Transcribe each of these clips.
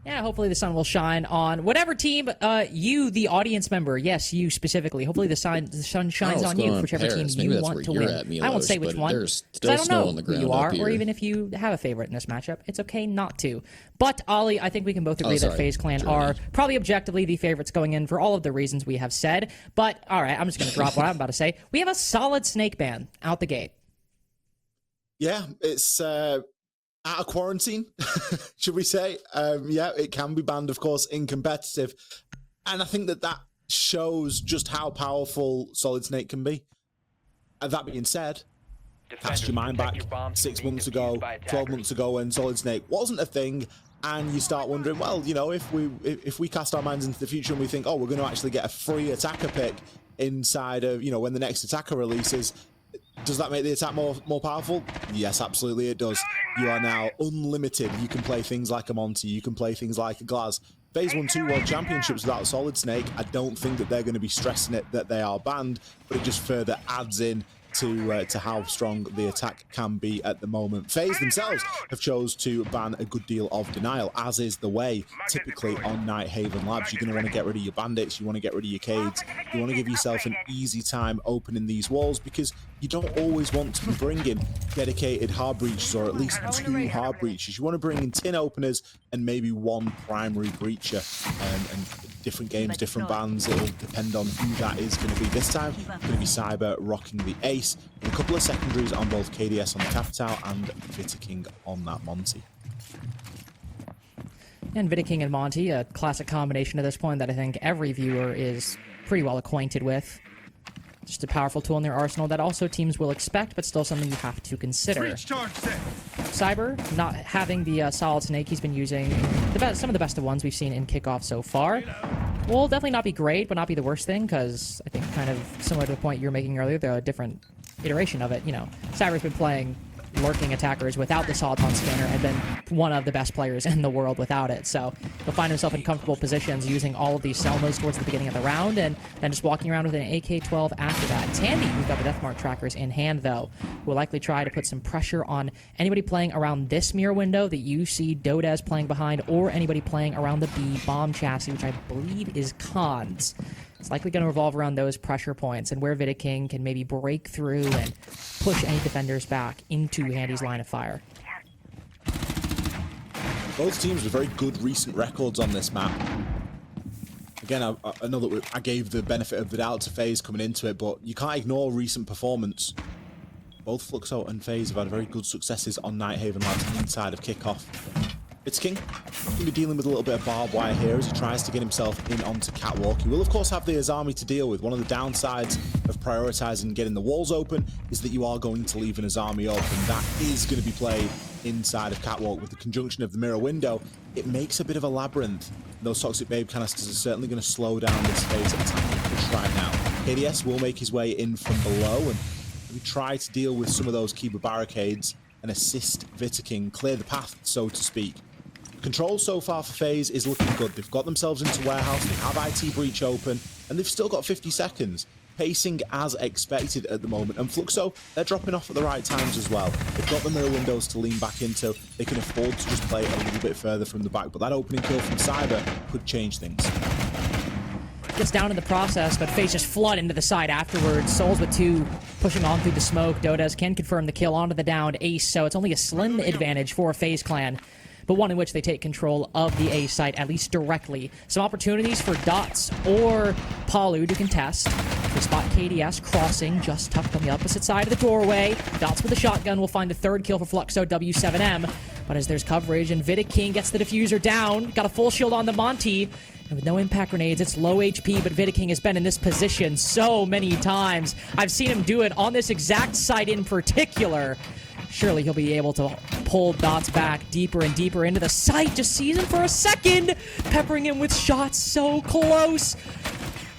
Yeah, hopefully the sun will shine on whatever team you, the audience member, yes, you specifically. Hopefully the sun shines on you, whichever team you want to win. I won't say which one, because I don't know who you are, or even if you have a favorite in this matchup. It's okay not to. But, Ollie, I think we can both agree that FaZe Clan are probably objectively the favorites going in for all of the reasons we have said. But, all right, I'm just going to drop what I'm about to say. We have a solid snake ban out the gate. Yeah, it's... out of quarantine, should we say? Yeah, it can be banned, of course, in competitive. And I think that shows just how powerful Solid Snake can be. And that being said, cast your mind back 6 months ago, 12 months ago when Solid Snake wasn't a thing, and you start wondering, well, you know, if we cast our minds into the future and we think, oh, we're going to actually get a free attacker pick inside of, you know, when the next attacker releases, does that make the attack more powerful? Yes, absolutely it does. You are now unlimited. You can play things like a Monty. You can play things like a Glaz. FaZe won 2 World Championships without Solid Snake. I don't think that they're going to be stressing it that they are banned, but it just further adds in to how strong the attack can be at the moment. FaZe themselves have chose to ban a good deal of denial, as is the way typically on Nighthaven Labs. You're going to want to get rid of your bandits, you want to get rid of your cades, you want to give yourself an easy time opening these walls, because you don't always want to be bringing dedicated hard breaches, or at least 2 hard breaches. You want to bring in tin openers and maybe 1 primary breacher, and different games, different bans. It'll depend on who that is going to be. This time, it's going to be Cyber rocking the Ace, and a couple of secondaries on both KDS on the Capital and King on that Monty. And King and Monty, a classic combination at this point that I think every viewer is pretty well acquainted with. Just a powerful tool in their arsenal that also teams will expect, but still something you have to consider. Cyber, not having the solid snake he's been using, some of the best of ones we've seen in Kickoff so far, will definitely not be great, but not be the worst thing, because I think kind of similar to the point you were making earlier, they're a different iteration of it. You know, Cyber's been playing lurking attackers without the Soliton scanner and been one of the best players in the world without it. So he'll find himself in comfortable positions using all of these Selmas towards the beginning of the round, and then just walking around with an AK-12 after that. Tandy, who's got the Deathmark trackers in hand, though, will likely try to put some pressure on anybody playing around this mirror window that you see Dodez playing behind, or anybody playing around the B bomb chassis, which I believe is Cons. It's likely going to revolve around those pressure points and where King can maybe break through and push any defenders back into Handy's line of fire. Both teams with very good recent records on this map. Again, I know that I gave the benefit of the doubt to FaZe coming into it, but you can't ignore recent performance. Both Fluxo and FaZe have had very good successes on Nighthaven Labs inside of Kickoff. King going to be dealing with a little bit of barbed wire here as he tries to get himself in onto Catwalk. He will, of course, have the Azami to deal with. One of the downsides of prioritizing getting the walls open is that you are going to leave an Azami open. That is going to be played inside of Catwalk with the conjunction of the mirror window. It makes a bit of a labyrinth. Those Toxic Babe canisters are certainly going to slow down this FaZe attacking push right now. KDS will make his way in from below and we try to deal with some of those Kiba barricades and assist King clear the path, so to speak. Control so far for FaZe is looking good. They've got themselves into Warehouse, they have IT Breach open, and they've still got 50 seconds. Pacing as expected at the moment, and Fluxo, they're dropping off at the right times as well. They've got the mirror windows to lean back into. They can afford to just play a little bit further from the back, but that opening kill from Cyber could change things. Gets down in the process, but FaZe just flood into the side afterwards. Souls with 2 pushing on through the smoke. Dodez can confirm the kill onto the downed Ace, so it's only a slim advantage for FaZe Clan, but one in which they take control of the A site, at least directly. Some opportunities for Dots or Palu to contest. They spot KDS crossing, just tucked on the opposite side of the doorway. Dots with a shotgun will find the 3rd kill for Fluxo, w7m. But as there's coverage and King gets the diffuser down, got a full shield on the Monty, and with no impact grenades, it's low HP, but King has been in this position so many times. I've seen him do it on this exact site in particular. Surely he'll be able to pull Dots back deeper and deeper into the site. Just sees him for a second, peppering him with shots so close.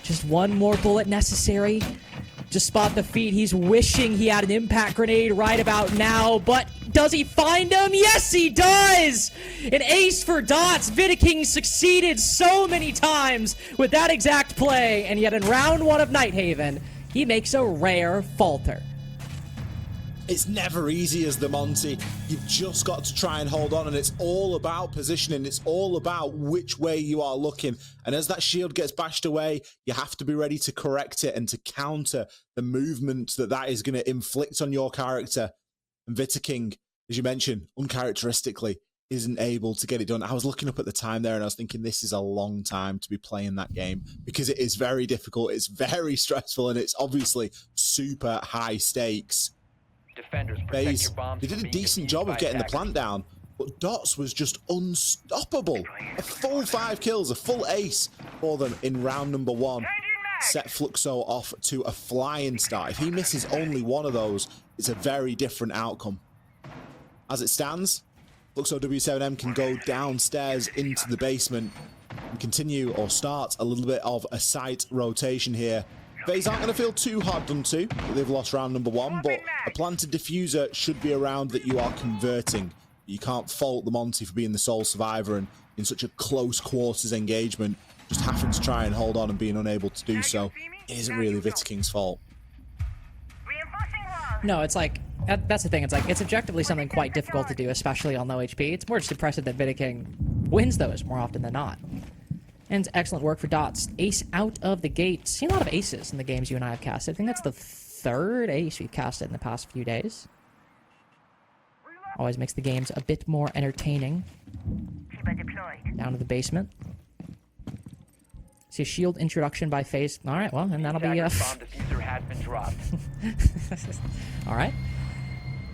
Just one more bullet necessary. Just spot the feet. He's wishing he had an impact grenade right about now, but does he find him? Yes, he does! An ace for Dots. King succeeded so many times with that exact play, and yet in round 1 of Nighthaven, he makes a rare falter. It's never easy as the Monty. You've just got to try and hold on, and it's all about positioning. It's all about which way you are looking. And as that shield gets bashed away, you have to be ready to correct it and to counter the movement that is going to inflict on your character. And Vita King, as you mentioned, uncharacteristically, isn't able to get it done. I was looking up at the time there and I was thinking this is a long time to be playing that game because it is very difficult, it's very stressful, and it's obviously super high stakes. Defenders, FaZe, they did a decent job of getting the plant down, but Dots was just unstoppable. A full 5 kills, a full ace for them in round number 1. Set Fluxo off to a flying start. If he misses only one of those, it's a very different outcome. As it stands, Fluxo w7m can go downstairs into the basement and continue or start a little bit of a site rotation here. FaZe aren't going to feel too hard done to. They've lost round number 1, but a planted diffuser should be around that you are converting. You can't fault the Monty for being the sole survivor and in such a close quarters engagement, just having to try and hold on and being unable to do so. It isn't really Vita King's fault. No, it's like, that's the thing. It's like, it's objectively something quite difficult to do, especially on low HP. It's more just impressive that Vita King wins those more often than not. And excellent work for Dots. Ace out of the gate. Seen a lot of aces in the games you and I have casted. I think that's the 3rd ace we've casted in the past few days. Always makes the games a bit more entertaining. Down to the basement. See a shield introduction by FaZe. All right, well, and that'll be... Bomb diffuser has been dropped. All right.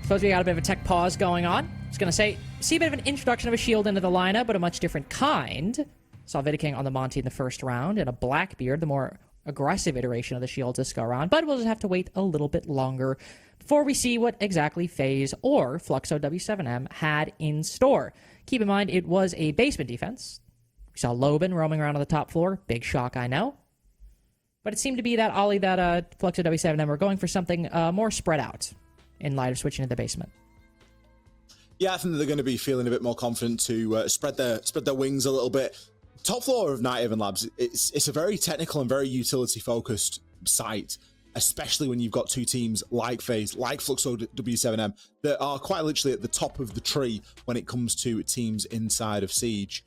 Suppose we got a bit of a tech pause going on. I was going to say, see a bit of an introduction of a shield into the lineup, but a much different kind. Saw Vita King on the Monty in the first round, and a Blackbeard, the more aggressive iteration of the shield this go around. But we'll just have to wait a little bit longer before we see what exactly FaZe or Fluxo w7m had in store. Keep in mind, it was a basement defense. We saw Loban roaming around on the top floor. Big shock, I know. But it seemed to be that Ollie that Fluxo w7m were going for something more spread out in light of switching to the basement. Yeah, I think that they're going to be feeling a bit more confident to spread their wings a little bit. Top floor of Night Haven Labs, it's a very technical and very utility-focused site, especially when you've got two teams like FaZe, like Fluxo w7m, that are quite literally at the top of the tree when it comes to teams inside of Siege.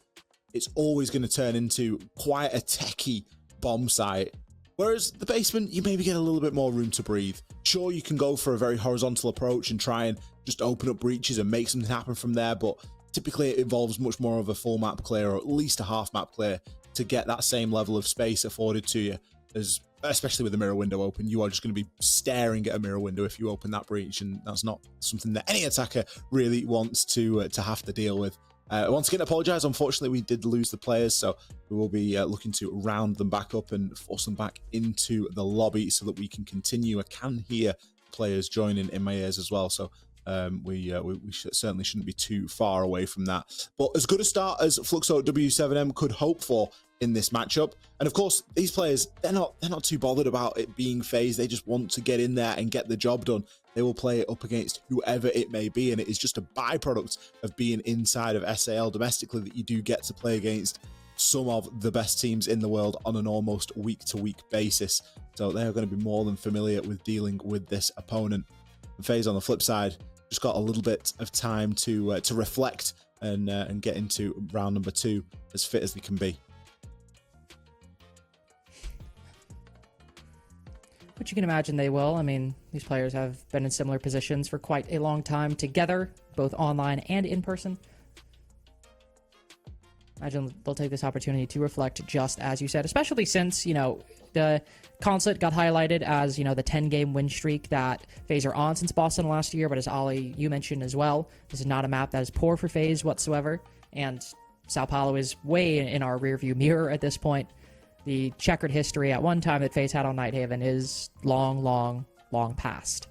It's always going to turn into quite a techie bomb site. Whereas the basement, you maybe get a little bit more room to breathe. Sure, you can go for a very horizontal approach and try and just open up breaches and make something happen from there, but typically it involves much more of a full map clear or at least a half map clear to get that same level of space afforded to you. As especially with the mirror window open, you are just going to be staring at a mirror window if you open that breach, and that's not something that any attacker really wants to have to deal with. Once again, apologize. Unfortunately, we did lose the players, so we will be looking to round them back up and force them back into the lobby so that we can continue. I can hear players joining in my ears as well, so we certainly shouldn't be too far away from that. But as good a start as Fluxo w7m could hope for in this matchup, and of course these players, they're not too bothered about it being FaZe. They just want to get in there and get the job done. They will play it up against whoever it may be, and it is just a byproduct of being inside of SAL domestically that you do get to play against some of the best teams in the world on an almost week-to-week basis. So they are going to be more than familiar with dealing with this opponent. And FaZe on the flip side just got a little bit of time to reflect and get into round number 2 as fit as they can be. Which you can imagine they will. I mean, these players have been in similar positions for quite a long time together, both online and in person. Imagine they'll take this opportunity to reflect just as you said, especially since, you know, the Consulate got highlighted as, you know, the 10-game win streak that FaZe are on since Boston last year, but as Ollie, you mentioned as well, this is not a map that is poor for FaZe whatsoever, and Sao Paulo is way in our rearview mirror at this point. The checkered history at one time that FaZe had on Night Haven is long past.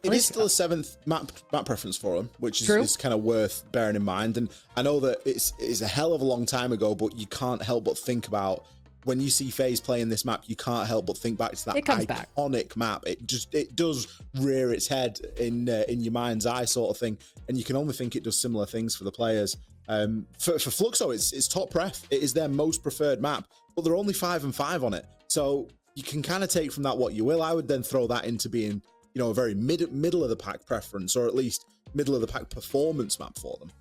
It is still a 7th map preference for them, which is kind of worth bearing in mind. And I know that it's a hell of a long time ago, but you can't help but think about when you see FaZe playing this map, you can't help but think back to that iconic map. It does rear its head in your mind's eye sort of thing, and you can only think it does similar things for the players. For Fluxo, it's top pref. It is their most preferred map, but they're only 5-5 on it. So you can kind of take from that what you will. I would then throw that into being a very middle of the pack preference, or at least middle of the pack performance map for them.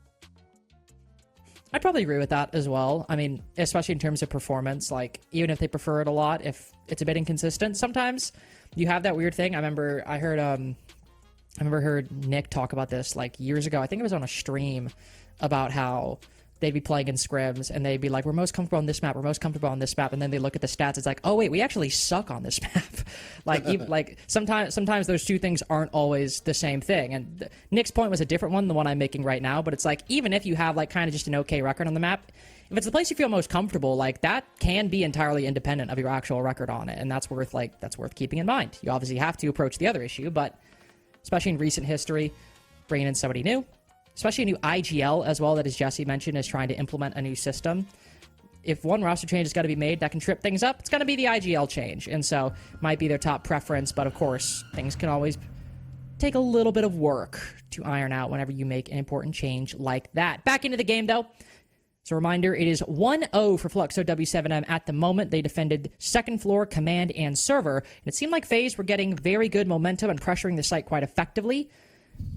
I'd probably agree with that as well. I mean, especially in terms of performance, like, even if they prefer it a lot, if it's a bit inconsistent, sometimes you have that weird thing. I remember heard Nick talk about this like years ago. I think it was on a stream about how they'd be playing in scrims and they'd be like, we're most comfortable on this map, we're most comfortable on this map, and then they look at the stats, it's like, oh wait, we actually suck on this map. Like, even, like sometimes those two things aren't always the same thing. And Nick's point was a different one, the one I'm making right now, but it's like, even if you have like kind of just an okay record on the map, if it's the place you feel most comfortable, like, that can be entirely independent of your actual record on it, and that's worth keeping in mind. You obviously have to approach the other issue, but especially in recent history, bringing in somebody new, especially a new IGL as well, that, as Jesse mentioned, is trying to implement a new system. If one roster change has got to be made that can trip things up, it's going to be the IGL change. And so, might be their top preference, but of course, things can always take a little bit of work to iron out whenever you make an important change like that. Back into the game, though. As a reminder, it is 1-0 for Fluxo w7m at the moment. They defended second floor, command, and server. And it seemed like FaZe were getting very good momentum and pressuring the site quite effectively.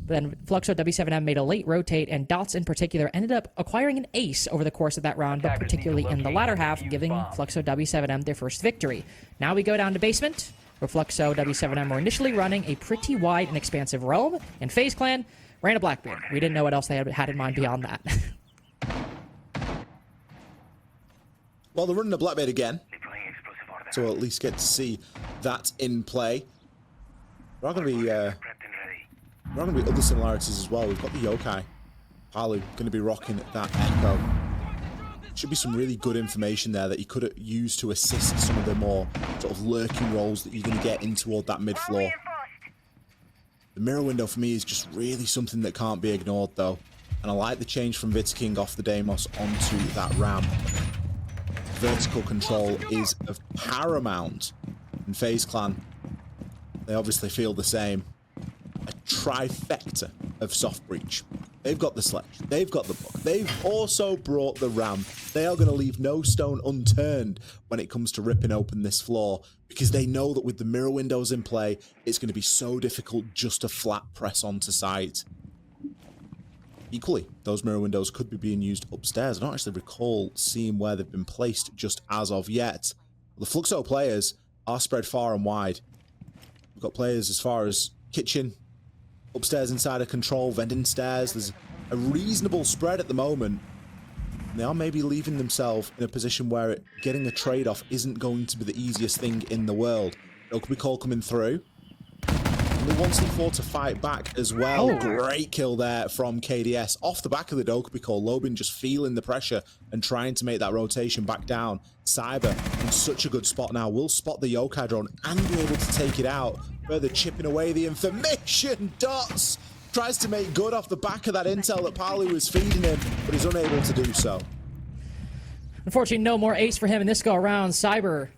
Then Fluxo w7m made a late rotate, and Dots in particular ended up acquiring an ace over the course of that round, but particularly in the latter half, giving Fluxo w7m their first victory. Now we go down to basement, where Fluxo w7m were initially running a pretty wide and expansive roam, and FaZe Clan ran a Blackbeard. We didn't know what else they had in mind beyond that. Well, they're running a Blackbeard again, so we'll at least get to see that in play. There are going to be other similarities as well. We've got the Yokai. Palu going to be rocking that Echo. Should be some really good information there that you could use to assist some of the more sort of lurking roles that you're going to get in toward that mid floor. The mirror window for me is just really something that can't be ignored, though. And I like the change from King off the Deimos onto that ramp. Vertical control is of paramount. And FaZe Clan, they obviously feel the same. A trifecta of soft breach. They've got the sledge, they've got the book, they've also brought the ramp. They are going to leave no stone unturned when it comes to ripping open this floor, because they know that with the mirror windows in play, it's going to be so difficult just to flat press onto site. Equally, those mirror windows could be being used upstairs. I don't actually recall seeing where they've been placed just as of yet. The Fluxo players are spread far and wide. We've got players as far as kitchen, upstairs inside of control, vending stairs. There's a reasonable spread at the moment. And they are maybe leaving themselves in a position where getting a trade-off isn't going to be the easiest thing in the world. Dokubi call coming through. And they want C4 to fight back as well. Oh. Great kill there from KDS. Off the back of the Dokubi call, Lobin just feeling the pressure and trying to make that rotation back down. Cyber in such a good spot now. Will spot the Yokai drone and be able to take it out. Further chipping away the information. Dots tries to make good off the back of that intel that Palu was feeding him, but is unable to do so. Unfortunately, no more ace for him in this go around. Cyber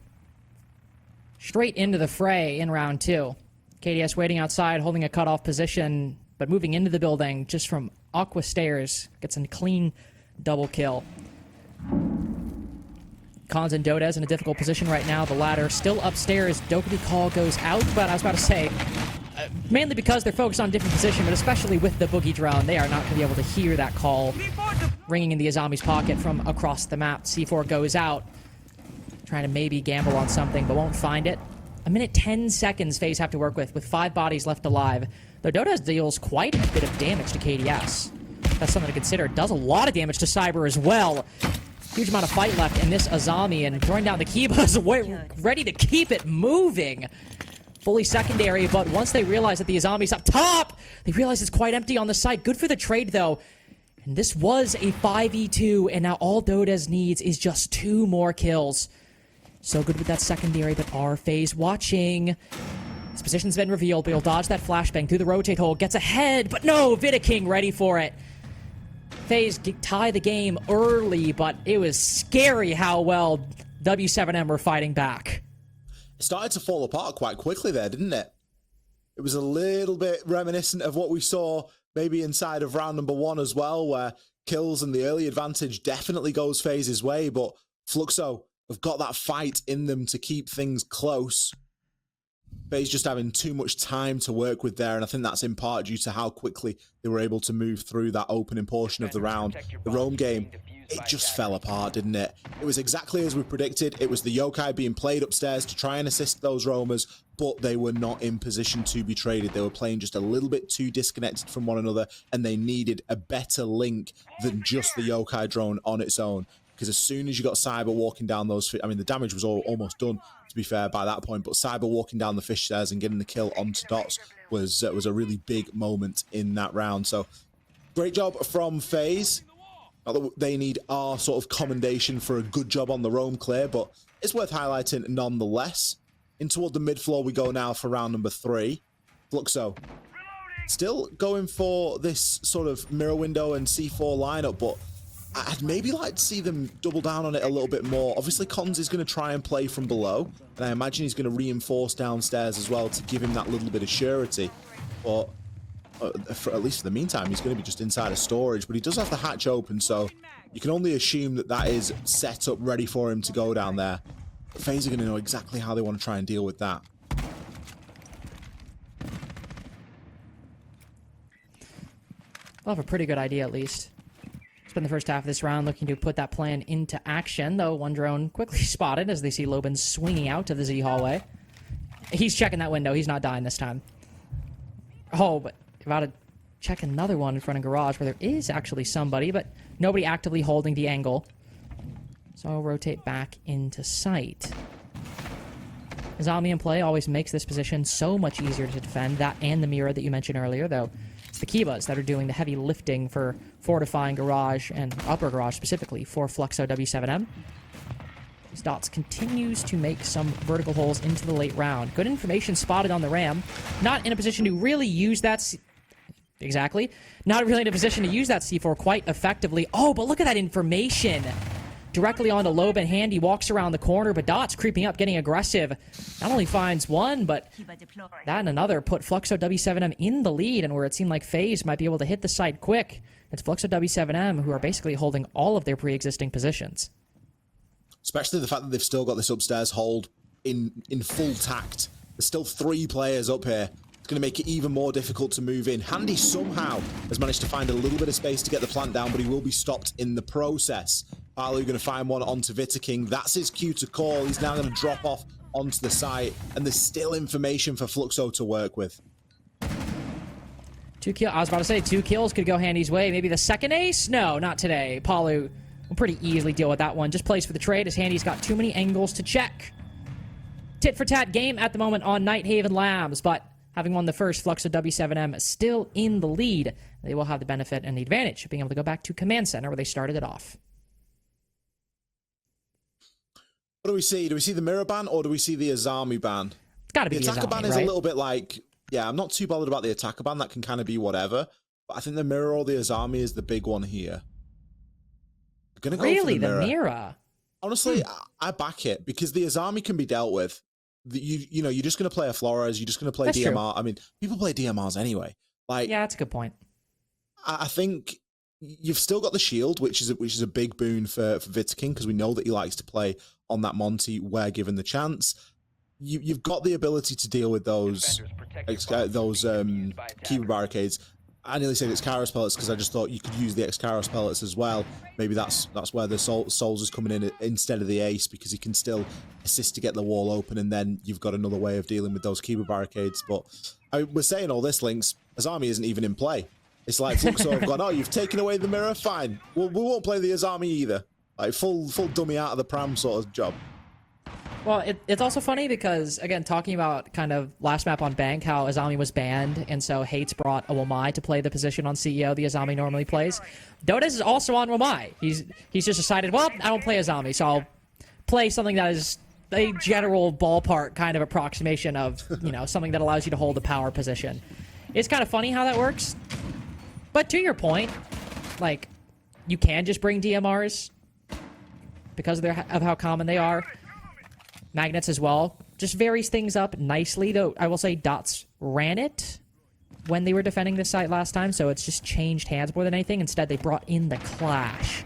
straight into the fray in round 2. KDS waiting outside, holding a cutoff position, but moving into the building just from Aqua Stairs. Gets a clean double kill. Cons and Dodez in a difficult position right now. The latter still upstairs. Dokubi call goes out, but I was about to say, mainly because they're focused on a different position, but especially with the boogie drone, they are not going to be able to hear that call ringing in the Azami's pocket from across the map. C4 goes out, trying to maybe gamble on something, but won't find it. A minute 10 seconds FaZe have to work with 5 bodies left alive. Though Dodez deals quite a bit of damage to KDS. That's something to consider. Does a lot of damage to Cyber as well. Huge amount of fight left in this Azami, and throwing down the Kibas, ready to keep it moving. Fully secondary, but once they realize that the Azami's up top, they realize it's quite empty on the site. Good for the trade, though. And this was a 5v2, and now all Dodez needs is just 2 more kills. So good with that secondary, but are FaZe watching? His position's been revealed, but he'll dodge that flashbang through the rotate hole, gets ahead, but no, King ready for it. FaZe tie the game early, but it was scary how well w7m were fighting back. It started to fall apart quite quickly there, didn't it? It was a little bit reminiscent of what we saw maybe inside of round number 1 as well, where kills and the early advantage definitely goes FaZe's way, but Fluxo have got that fight in them to keep things close. FaZe just having too much time to work with there, and I think that's in part due to how quickly they were able to move through that opening portion of the round. The roam game, it just fell apart, didn't it? It was exactly as we predicted. It was the yokai being played upstairs to try and assist those roamers, but they were not in position to be traded. They were playing just a little bit too disconnected from one another, and they needed a better link than just the yokai drone on its own. Because as soon as you got Cyber walking down those, I mean, the damage was almost done, to be fair, by that point. But Cyber walking down the fish stairs and getting the kill onto Dots was a really big moment in that round. So great job from FaZe. Not that they need our sort of commendation for a good job on the roam clear, but it's worth highlighting nonetheless. In toward the mid floor we go now for round number 3. Fluxo still going for this sort of mirror window and C4 lineup, but I'd maybe like to see them double down on it a little bit more. Obviously, Cons is going to try and play from below, and I imagine he's going to reinforce downstairs as well to give him that little bit of surety. But at least for the meantime, he's going to be just inside of storage, but he does have the hatch open, so you can only assume that that is set up ready for him to go down there. But FaZe are going to know exactly how they want to try and deal with that. They'll have a pretty good idea, at least. Spend the first half of this round looking to put that plan into action, though one drone quickly spotted as they see Lobin swinging out to the Z hallway. He's checking that window. He's not dying this time. Oh, but about to check another one in front of garage where there is actually somebody, but nobody actively holding the angle. So I'll rotate back into sight. Zombie in play always makes this position so much easier to defend. That and the mirror that you mentioned earlier, though. It's the Kivas that are doing the heavy lifting for fortifying garage and upper garage specifically for Fluxo w7m. These Dots continues to make some vertical holes into the late round. Good information spotted on the Ram. Not in a position to really use that... Exactly. Not really in a position to use that C4 quite effectively. Oh, but look at that information. Directly onto Loban. Handy walks around the corner, but Dots creeping up, getting aggressive. Not only finds one, but that and another put Fluxo w7m in the lead, and where it seemed like FaZe might be able to hit the site quick. It's Fluxo w7m who are basically holding all of their pre-existing positions. Especially the fact that they've still got this upstairs hold in full tact. There's still 3 players up here. It's going to make it even more difficult to move in. Handy somehow has managed to find a little bit of space to get the plant down, but he will be stopped in the process. Palu going to find one onto Vitaking. That's his cue to call. He's now going to drop off onto the site, and there's still information for Fluxo to work with. 2 kills. I was about to say 2 kills could go Handy's way. Maybe the second ace? No, not today. Palu will pretty easily deal with that one. Just plays for the trade as Handy's got too many angles to check. Tit for tat game at the moment on Nighthaven Labs, but having won the first, Fluxo w7m still in the lead. They will have the benefit and the advantage of being able to go back to Command Center where they started it off. What do we see? Do we see the mirror ban or do we see the Azami ban? It's got to be the attacker ban, right? is a little bit like, yeah, I'm not too bothered about the attacker ban. That can kind of be whatever. But I think the mirror or the Azami is the big one here. I'm gonna go really, for the mirror. Honestly, I back it because the Azami can be dealt with. You know, you're just going to play a Flores. You're just going to play That's DMR. true. I mean, people play DMRs anyway. Like, yeah, that's a good point. I think you've still got the shield, which is a big boon for Vitaking because we know that he likes to play on that Monty where given the chance. You've got the ability to deal with those Kiva barricades. I nearly said X-Kairos pellets because I just thought you could use the X-Kairos pellets as well. Maybe that's where the Souls is coming in instead of the Ace, because he can still assist to get the wall open, and then you've got another way of dealing with those Kiva barricades. But we're saying all this, Links. Azami isn't even in play. It's like Fluxo have gone, oh, you've taken away the mirror? Fine. We won't play the Azami either. Like, full dummy out of the pram sort of job. Well, it's also funny because, again, talking about kind of last map on Bank, how Azami was banned, and so Hates brought a Wamai to play the position on CEO the Azami normally plays. Dodes is also on Wamai. He's just decided, well, I don't play Azami, so I'll play something that is a general ballpark kind of approximation of, you know, something that allows you to hold a power position. It's kind of funny how that works. But to your point, like, you can just bring DMRs because of how common they are. Magnets as well. Just varies things up nicely, though I will say Dots ran it when they were defending this site last time, so it's just changed hands more than anything. Instead, they brought in the Clash.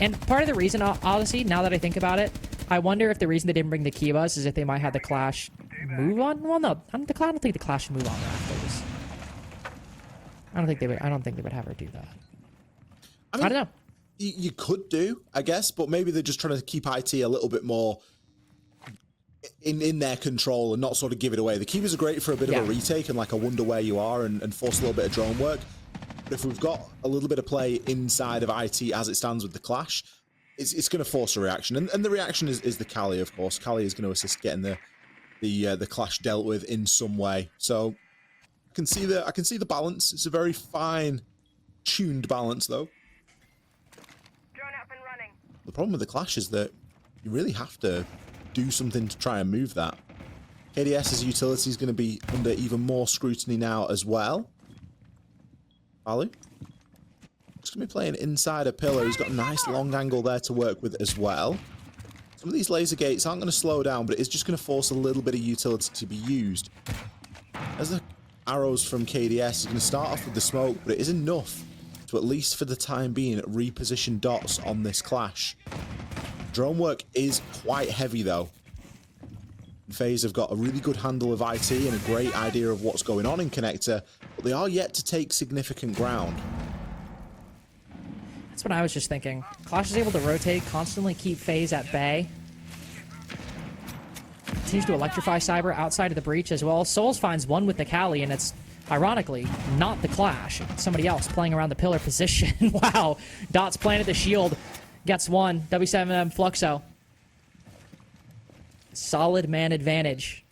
And part of the reason, honestly, now that I think about it, I wonder if the reason they didn't bring the Kivas is if they might have the Clash move on. Well, no, I don't think the Clash should move on Rafters. I don't think they would have her do that. I don't know. You could do, I guess, but maybe they're just trying to keep IT a little bit more in their control and not sort of give it away. The keepers are great for a bit of a retake and like a wonder where you are and force a little bit of drone work. But if we've got a little bit of play inside of IT as it stands with the Clash, it's going to force a reaction. And the reaction is the Chalet, of course. Chalet is going to assist getting the Clash dealt with in some way. So I can see the balance. It's a very fine tuned balance though. Drone up and running. The problem with the Clash is that you really have to do something to try and move that. KDS's utility is going to be under even more scrutiny now as well. Balu just going to be playing inside a pillar. He's got a nice long angle there to work with as well. Some of these laser gates aren't going to slow down, but it's just going to force a little bit of utility to be used. As the arrows from KDS is going to start off with the smoke, but it is enough to, at least for the time being, reposition dots on this Clash. Drone work is quite heavy though. FaZe have got a really good handle of IT and a great idea of what's going on in Connector, but they are yet to take significant ground. That's what I was just thinking. Clash is able to rotate, constantly keep FaZe at bay. Continues to electrify Cyber outside of the breach as well. Souls finds one with the Cali, and it's, ironically, not the Clash. It's somebody else playing around the pillar position. Wow. Dots planted the shield. Gets one. w7m Fluxo. Solid man advantage.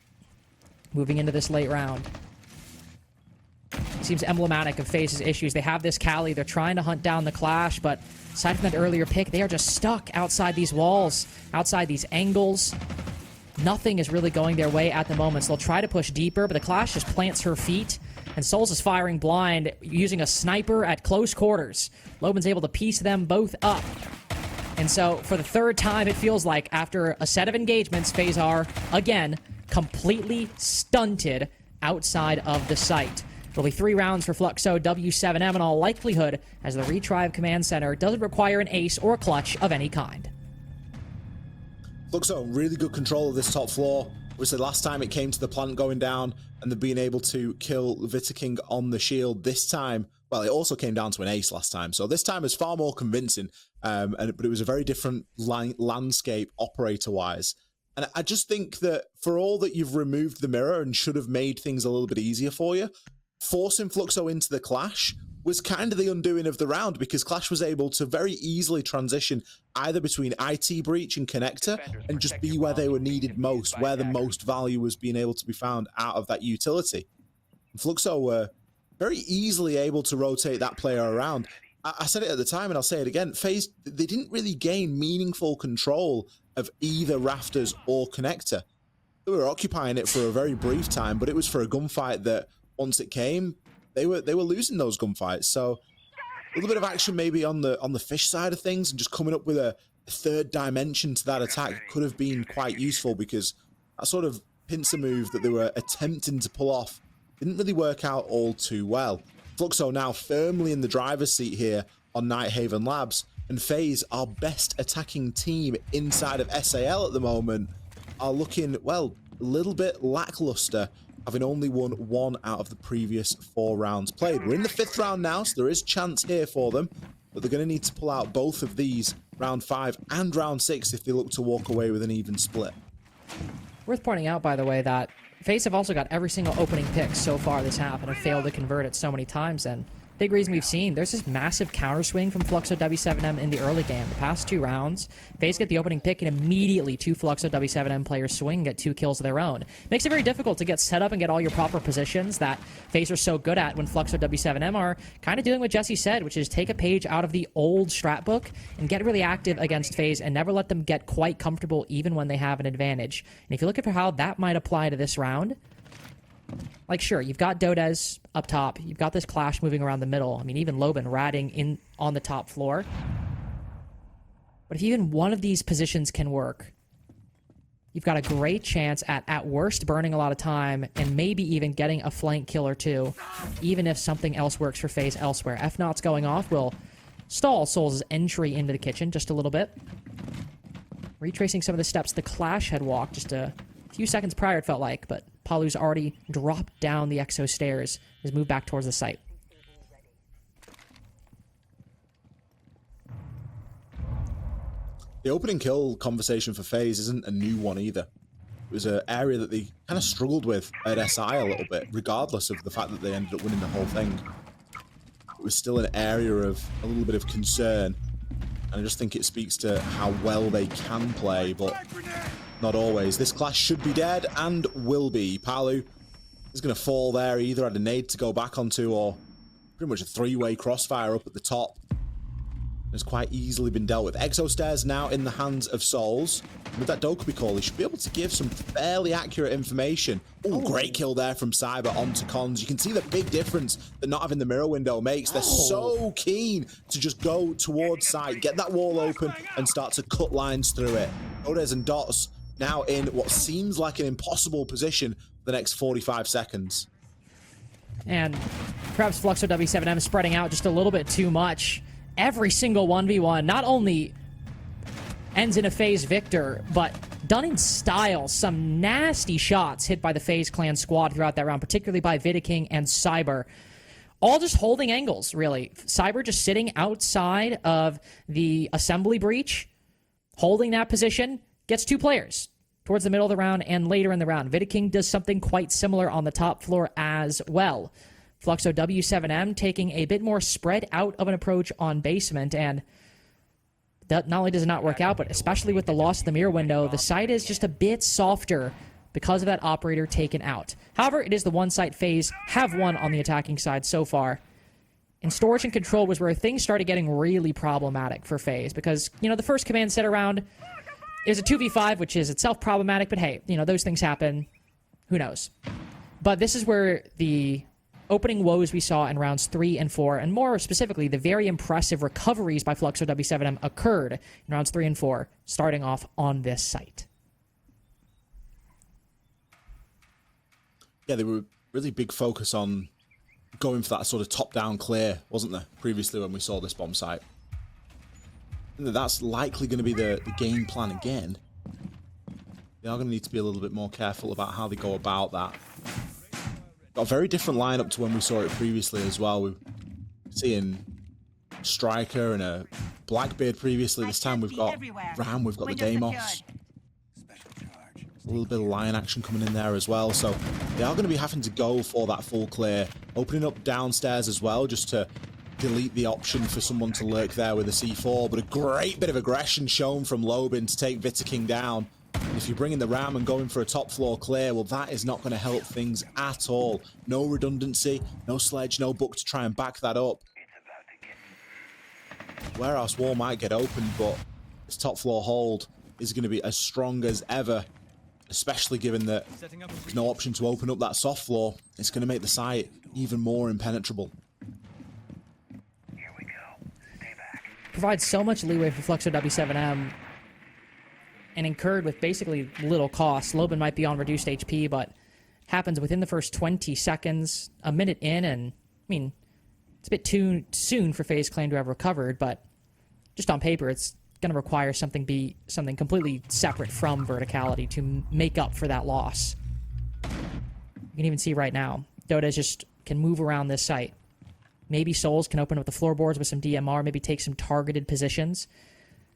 Moving into this late round. Seems emblematic of FaZe's issues. They have this Cali. They're trying to hunt down the Clash, but aside from that earlier pick, they are just stuck outside these walls, outside these angles. Nothing is really going their way at the moment, so they'll try to push deeper, but the Clash just plants her feet, and Souls is firing blind using a sniper at close quarters. Loban's able to piece them both up. And so, for the third time, it feels like, after a set of engagements, FaZe are, again, completely stunted outside of the site. There'll be 3 rounds for Fluxo, w7m in all likelihood, as the Retrieve Command Center doesn't require an ace or clutch of any kind. Fluxo, really good control of this top floor. Obviously, last time it came to the plant going down and them being able to kill Vitaking on the shield. This time, well, it also came down to an ace last time. So this time is far more convincing, but it was a very different landscape operator-wise. And I just think that for all that you've removed the mirror and should have made things a little bit easier for you, forcing Fluxo into the Clash was kind of the undoing of the round, because Clash was able to very easily transition either between IT breach and Connector and just be where they were needed most, where the most value was being able to be found out of that utility. And Fluxo were very easily able to rotate that player around. I said it at the time and I'll say it again, FaZe, they didn't really gain meaningful control of either Rafters or Connector. They were occupying it for a very brief time, but it was for a gunfight that once it came, they were losing those gunfights. So a little bit of action maybe on the fish side of things, and just coming up with a third dimension to that attack could have been quite useful, because that sort of pincer move that they were attempting to pull off didn't really work out all too well. Fluxo now firmly in the driver's seat here on Nighthaven Labs, and FaZe, our best attacking team inside of SAL at the moment, are looking, well, a little bit lackluster, having only won 1 out of the previous 4 rounds played. We're in the 5th round now, so there is chance here for them, but they're going to need to pull out both of these, round 5 and round 6, if they look to walk away with an even split. Worth pointing out, by the way, that FaZe have also got every single opening pick so far this half and have failed to convert it so many times, and big reason we've seen, there's this massive counter swing from Fluxo w7m in the early game. The past 2 rounds, FaZe get the opening pick and immediately 2 Fluxo w7m players swing and get 2 kills of their own. Makes it very difficult to get set up and get all your proper positions that FaZe are so good at when Fluxo w7m are kind of doing what Jesse said, which is take a page out of the old strat book and get really active against FaZe and never let them get quite comfortable even when they have an advantage. And if you look at how that might apply to this round, like, sure, you've got Dodez up top. You've got this Clash moving around the middle. I mean, even Loban ratting in on the top floor. But if even one of these positions can work, you've got a great chance at worst, burning a lot of time and maybe even getting a flank kill or 2, even if something else works for FaZe elsewhere. F-Naught's going off will stall Souls' entry into the kitchen just a little bit. Retracing some of the steps the Clash had walked just to A few seconds prior, it felt like, but Palu's already dropped down the Exo stairs, has moved back towards the site. The opening kill conversation for FaZe isn't a new one either. It was an area that they kind of struggled with at SI a little bit, regardless of the fact that they ended up winning the whole thing. It was still an area of a little bit of concern, and I just think it speaks to how well they can play, but not always. This clash should be dead, and will be. Palu is going to fall there. He either had a nade to go back onto, or pretty much a three-way crossfire up at the top. Has quite easily been dealt with. Exo stairs now in the hands of Souls. With that Dokubi call, he should be able to give some fairly accurate information. Oh, great kill there from Cyber onto Cons. You can see the big difference that not having the mirror window makes. They're so keen to just go towards site, get that wall open, and start to cut lines through it. Odes and Dots now in what seems like an impossible position for the next 45 seconds. And perhaps Fluxo w7m spreading out just a little bit too much. Every single 1v1 not only ends in a FaZe victor, but done in style. Some nasty shots hit by the FaZe clan squad throughout that round, particularly by Vidiking and Cyber. All just holding angles, really. Cyber just sitting outside of the assembly breach, holding that position, gets two players towards the middle of the round and later in the round. Vidiking does something quite similar on the top floor as well. Fluxo w7m taking a bit more spread out of an approach on basement, and that not only does it not work out, but especially with the loss of the mirror window, the site is just a bit softer because of that operator taken out. However, it is the one site FaZe have won on the attacking side so far. And storage and control was where things started getting really problematic for FaZe, because, you know, the first command set around is a 2v5, which is itself problematic, but hey, you know, those things happen. Who knows? But this is where the opening woes we saw in rounds 3 and 4, and more specifically, the very impressive recoveries by Fluxo w7m occurred in rounds 3 and 4, starting off on this site. Yeah, they were really big focus on going for that sort of top-down clear, wasn't there, previously when we saw this bomb site? I think that's likely going to be the game plan again. They are going to need to be a little bit more careful about how they go about that. Got a very different lineup to when we saw it previously as well. We're seeing Striker and a Blackbeard previously. This time we've got Ram, we've got the Deimos. A little bit of Lion action coming in there as well. So they are going to be having to go for that full clear. Opening up downstairs as well, just to delete the option for someone to lurk there with a C4. But a great bit of aggression shown from Lobin to take Vidiking down. And if you're bringing the Ram and going for a top floor clear, well, that is not going to help things at all. No redundancy, no sledge, no book to try and back that up. Warehouse wall might get open, but this top floor hold is going to be as strong as ever, especially given that there's no option to open up that soft floor. It's going to make the site even more impenetrable. Here we go. Stay back. Provides so much leeway for Fluxo w7m, and incurred with basically little cost. Lobin might be on reduced HP, but happens within the first 20 seconds, a minute in, and, I mean, it's a bit too soon for FaZe Clan to have recovered, but just on paper, it's going to require something completely separate from verticality to make up for that loss. You can even see right now, Dota just can move around this site. Maybe Souls can open up the floorboards with some DMR, maybe take some targeted positions.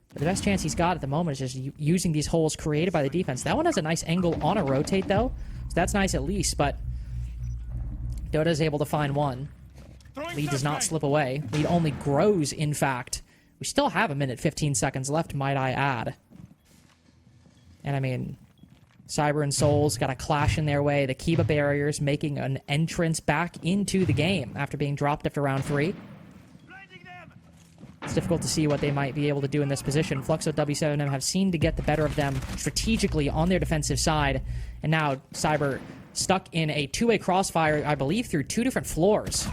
But the best chance he's got at the moment is just using these holes created by the defense. That one has a nice angle on a rotate, though, so that's nice at least, but Dota is able to find one. Lead does not slip away. Lead only grows, in fact. We still have a minute 15 seconds left, might I add. And I mean, Cyber and Souls got a clash in their way. The Kiba barriers making an entrance back into the game after being dropped after round 3. It's difficult to see what they might be able to do in this position. Fluxo w7m have seemed to get the better of them strategically on their defensive side. And now Cyber stuck in a two-way crossfire, I believe, through 2 different floors.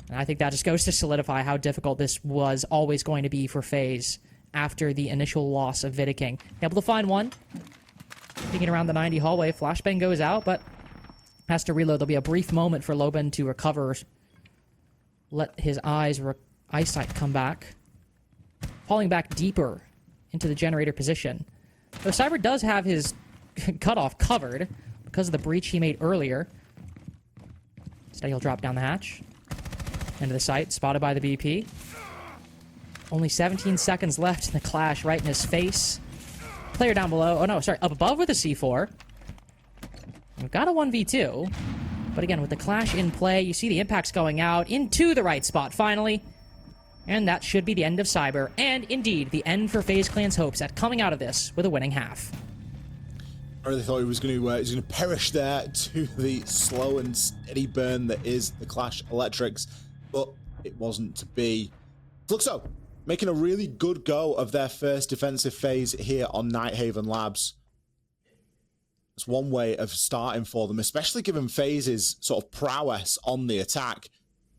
And I think that just goes to solidify how difficult this was always going to be for FaZe after the initial loss of Vidiking. Able to find one. Thinking around the 90 hallway. Flashbang goes out, but has to reload. There'll be a brief moment for Lobin to recover. Let his eyesight come back. Falling back deeper into the generator position. Though Cyber does have his cutoff covered because of the breach he made earlier. Instead, he'll drop down the hatch. Into the site, spotted by the BP. Only 17 seconds left in the clash, right in his face. Player down below. Oh no, sorry, up above with a C4. We've got a 1v2. But again, with the clash in play, you see the impacts going out into the right spot finally. And that should be the end of Cyber. And indeed, the end for FaZe Clan's hopes at coming out of this with a winning half. I really thought he was going to perish there to the slow and steady burn that is the Clash Electrics, but it wasn't to be. Fluxo making a really good go of their first defensive phase here on Nighthaven Labs. It's one way of starting for them, especially given FaZe's sort of prowess on the attack.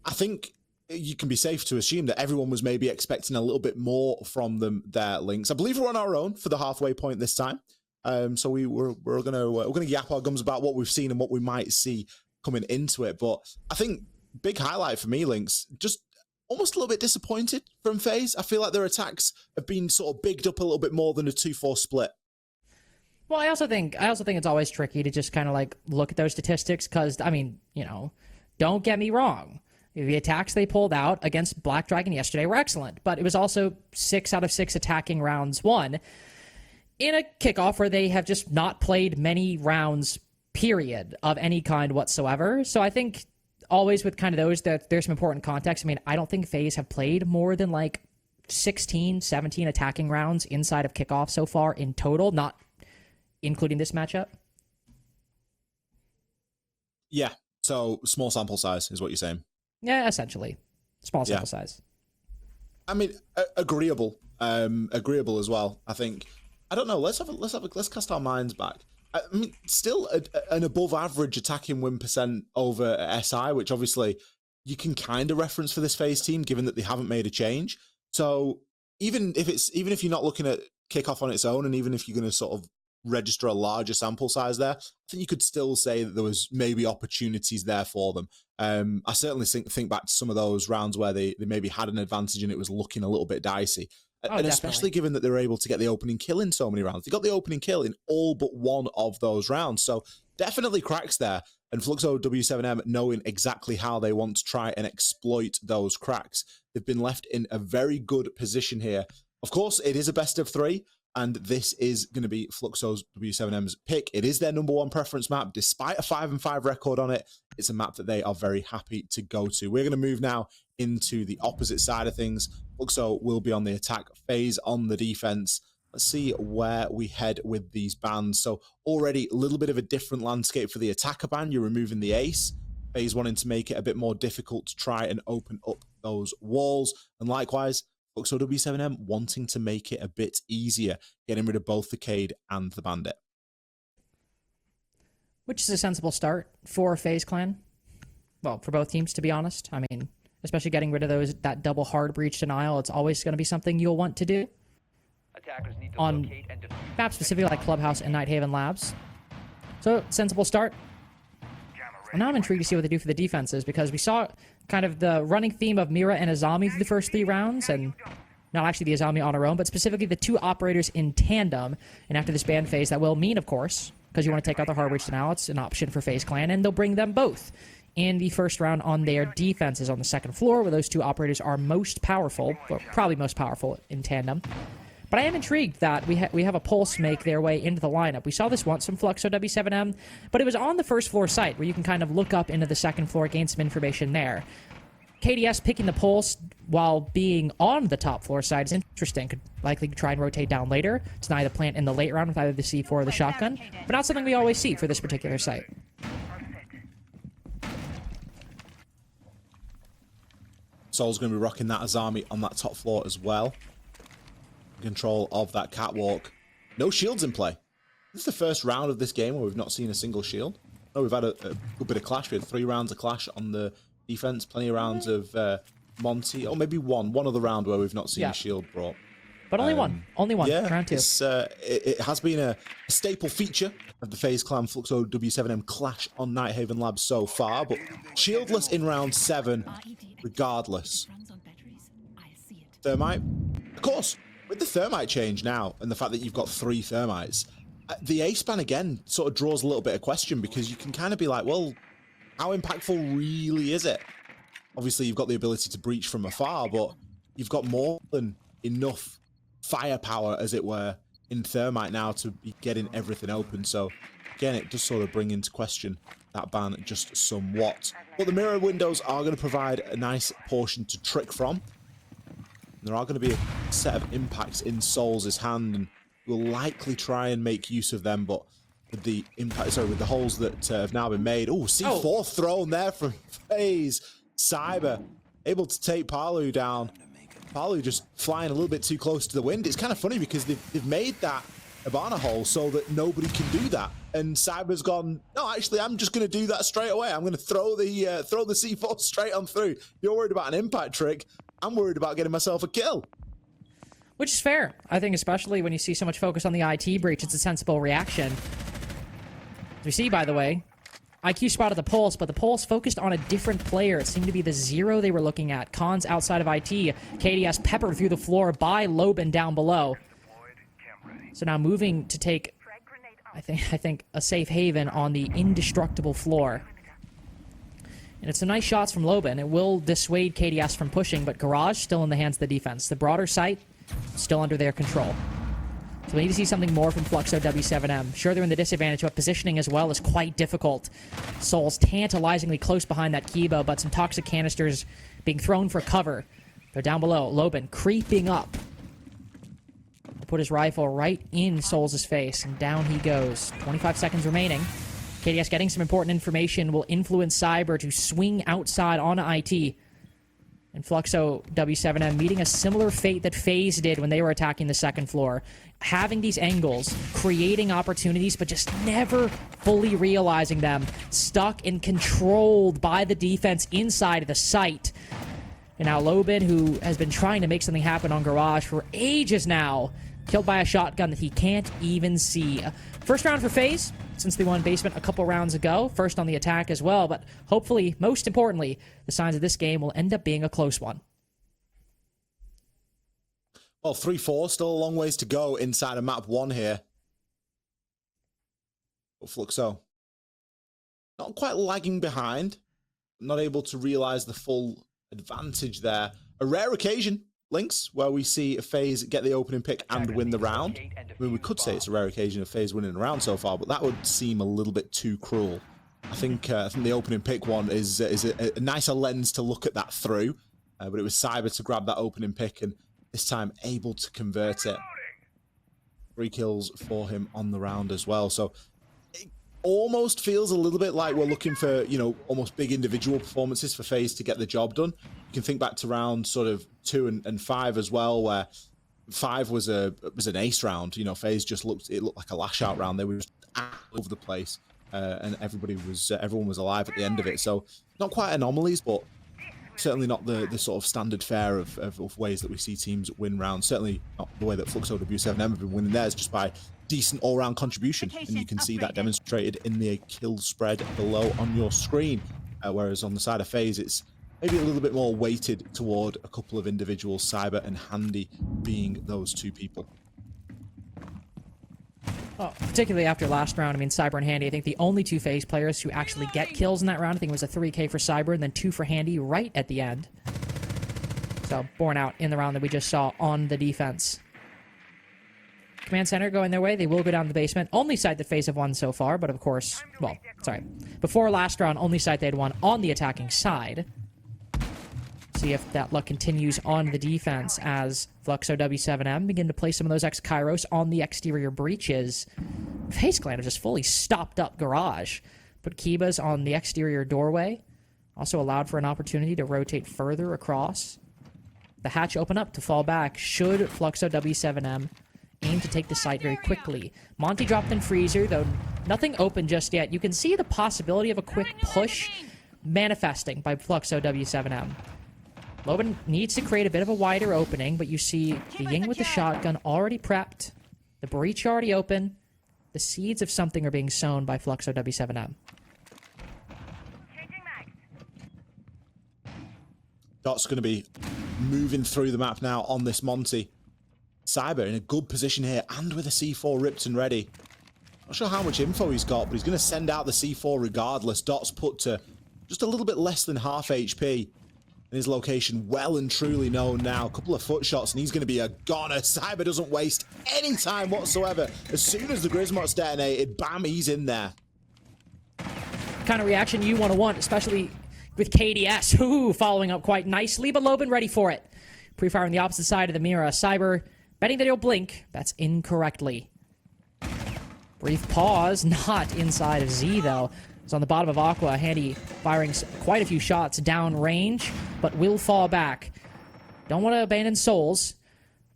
I think you can be safe to assume that everyone was maybe expecting a little bit more from them there, Lynx. I believe we're on our own for the halfway point this time. So we're gonna yap our gums about what we've seen and what we might see coming into it. But I think big highlight for me, Lynx, just almost a little bit disappointed from FaZe. I feel like their attacks have been sort of bigged up a little bit more than a 2-4 split. Well, I also think it's always tricky to just kind of like look at those statistics because, I mean, you know, don't get me wrong. The attacks they pulled out against Black Dragon yesterday were excellent, but it was also 6 out of 6 attacking rounds won in a kickoff where they have just not played many rounds, period, of any kind whatsoever. So I think always with kind of those, that there's some important context. I mean, I don't think FaZe have played more than like 16, 17 attacking rounds inside of kickoff so far in total, not including this matchup. Yeah, so small sample size is what you're saying. Yeah, essentially. Small sample size. I mean, agreeable. Agreeable as well. I think. I don't know. Let's cast our minds back. I mean, still an above average attacking win percent over SI, which obviously you can kind of reference for this FaZe team, given that they haven't made a change. So even if you're not looking at kickoff on its own, and even if you're going to sort of register a larger sample size there, I think you could still say that there was maybe opportunities there for them. I certainly think back to some of those rounds where they maybe had an advantage and it was looking a little bit dicey. And definitely. Especially given that they were able to get the opening kill in so many rounds. They got the opening kill in all but one of those rounds. So definitely cracks there. And Fluxo w7m knowing exactly how they want to try and exploit those cracks. They've been left in a very good position here. Of course, it is a best of 3. And this is going to be Fluxo's W7M's pick. It is their #1 preference map. Despite a 5-5 record on it, it's a map that they are very happy to go to. We're going to move now into the opposite side of things. Fluxo will be on the attack, FaZe on the defense. Let's see where we head with these bans. So already a little bit of a different landscape for the attacker ban. You're removing the ace. FaZe wanting to make it a bit more difficult to try and open up those walls. And likewise, Fluxo w7m wanting to make it a bit easier, getting rid of both the Cade and the Bandit. Which is a sensible start for FaZe Clan. Well, for both teams, to be honest. I mean, especially getting rid of that double hard breach denial, it's always going to be something you'll want to do. Attackers need to On locate and defuse maps specifically like Clubhouse and Nighthaven Labs. So, sensible start. And now I'm intrigued to see what they do for the defenses, because we saw kind of the running theme of Mira and Azami through the first 3 rounds, and not actually the Azami on her own, but specifically the 2 operators in tandem. And after this ban phase, that will mean, of course, because you want to take out the hard breach denial, it's an option for FaZe Clan, and they'll bring them both in the first round on their defenses on the second floor, where those 2 operators are most powerful, or probably most powerful in tandem. But I am intrigued that we have a Pulse make their way into the lineup. We saw this once from Fluxo w7m, but it was on the first floor site, where you can kind of look up into the second floor, gain some information there. KDS picking the Pulse while being on the top floor side is interesting. Could likely try and rotate down later, deny the plant in the late round with either the C4 or the shotgun, but not something we always see for this particular site. Sol's going to be rocking that Azami on that top floor as well. Control of that catwalk. No shields in play. This is the first round of this game where we've not seen a single shield. No, we've had a good bit of clash. We had 3 rounds of clash on the defense, plenty of rounds of Monty, or maybe one other round where we've not seen a shield brought. But only one. Yeah, round 2. It has been a staple feature of the FaZe Clan Fluxo w7m clash on Nighthaven Labs so far, but shieldless in round 7, regardless. Thermite, of course. With the Thermite change now, and the fact that you've got 3 Thermites, The ace ban again sort of draws a little bit of question, because you can kind of be like, well, how impactful really is it? Obviously, you've got the ability to breach from afar, but you've got more than enough firepower, as it were, in Thermite now to be getting everything open. So again, it does sort of bring into question that ban just somewhat. But the mirror windows are going to provide a nice portion to trick from. There are going to be a set of impacts in Souls' hand, and we'll likely try and make use of them, but with the impact, sorry, with the holes that have now been made. Oh, C4 thrown there from FaZe. Cyber able to take Palu down. Palu just flying a little bit too close to the wind. It's kind of funny because they've made that Ibana hole so that nobody can do that. And Cyber's gone, no, actually, I'm just going to do that straight away. I'm going to throw the C4 straight on through. You're worried about an impact trick. I'm worried about getting myself a kill. Which is fair. I think especially when you see so much focus on the IT breach, it's a sensible reaction. As we see, by the way, IQ spotted the pulse, but the pulse focused on a different player. It seemed to be the 0 they were looking at. Cons outside of IT. KDS peppered through the floor by Loban down below. So now moving to take, I think, a safe haven on the indestructible floor. And it's some nice shots from Loban. It will dissuade KDS from pushing, but Garage still in the hands of the defense. The broader site still under their control. So we need to see something more from Fluxo w7m. Sure, they're in the disadvantage, but positioning as well is quite difficult. Souls tantalizingly close behind that Kibo, but some toxic canisters being thrown for cover. They're down below. Loban creeping up. Put his rifle right in Souls' face, and down he goes. 25 seconds remaining. KDS getting some important information will influence Cyber to swing outside on IT. And Fluxo w7m meeting a similar fate that FaZe did when they were attacking the second floor. Having these angles, creating opportunities, but just never fully realizing them. Stuck and controlled by the defense inside of the site. And now Loban, who has been trying to make something happen on Garage for ages now, killed by a shotgun that he can't even see. First round for FaZe, since they won basement a couple rounds ago. First on the attack as well, but hopefully, most importantly, the signs of this game will end up being a close one. Well, 3-4, still a long ways to go inside of map 1 here. But Fluxo, not quite lagging behind, not able to realize the full advantage there. A rare occasion, Lynx, where we see FaZe get the opening pick and win the round. I mean, we could say it's a rare occasion of FaZe winning a round so far, but that would seem a little bit too cruel. I think the opening pick one is a nicer lens to look at that through, but it was Cyber to grab that opening pick, and this time able to convert it. 3 kills for him on the round as well. So it almost feels a little bit like we're looking for, you know, almost big individual performances for FaZe to get the job done. You can think back to round sort of 2 and 5 as well, where 5 was an ace round. You know, FaZe just looked like a lash out round. They were just all over the place, and everyone was alive at the end of it. So not quite anomalies, but certainly not the sort of standard fare of ways that we see teams win rounds. Certainly not the way that Fluxo w7m have been winning theirs, just by decent all-round contribution. And you can see that demonstrated in the kill spread below on your screen. Whereas on the side of FaZe, it's maybe a little bit more weighted toward a couple of individuals, Cyber and Handy being those 2 people. Well, particularly after last round, I mean, Cyber and Handy, I think the only 2 FaZe players who actually get kills in that round, I think it was a 3K for Cyber and then 2 for Handy right at the end. So, borne out in the round that we just saw on the defense. Command Center going their way. They will go down the basement. Only site that FaZe have won so far, but of course, well, sorry. Before last round, only site they had won on the attacking side. See if that luck continues on the defense as Fluxo w7m begin to play some of those X-Kairos on the exterior breaches. FaZe Clan have just fully stopped up Garage. Put Kibas on the exterior doorway. Also allowed for an opportunity to rotate further across. The hatch open up to fall back should Fluxo w7m aim to take the site very quickly. Monty dropped in Freezer, though nothing open just yet. You can see the possibility of a quick push manifesting by Fluxo w7m. Loban needs to create a bit of a wider opening, but you see the Ying with the shotgun already prepped, the breach already open. The seeds of something are being sown by Fluxo w7m. Dot's going to be moving through the map now on this Monty. Cyber in a good position here, and with a C4 ripped and ready. Not sure how much info he's got, but he's going to send out the C4 regardless. Dot's put to just a little bit less than half HP. And his location well and truly known now. A couple of foot shots, and he's going to be a goner. Cyber doesn't waste any time whatsoever. As soon as the Grismot's detonated, bam, he's in there. Kind of reaction you want to want, especially with KDS. Ooh, following up quite nicely, but Loban ready for it. Pre-fire on the opposite side of the mirror. Cyber betting that he'll blink. That's incorrectly. Brief pause. Not inside of Z, though. It's on the bottom of Aqua. Handy firing quite a few shots down range, but will fall back. Don't want to abandon Souls.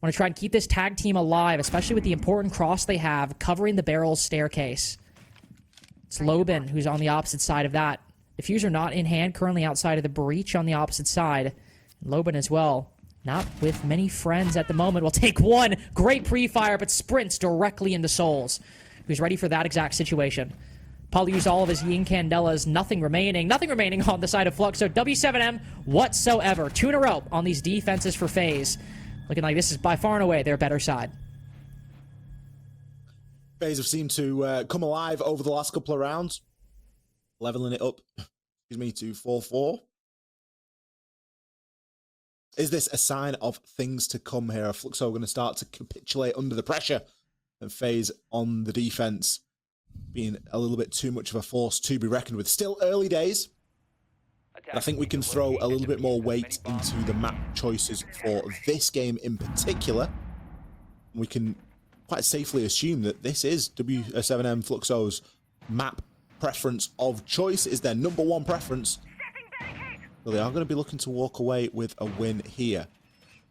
Want to try and keep this tag team alive, especially with the important cross they have covering the barrel's staircase. It's Loban who's on the opposite side of that. Diffuser not in hand, currently outside of the breach on the opposite side. Loban as well. Not with many friends at the moment. Will take one. Great pre-fire, but sprints directly into Souls, who's ready for that exact situation. Paul used all of his Yin Candelas. Nothing remaining. Nothing remaining on the side of Fluxo. W7M whatsoever. 2 in a row on these defenses for FaZe. Looking like this is by far and away their better side. FaZe have seemed to come alive over the last couple of rounds. Leveling it up, excuse me, to 4-4. Is this a sign of things to come here? Are Fluxo going to start to capitulate under the pressure? And FaZe on the defense being a little bit too much of a force to be reckoned with. Still early days. I think we can throw a little bit more weight into the map choices for this game in particular. We can quite safely assume that this is w7m Fluxo's map preference of choice. Is their number one preference. So they are going to be looking to walk away with a win here.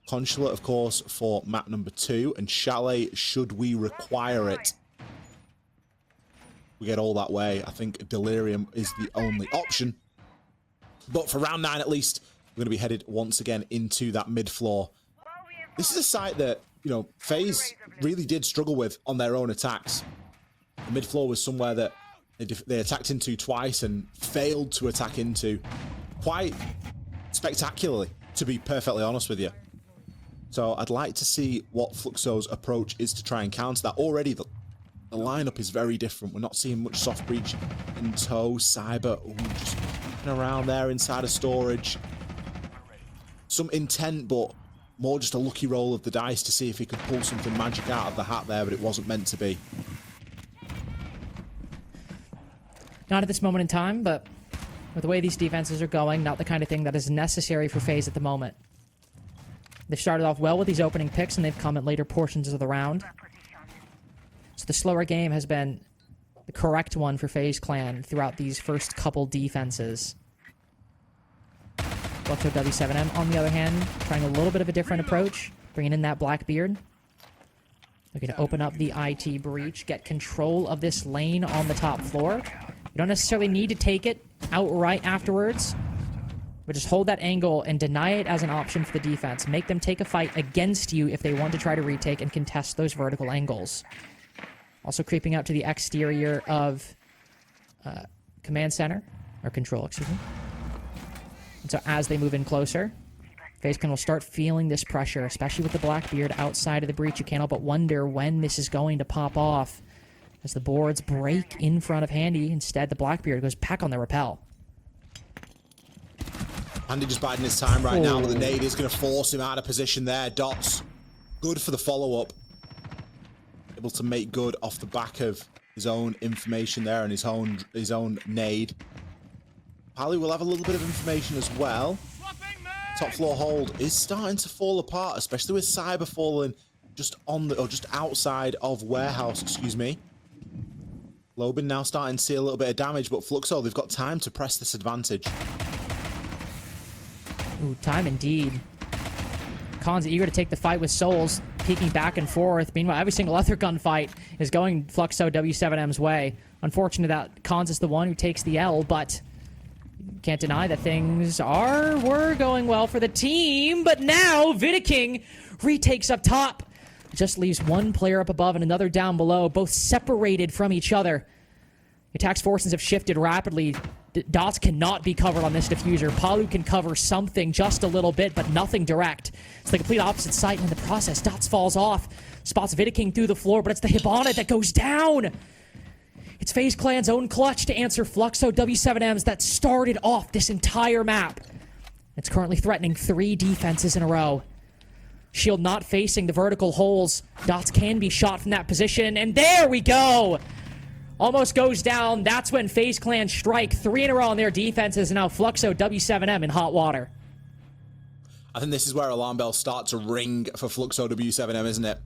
Consulate, of course, for map number 2, and Chalet, should we require it. We get all that way. I think Delirium is the only option. But for round 9 at least, we're going to be headed once again into that mid-floor. This is a site that, you know, FaZe really did struggle with on their own attacks. The mid-floor was somewhere that they attacked into twice and failed to attack into quite spectacularly, to be perfectly honest with you. So I'd like to see what Fluxo's approach is to try and counter that. Already the lineup is very different. We're not seeing much soft breach in tow. Cyber, just looking around there inside of storage. Some intent, but more just a lucky roll of the dice to see if he could pull something magic out of the hat there, but it wasn't meant to be. Not at this moment in time, but with the way these defenses are going, not the kind of thing that is necessary for FaZe at the moment. They've started off well with these opening picks, and they've come at later portions of the round. So the slower game has been the correct one for FaZe Clan throughout these first couple defenses. Fluxo W7M, on the other hand, trying a little bit of a different approach, bringing in that Blackbeard. Looking to open up the IT breach, get control of this lane on the top floor. You don't necessarily need to take it outright afterwards, but just hold that angle and deny it as an option for the defense. Make them take a fight against you if they want to try to retake and contest those vertical angles. Also creeping out to the exterior of command center, or control, excuse me. And so as they move in closer, FaZe Clan will start feeling this pressure, especially with the Blackbeard outside of the breach. You can't help but wonder when this is going to pop off. As the boards break in front of Handy, instead the Blackbeard goes back on the rappel. Handy just biding his time right now, but the nade is going to force him out of position there. Dots, good for the follow-up. Able to make good off the back of his own information there and his own nade. Pally will have a little bit of information as well. Top floor hold is starting to fall apart, especially with Cyber falling just on the, or just outside of warehouse, excuse me. Loban now starting to see a little bit of damage, but Fluxo, they've got time to press this advantage. Ooh, time indeed. Khan's eager to take the fight with Souls, peeking back and forth. Meanwhile, every single other gunfight is going Fluxo W7M's way. Unfortunate that Khan's is the one who takes the L, but can't deny that things were going well for the team. But now, Vidiking retakes up top. Just leaves one player up above and another down below, both separated from each other. Attack's forces have shifted rapidly. Dots cannot be covered on this diffuser. Palu can cover something just a little bit, but nothing direct. It's the complete opposite site, and in the process, Dots falls off. Spots Vidiking through the floor, but it's the Hibana that goes down. It's FaZe Clan's own clutch to answer Fluxo w7m's that started off this entire map. It's currently threatening 3 defenses in a row. Shield not facing the vertical holes. Dots can be shot from that position, and there we go! Almost goes down. That's when FaZe Clan strike 3 in a row on their defenses, and now Fluxo w7m in hot water. I think this is where alarm bells start to ring for Fluxo w7m, isn't it?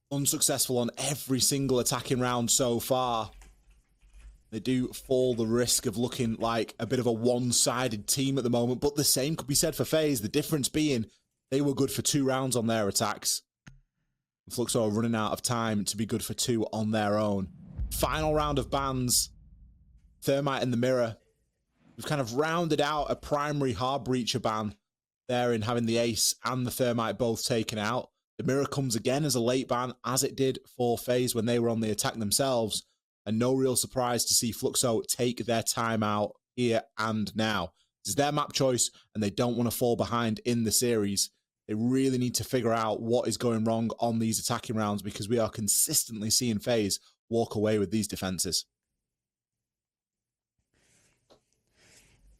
Unsuccessful on every single attacking round so far. They do fall the risk of looking like a bit of a one-sided team at the moment, but the same could be said for FaZe. The difference being they were good for 2 rounds on their attacks. Fluxo are running out of time to be good for 2 on their own. Final round of bans. Thermite and the Mirror. We've kind of rounded out a primary hard breacher ban there in having the Ace and the Thermite both taken out. The Mirror comes again as a late ban, as it did for FaZe when they were on the attack themselves. And no real surprise to see Fluxo take their time out here and now. This is their map choice, and they don't want to fall behind in the series. They really need to figure out what is going wrong on these attacking rounds, because we are consistently seeing FaZe walk away with these defenses.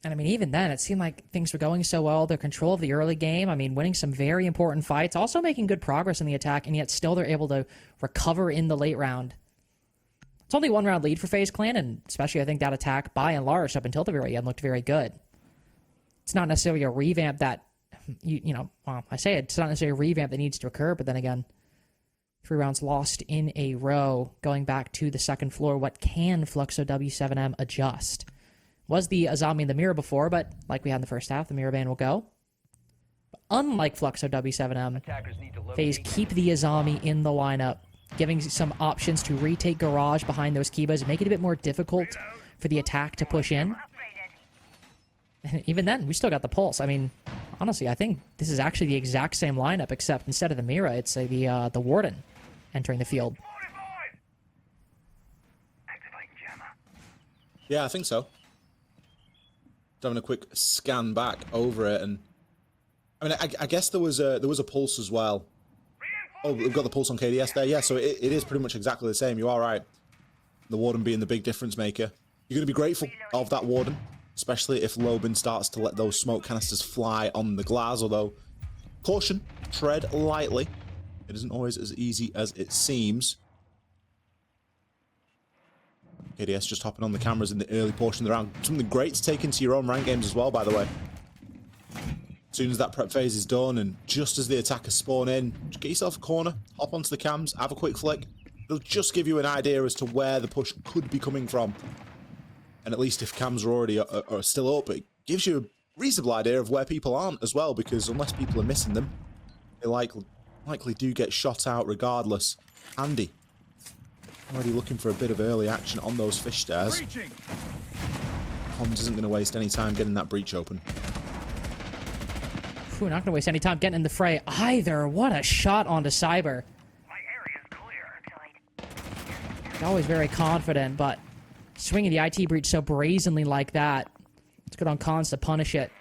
And I mean, even then, it seemed like things were going so well. Their control of the early game, I mean, winning some very important fights, also making good progress in the attack, and yet still they're able to recover in the late round. It's only 1 round lead for FaZe Clan, and especially I think that attack, by and large, up until the very end, looked very good. It's not necessarily a revamp that, well, I say it's not necessarily a revamp that needs to occur, but then again, 3 rounds lost in a row, going back to the second floor. What can Fluxo w7m adjust? Was the Azami in the Mirror before, but like we had in the first half, the Mirror ban will go. But unlike Fluxo w7m, FaZe keep the Azami in the lineup, giving some options to retake Garage behind those Kibas, make it a bit more difficult for the attack to push in. And even then, we still got the Pulse. I mean, honestly, I think this is actually the exact same lineup, except instead of the Mira, it's the Warden entering the field. Yeah, I think so. Just having a quick scan back over it, and I mean, I guess there was a Pulse as well. Oh, we've got the Pulse on KDS there. Yeah, so it is pretty much exactly the same. You are right. The Warden being the big difference maker. You're going to be grateful of that Warden, especially if Lobin starts to let those smoke canisters fly on the glass, although caution, tread lightly. It isn't always as easy as it seems. KDS just hopping on the cameras in the early portion of the round. Something great to take into your own rank games as well, by the way. As soon as that prep phase is done, and just as the attackers spawn in, just get yourself a corner, hop onto the cams, have a quick flick. It'll just give you an idea as to where the push could be coming from. And at least if cams are already are still up, it gives you a reasonable idea of where people aren't as well, because unless people are missing them, they likely do get shot out regardless. Andy, already looking for a bit of early action on those fish stairs. Holmes isn't going to waste any time getting that breach open. We're not going to waste any time getting in the fray either. What a shot onto Cyber. My area's clear. Always very confident, but swinging the IT breach so brazenly like that, it's good on Cons to punish it.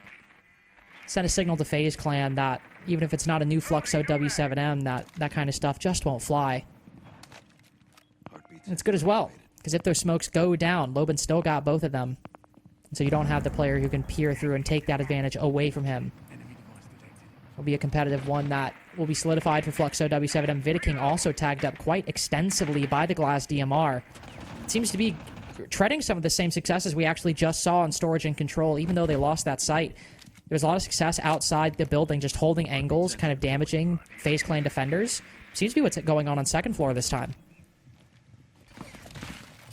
Send a signal to FaZe Clan that even if it's not a new Fluxo w7m, that kind of stuff just won't fly. And it's good as well, because if those smokes go down, Lobin still got both of them. So you don't have the player who can peer through and take that advantage away from him. It'll be a competitive one that will be solidified for Fluxo w7m. Vidaking also tagged up quite extensively by the Glass DMR. It seems to be treading some of the same successes we actually just saw in Storage and Control, even though they lost that site. There's a lot of success outside the building, just holding angles, kind of damaging FaZe Clan defenders. Seems to be what's going on second floor this time.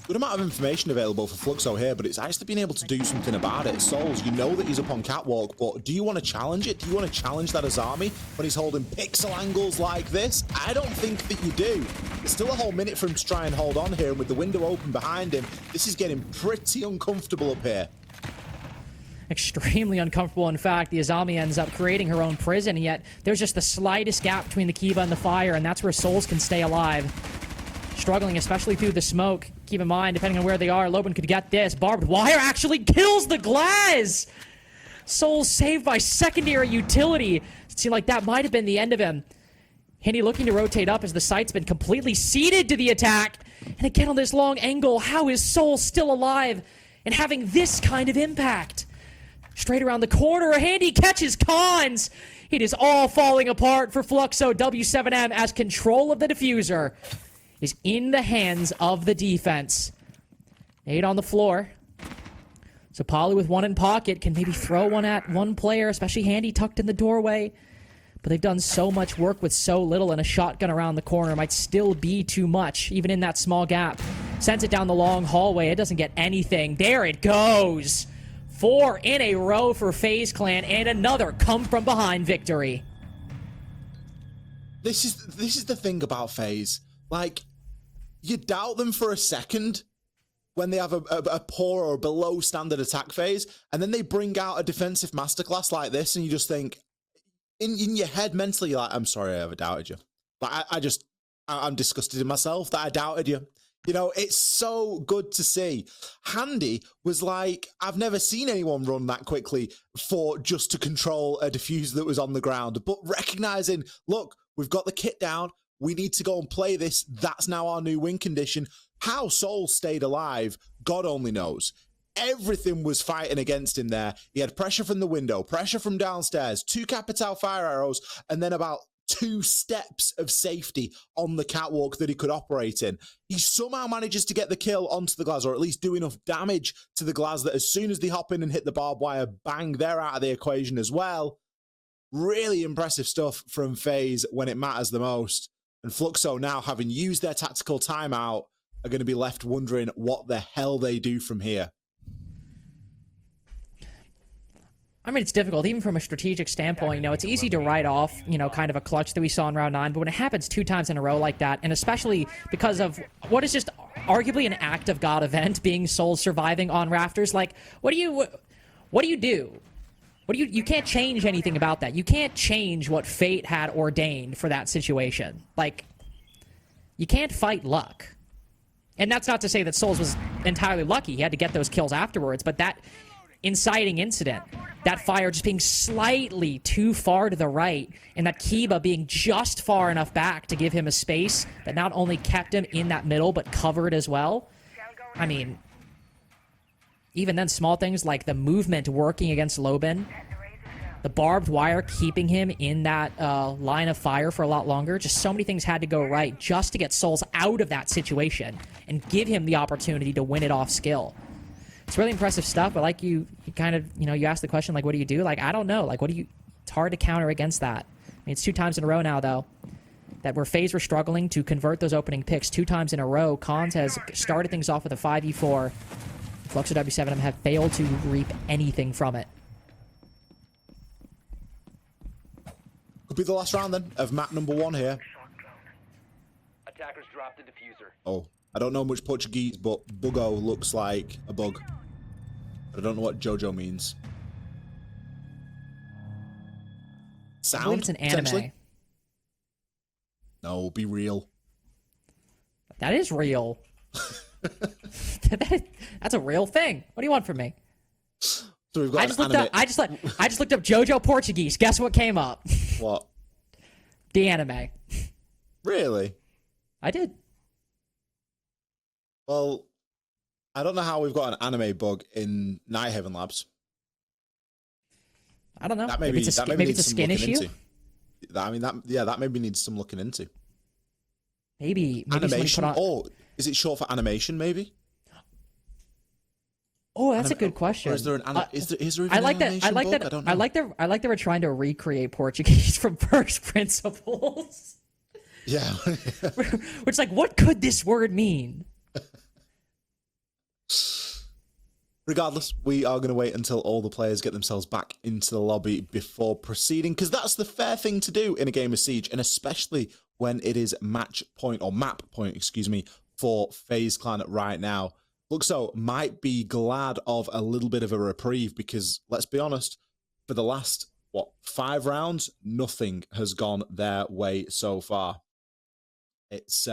Good amount of information available for Fluxo here, but it's actually being able to do something about it. Souls, you know that he's up on catwalk, but do you want to challenge it? Do you want to challenge that Azami when he's holding pixel angles like this? I don't think that you do. There's still a whole minute for him to try and hold on here, and with the window open behind him, this is getting pretty uncomfortable up here. Extremely uncomfortable, in fact. The Azami ends up creating her own prison, and yet there's just the slightest gap between the Kiba and the fire, and that's where Souls can stay alive. Struggling, especially through the smoke. Keep in mind, depending on where they are, Lobin could get this. Barbed wire actually kills the glass! Souls saved by secondary utility. It seemed like that might have been the end of him. Handy looking to rotate up as the site's been completely ceded to the attack. And again on this long angle, how is Soul still alive and having this kind of impact? Straight around the corner, a handy catches Cons. It is all falling apart for Fluxo. W7m as control of the diffuser is in the hands of the defense. 8 on the floor. So Polly with one in pocket can maybe throw one at one player, especially handy tucked in the doorway. But they've done so much work with so little, and a shotgun around the corner might still be too much, even in that small gap. Sends it down the long hallway. It doesn't get anything. There it goes. 4 in a row for FaZe Clan, and another come-from-behind victory. This is the thing about FaZe. Like, you doubt them for a second when they have a poor or below standard attack phase, and then they bring out a defensive masterclass like this, and you just think, in your head mentally, you're like, I'm sorry I ever doubted you. Like, I'm disgusted in myself that I doubted you. You know, it's so good to see. Handy was like, I've never seen anyone run that quickly for just to control a diffuser that was on the ground. But recognizing, look, we've got the kit down. We need to go and play this. That's now our new win condition. How Soul stayed alive, God only knows. Everything was fighting against him there. He had pressure from the window, pressure from downstairs, 2 Capital fire arrows, and then about 2 steps of safety on the catwalk that he could operate in. He somehow manages to get the kill onto the glass, or at least do enough damage to the glass that as soon as they hop in and hit the barbed wire, bang, they're out of the equation as well. Really impressive stuff from FaZe when it matters the most. And Fluxo, now having used their tactical timeout, are going to be left wondering what the hell they do from here. I mean, it's difficult, even from a strategic standpoint. You know, it's easy to write off, you know, kind of a clutch that we saw in round 9, but when it happens 2 times in a row like that, and especially because of what is just arguably an act of God event, being Soul surviving on rafters, like, what do you do? You can't change anything about that. You can't change what fate had ordained for that situation. Like, you can't fight luck. And that's not to say that Souls was entirely lucky. He had to get those kills afterwards, but that inciting incident, that fire just being slightly too far to the right, and that Kiba being just far enough back to give him a space that not only kept him in that middle, but covered as well. I mean, even then, small things like the movement working against Lobin, the barbed wire keeping him in that line of fire for a lot longer. Just so many things had to go right just to get Souls out of that situation and give him the opportunity to win it off skill. It's really impressive stuff, but like you kind of, you know, you ask the question, like, what do you do? Like, I don't know. Like, it's hard to counter against that. I mean, it's 2 times in a row now, though, that where FaZe were struggling to convert those opening picks 2 times in a row. Cons has started things off with a 5v4. Fluxo W7m have failed to reap anything from it. Could be the last round then of map number 1 here. Attackers dropped the diffuser. Oh, I don't know much Portuguese, but Bugo looks like a bug. But I don't know what Jojo means. Sound? I believe it's an anime. No, be real. That is real. That's a real thing. What do you want from me? So we've got I just looked up JoJo Portuguese. Guess what came up? What? The anime. Really? I did. Well, I don't know how we've got an anime bug in Night Haven Labs. I don't know. That Maybe it's a skin issue. That maybe needs some looking into. Maybe Animation. Oh, is it short for animation? Maybe. Oh, that's a good question. Or is there an is there even I like an that. animation I like bug? that. I don't know. I like that we're trying to recreate Portuguese from first principles. Yeah. Which, like, what could this word mean? Regardless, we are going to wait until all the players get themselves back into the lobby before proceeding, because that's the fair thing to do in a game of Siege, and especially when it is map point, excuse me, for FaZe Clan right now. Fluxo might be glad of a little bit of a reprieve, because let's be honest, for the last, 5 rounds, nothing has gone their way so far. It's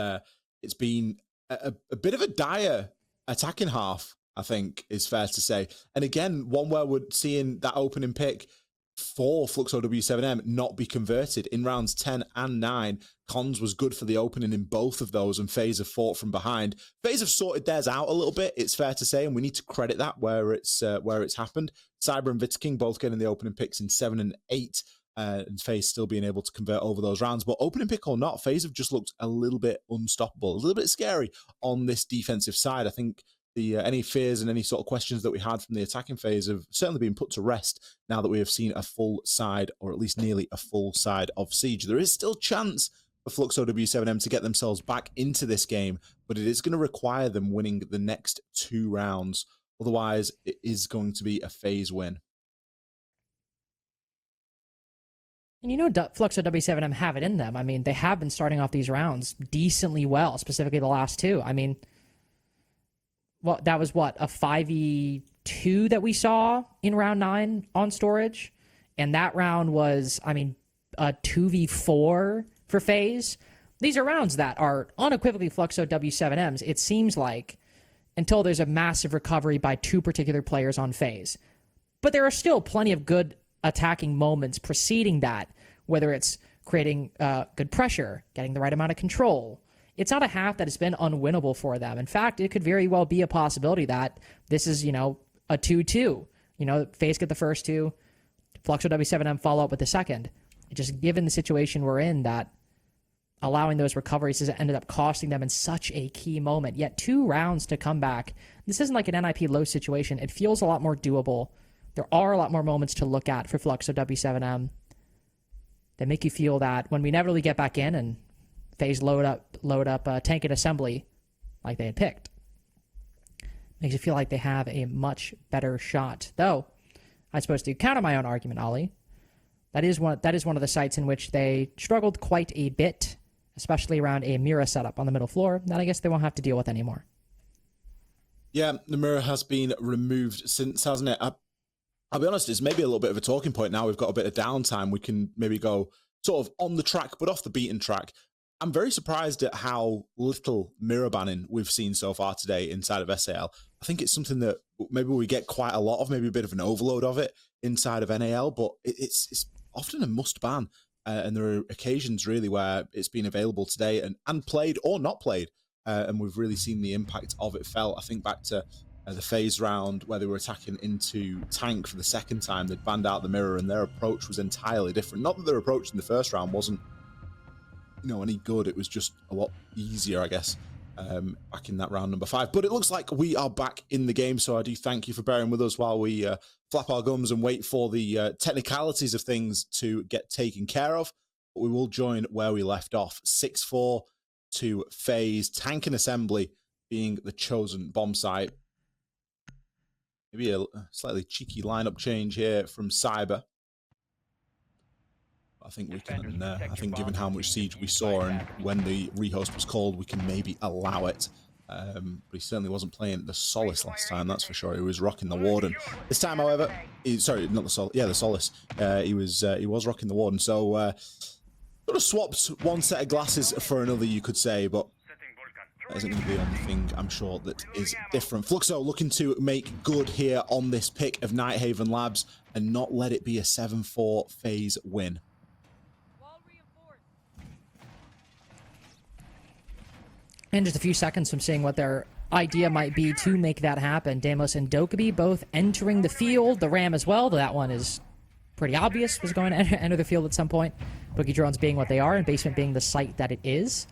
been a bit of a dire attacking half, I think is fair to say. And again, one where we're seeing that opening pick for Fluxo w7m not be converted in rounds 10 and 9. Cons was good for the opening in both of those, and FaZe have fought from behind. FaZe have sorted theirs out a little bit, it's fair to say, and we need to credit that where it's happened. Cyber and King both getting the opening picks in 7 and 8, and FaZe still being able to convert over those rounds. But opening pick or not, FaZe have just looked a little bit unstoppable, a little bit scary on this defensive side. I think the any fears and any sort of questions that we had from the attacking phase have certainly been put to rest now that we have seen a full side, or at least nearly a full side of Siege. There is still chance for Fluxo w7m to get themselves back into this game, but it is going to require them winning the next 2 rounds. Otherwise, it is going to be a FaZe win. And you know, Fluxo w7m have it in them. I mean, they have been starting off these rounds decently well, specifically the last 2. I mean, well, that was what, a 5v2 that we saw in round 9 on storage, and that round was, I mean, a 2v4 for FaZe. These are rounds that are unequivocally Fluxo w7m's, it seems like, until there's a massive recovery by 2 particular players on FaZe. But there are still plenty of good attacking moments preceding that, whether it's creating good pressure, getting the right amount of control. It's not a half that has been unwinnable for them. In fact, it could very well be a possibility that this is, you know, a 2-2. You know, FaZe get the first 2, Fluxo w7m follow up with the second. Just given the situation we're in, that allowing those recoveries has ended up costing them in such a key moment. Yet 2 rounds to come back. This isn't like an NIP low situation. It feels a lot more doable. There are a lot more moments to look at for Fluxo w7m that make you feel that when we inevitably get back in and FaZe load up tank and assembly like they had picked, makes you feel like they have a much better shot. Though, I suppose to counter my own argument, Ollie, that is one of the sites in which they struggled quite a bit, especially around a mirror setup on the middle floor that I guess they won't have to deal with anymore. Yeah, the mirror has been removed since, hasn't it? I'll be honest, it's maybe a little bit of a talking point now. We've got a bit of downtime. We can maybe go sort of on the track, but off the beaten track. I'm very surprised at how little mirror banning we've seen so far today inside of SAL. I think it's something that maybe we get quite a lot of, maybe a bit of an overload of it inside of NAL, but it's often a must ban. And there are occasions really where it's been available today and played or not played. And we've really seen the impact of it felt. I think back to the FaZe round where they were attacking into tank for the second time. They'd banned out the mirror and their approach was entirely different. Not that their approach in the first round wasn't, you know, any good. It was just a lot easier, I guess, back in that round number 5. But it looks like we are back in the game, so I do thank you for bearing with us while we flap our gums and wait for the technicalities of things to get taken care of. But we will join where we left off. 6-4 to FaZe, tank and assembly being the chosen bomb site. Maybe a slightly cheeky lineup change here from Cyber. I think we can, I think given how much Siege we saw and when the rehost was called, we can maybe allow it. But he certainly wasn't playing the Solace last time, that's for sure. He was rocking the Warden. This time, however, sorry, not the Solace, yeah, the Solace. He was rocking the Warden. So, sort of swapped one set of glasses for another, you could say, but that isn't going to be the only thing, I'm sure, that is different. Fluxo looking to make good here on this pick of Nighthaven Labs and not let it be a 7-4 FaZe win. And just a few seconds from seeing what their idea might be to make that happen. Deimos and Dokkaebi both entering the field. The Ram as well, though that one is pretty obvious, was going to enter the field at some point. Boogie drones being what they are, and basement being the site that it is.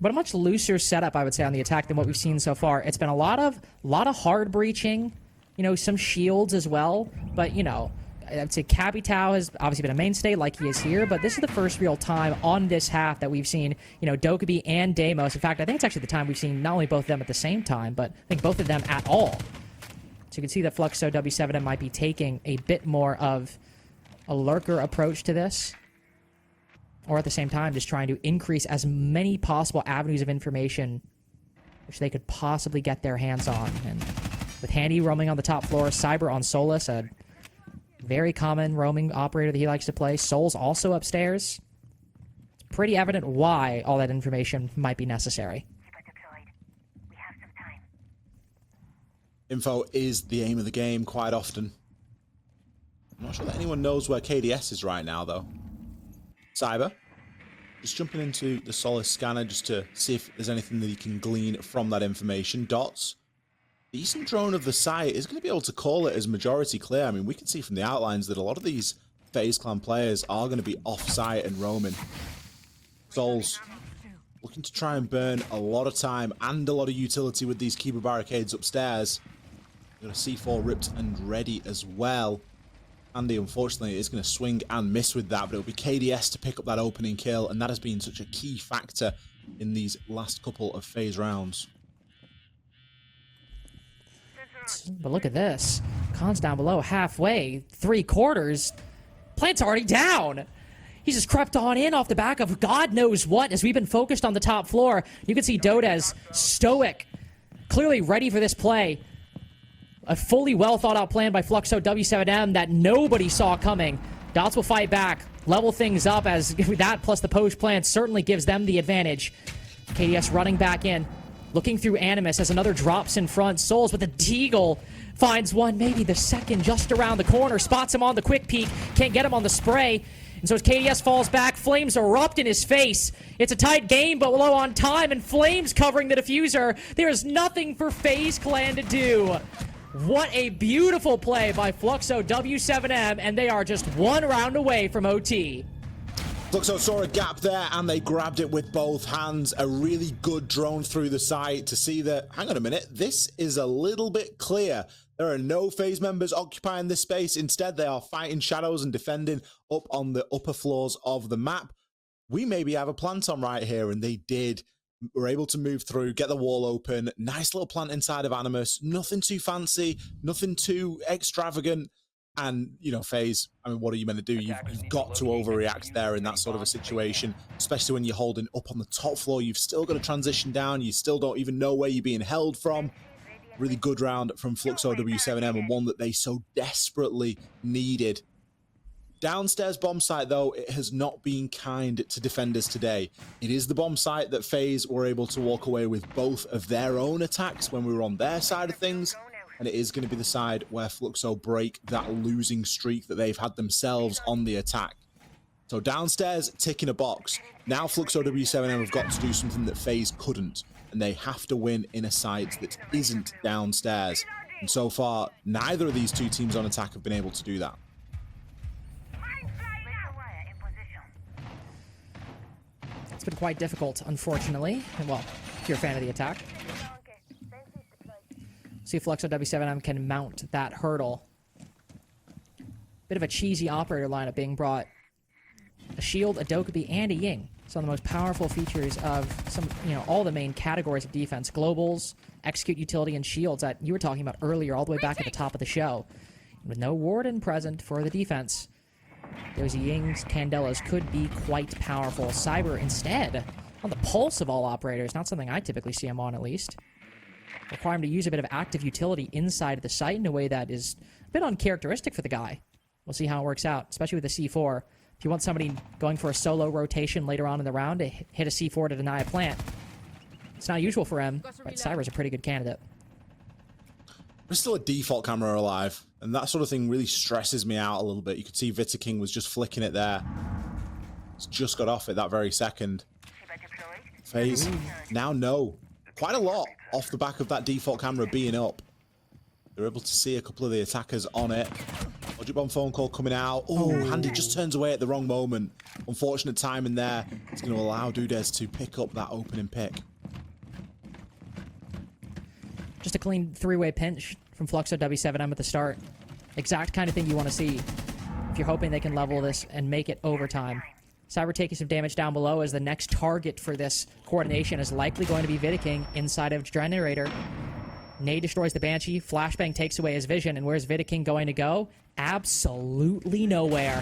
But a much looser setup, I would say, on the attack than what we've seen so far. It's been a lot of hard breaching, you know, some shields as well. But, you know, I'd say Capitao has obviously been a mainstay like he is here, but this is the first real time on this half that we've seen, you know, Dokkaebi and Deimos. In fact, I think it's actually the time we've seen not only both of them at the same time, but I think both of them at all. So you can see that Fluxo w7m might be taking a bit more of a lurker approach to this, or at the same time just trying to increase as many possible avenues of information which they could possibly get their hands on. And with Handy roaming on the top floor, Cyber on Solus, a very common roaming operator that he likes to play. Soul's also upstairs. It's pretty evident why all that information might be necessary. We have some time. Info is the aim of the game quite often. I'm not sure that anyone knows where KDS is right now, though. Cyber, just jumping into the Solace scanner just to see if there's anything that you can glean from that information. Dots, decent drone of the site is going to be able to call it as majority clear. I mean, we can see from the outlines that a lot of these FaZe Clan players are going to be off-site and roaming. Souls looking to try and burn a lot of time and a lot of utility with these Kiba barricades upstairs. Got a C4 ripped and ready as well. Andy, unfortunately, is going to swing and miss with that, but it'll be KDS to pick up that opening kill, and that has been such a key factor in these last couple of FaZe rounds. But look at this. Khan's down below halfway, 3/4. Plant's already down. He's just crept on in off the back of God knows what as we've been focused on the top floor. You can see Dodez stoic, clearly ready for this play. A fully well thought out plan by Fluxo w7m that nobody saw coming. Dots will fight back, level things up as that plus the post plan certainly gives them the advantage. KDS running back in, looking through Animus as another drops in front. Souls with the Deagle finds one, maybe the second, just around the corner. Spots him on the quick peek, can't get him on the spray. And so as KDS falls back, flames erupt in his face. It's a tight game, but low on time, and flames covering the diffuser. There is nothing for FaZe Clan to do. What a beautiful play by Fluxo w7m, and they are just one round away from OT. Fluxo saw a gap there, and they grabbed it with both hands. A really good drone through the site to see that, hang on a minute, this is a little bit clear. There are no FaZe members occupying this space. Instead, they are fighting shadows and defending up on the upper floors of the map. We maybe have a plant on right here, and they did. Were able to move through, get the wall open. Nice little plant inside of Animus. Nothing too fancy, nothing too extravagant. And, you know, FaZe, I mean, what are you meant to do? You've got to overreact there in that sort of a situation, especially when you're holding up on the top floor. You've still got to transition down. You still don't even know where you're being held from. Really good round from Fluxo w7m, and one that they so desperately needed. Downstairs bomb site, though, it has not been kind to defenders today. It is the bomb site that FaZe were able to walk away with both of their own attacks when we were on their side of things, and it is going to be the side where Fluxo break that losing streak that they've had themselves on the attack. So downstairs, ticking a box. Now Fluxo w7m have got to do something that FaZe couldn't, and they have to win in a site that isn't downstairs. And so far, neither of these two teams on attack have been able to do that. It's been quite difficult, unfortunately. Well, if you're a fan of the attack. See if Fluxo w7m can mount that hurdle. Bit of a cheesy operator lineup being brought. A shield, a Dokkaebi, and a Ying. Some of the most powerful features of some, all the main categories of defense. Globals, execute utility, and shields that you were talking about earlier, all the way back at the top of the show. With no Warden present for the defense, those Yings, Candelas could be quite powerful. Cyber instead, on the pulse of all operators, not something I typically see him on at least. Require him to use a bit of active utility inside of the site in a way that is a bit uncharacteristic for the guy. We'll see how it works out, especially with the C4. If you want somebody going for a solo rotation later on in the round to hit a C4 to deny a plant, it's not usual for him, but Cyber's a pretty good candidate. There's still a default camera alive, and that sort of thing really stresses me out a little bit. You could see Vita King was just flicking it there. It's just got off it that very second. FaZe now know quite a lot off the back of that default camera being up. They're able to see a couple of the attackers on it. Logic bomb phone call coming out. Oh, Handy just turns away at the wrong moment. Unfortunate timing there. It's going to allow Dudez to pick up that opening pick. Just a clean three-way pinch from Fluxo w7m at the start. Exact kind of thing you want to see if you're hoping they can level this and make it overtime. Cyber taking some damage down below as the next target for this coordination is likely going to be Vita King inside of Generator. Nade destroys the Banshee, Flashbang takes away his vision, and where's Vita King going to go? Absolutely nowhere.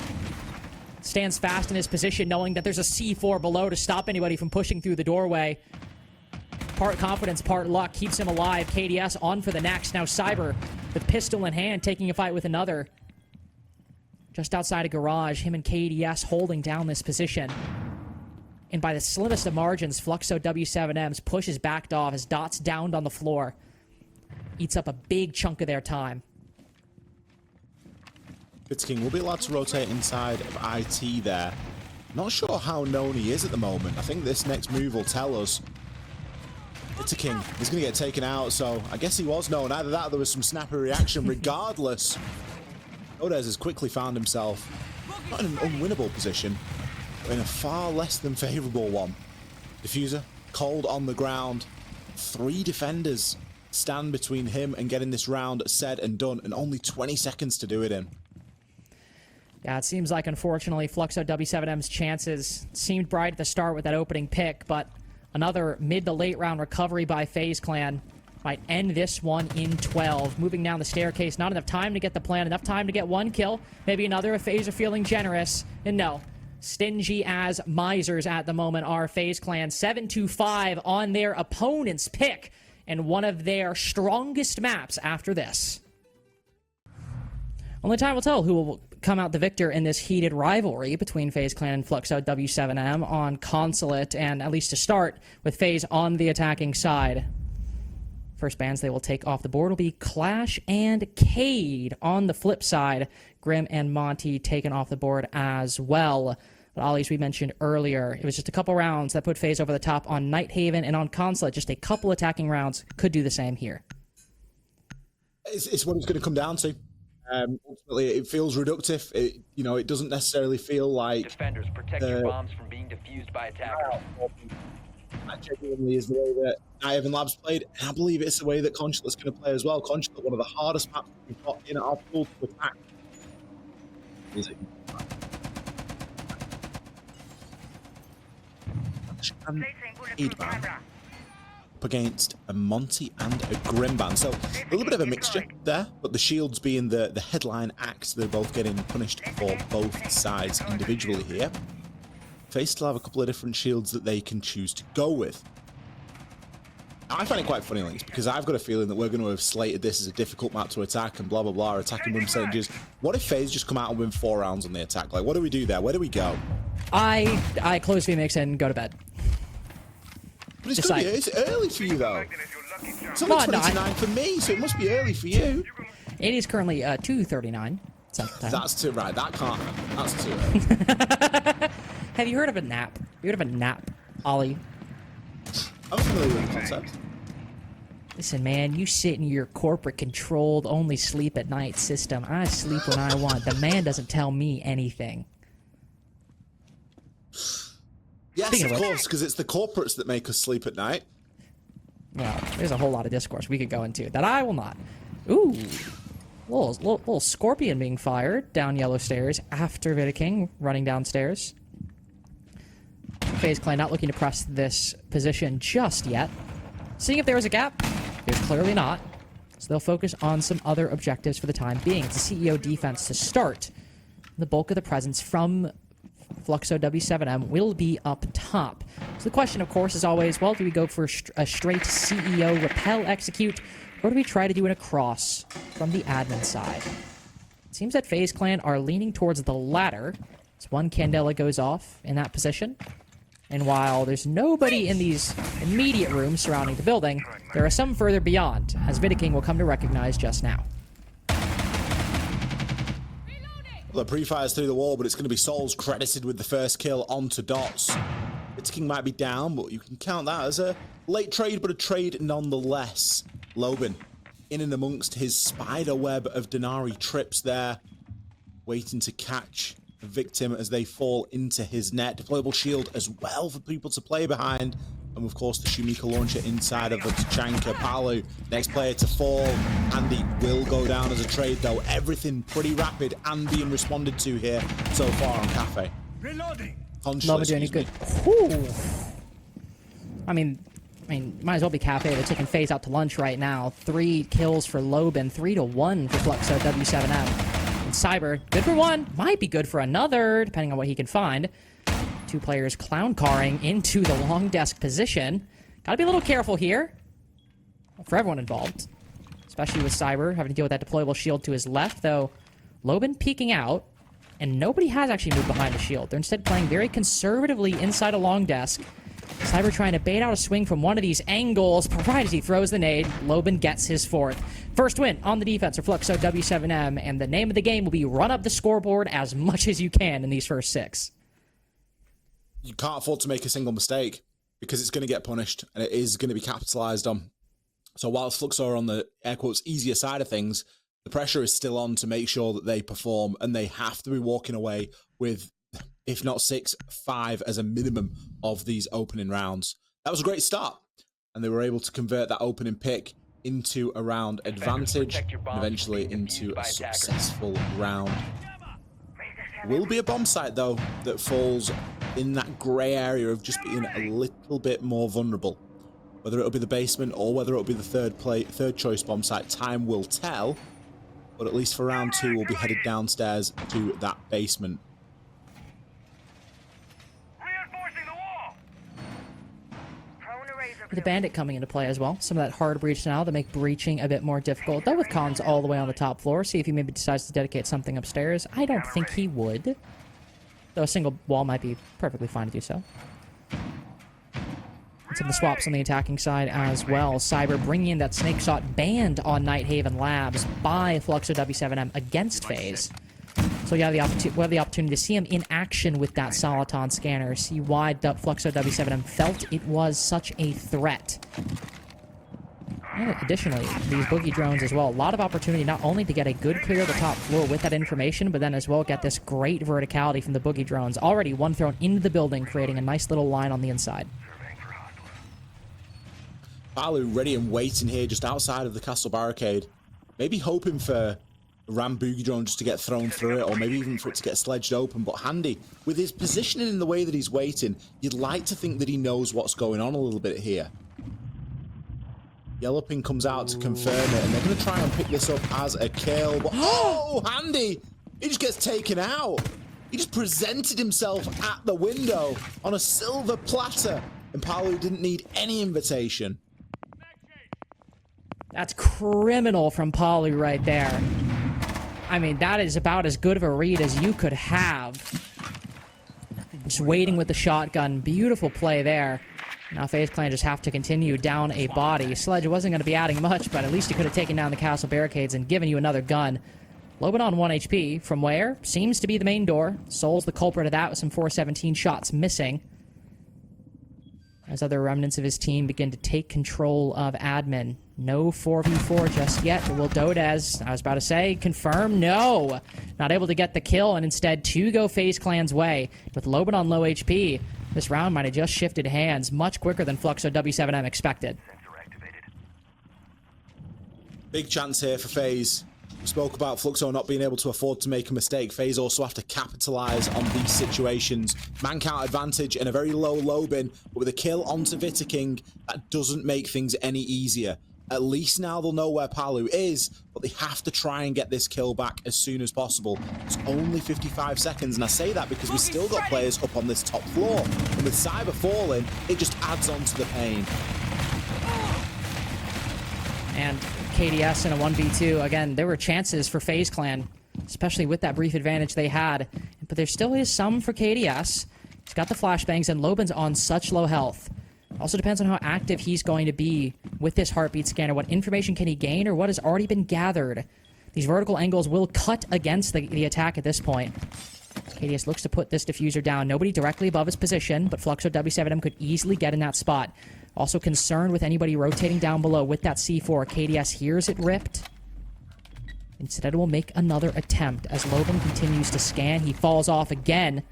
Stands fast in his position knowing that there's a C4 below to stop anybody from pushing through the doorway. Part confidence, part luck, keeps him alive. KDS on for the next. Now Cyber, with pistol in hand, taking a fight with another. Just outside a garage, him and KDS holding down this position. And by the slimmest of margins, Fluxo w7m's push is backed off as Dots downed on the floor. Eats up a big chunk of their time. King will be allowed to rotate inside of IT there. Not sure how known he is at the moment. I think this next move will tell us. King is going to get taken out, so I guess he was known. Either that or there was some snappy reaction. Regardless, Odez has quickly found himself not in an unwinnable position, but in a far less than favourable one. Diffuser, cold on the ground. 3 defenders stand between him and getting this round said and done, and only 20 seconds to do it in. Yeah, it seems like, unfortunately, Fluxo W7M's chances seemed bright at the start with that opening pick, but another mid to late round recovery by FaZe Clan might end this one in 12. Moving down the staircase, not enough time to get the plan, enough time to get 1 kill, maybe another if FaZe are feeling generous, and no. Stingy as misers at the moment are FaZe Clan. 7-5 on their opponent's pick, and one of their strongest maps after this. Only time will tell who will come out the victor in this heated rivalry between FaZe Clan and Fluxo W7M on Consulate, and at least to start, with FaZe on the attacking side. First bans they will take off the board will be Clash and Cade. On the flip side, Grim and Monty taken off the board as well. But Ollie, as we mentioned earlier, it was just a couple rounds that put FaZe over the top on Nighthaven, and on Consulate, just a couple attacking rounds could do the same here. It's what it's going to come down to. Ultimately, it feels reductive. It doesn't necessarily feel like Defenders, protect your bombs from being defused by attackers. That genuinely is the way that Nighthaven Labs played, and I believe it's the way that Consulate's going to play as well. Consulate, one of the hardest maps we've got in our pool to attack. Is it? And Aidman up against a Monty and a Grimban. So a little bit of a mixture there, but the shields being the headline act, they're both getting punished for both sides individually here. FaZe still have a couple of different shields that they can choose to go with. I find it quite funny, Links, because I've got a feeling that we're going to have slated this as a difficult map to attack and blah, blah, blah, attacking win percentages. What if FaZe just come out and win 4 rounds on the attack? Like, what do we do there? Where do we go? I close VMix and go to bed. But it's early for you, though. It's only 29 for me, so it must be early for you. It is currently 2:39 Central Time. That's too right. That can't happen. That's too early. Have you heard of a nap? Have you heard of a nap, Ollie? I'm familiar with the concept. Listen, man, you sit in your corporate-controlled, only sleep at night system. I sleep when I want. The man doesn't tell me anything. Yes, of course, because it's the corporates that make us sleep at night. Well, there's a whole lot of discourse we could go into that I will not. Ooh. Little scorpion being fired down yellow stairs after King running downstairs. FaZe Clan not looking to press this position just yet. Seeing if there is a gap. There's clearly not. So they'll focus on some other objectives for the time being. It's a CEO defense to start. The bulk of the presence from Fluxo W7M will be up top. So the question, of course, is always, well, do we go for a straight CEO repel execute, or do we try to do an across from the admin side? It seems that FaZe Clan are leaning towards the latter, as one Candela goes off in that position. And while there's nobody in these immediate rooms surrounding the building, there are some further beyond, as King will come to recognize just now. Well, the pre-fires through the wall, but it's going to be Souls credited with the first kill onto Dots. King might be down, but you can count that as a late trade, but a trade nonetheless. Loban in and amongst his spider web of Denari trips there, waiting to catch the victim as they fall into his net. Deployable shield as well for people to play behind. And of course the Shumika launcher inside of the Tachanka. Palu, next player to fall. Andy will go down as a trade though. Everything pretty rapid and being responded to here so far on Cafe. Reloading. Love doing it good. Whew. I mean, might as well be Cafe. They're taking FaZe out to lunch right now. 3 kills for Loban, 3-1 for Fluxo W7M. And Cyber, good for 1, might be good for another, depending on what he can find. 2 players clown carring into the long desk position. Gotta be a little careful here for everyone involved, especially with Cyber having to deal with that deployable shield to his left, though Loban peeking out, and nobody has actually moved behind the shield. They're instead playing very conservatively inside a long desk. Cyber trying to bait out a swing from one of these angles. Right as he throws the nade, Loban gets his fourth. First win on the defense for Fluxo W7M, and the name of the game will be run up the scoreboard as much as you can in these first 6. You can't afford to make a single mistake because it's going to get punished and it is going to be capitalized on. So whilst Fluxo are on the air quotes easier side of things, the pressure is still on to make sure that they perform, and they have to be walking away with, if not 6, 5 as a minimum of these opening rounds. That was a great start, and they were able to convert that opening pick into a round advantage and eventually into a successful round. Will be a bomb site, though, that falls in that grey area of just being a little bit more vulnerable. Whether it'll be the basement or whether it'll be the third choice bomb site, time will tell. But at least for round 2, we'll be headed downstairs to that basement. Reinforcing the wall. Prone to razor The bandit coming into play as well. Some of that hard breach now to make breaching a bit more difficult. Though with Cons all the way on the top floor, see if he maybe decides to dedicate something upstairs. I don't think he would. Though a single wall might be perfectly fine to do so. And some of the swaps on the attacking side as well. Cyber bringing in that snake shot banned on Nighthaven Labs by Fluxo W7M against FaZe. So you have the opportunity to see him in action with that Soliton scanner. See why Fluxo W7M felt it was such a threat. And additionally, these boogie drones as well. A lot of opportunity not only to get a good clear of the top floor with that information, but then as well get this great verticality from the boogie drones. Already one thrown into the building, creating a nice little line on the inside. Balu ready and waiting here just outside of the castle barricade. Maybe hoping for a ram boogie drone just to get thrown through it, or maybe even for it to get sledged open. But Handy, with his positioning in the way that he's waiting, you'd like to think that he knows what's going on a little bit here. Yellow ping comes out to confirm it, and they're going to try and pick this up as a kill. But, oh, Handy! He just gets taken out. He just presented himself at the window on a silver platter, and Palu didn't need any invitation. That's criminal from Palu right there. I mean, that is about as good of a read as you could have. Just waiting with the shotgun. Beautiful play there. Now FaZe Clan just have to continue down a body. Sledge wasn't going to be adding much, but at least he could have taken down the castle barricades and given you another gun. Loban on 1 HP. From where? Seems to be the main door. Soul's the culprit of that with some 417 shots missing. As other remnants of his team begin to take control of admin. No 4v4 just yet. Will Dodez, I was about to say, confirm? No! Not able to get the kill, and instead 2 go FaZe Clan's way. With Loban on low HP, this round might have just shifted hands much quicker than Fluxo W7M expected. Sensor activated. Big chance here for FaZe. We spoke about Fluxo not being able to afford to make a mistake. FaZe also have to capitalize on these situations. Man count advantage and a very low Loban, but with a kill onto Vitaking, that doesn't make things any easier. At least now they'll know where Palu is, but they have to try and get this kill back as soon as possible. It's only 55 seconds, and I say that because we've still got players up on this top floor. And with Cyber falling, it just adds on to the pain. And KDS in a 1v2, again, there were chances for FaZe Clan, especially with that brief advantage they had. But there still is some for KDS. He's got the flashbangs, and Loban's on such low health. Also depends on how active he's going to be with this heartbeat scanner. What information can he gain, or what has already been gathered? These vertical angles will cut against the attack at this point. KDS looks to put this diffuser down. Nobody directly above his position, but Fluxo W7M could easily get in that spot. Also concerned with anybody rotating down below with that C4. KDS hears it ripped. Instead, will make another attempt as Loban continues to scan. He falls off again,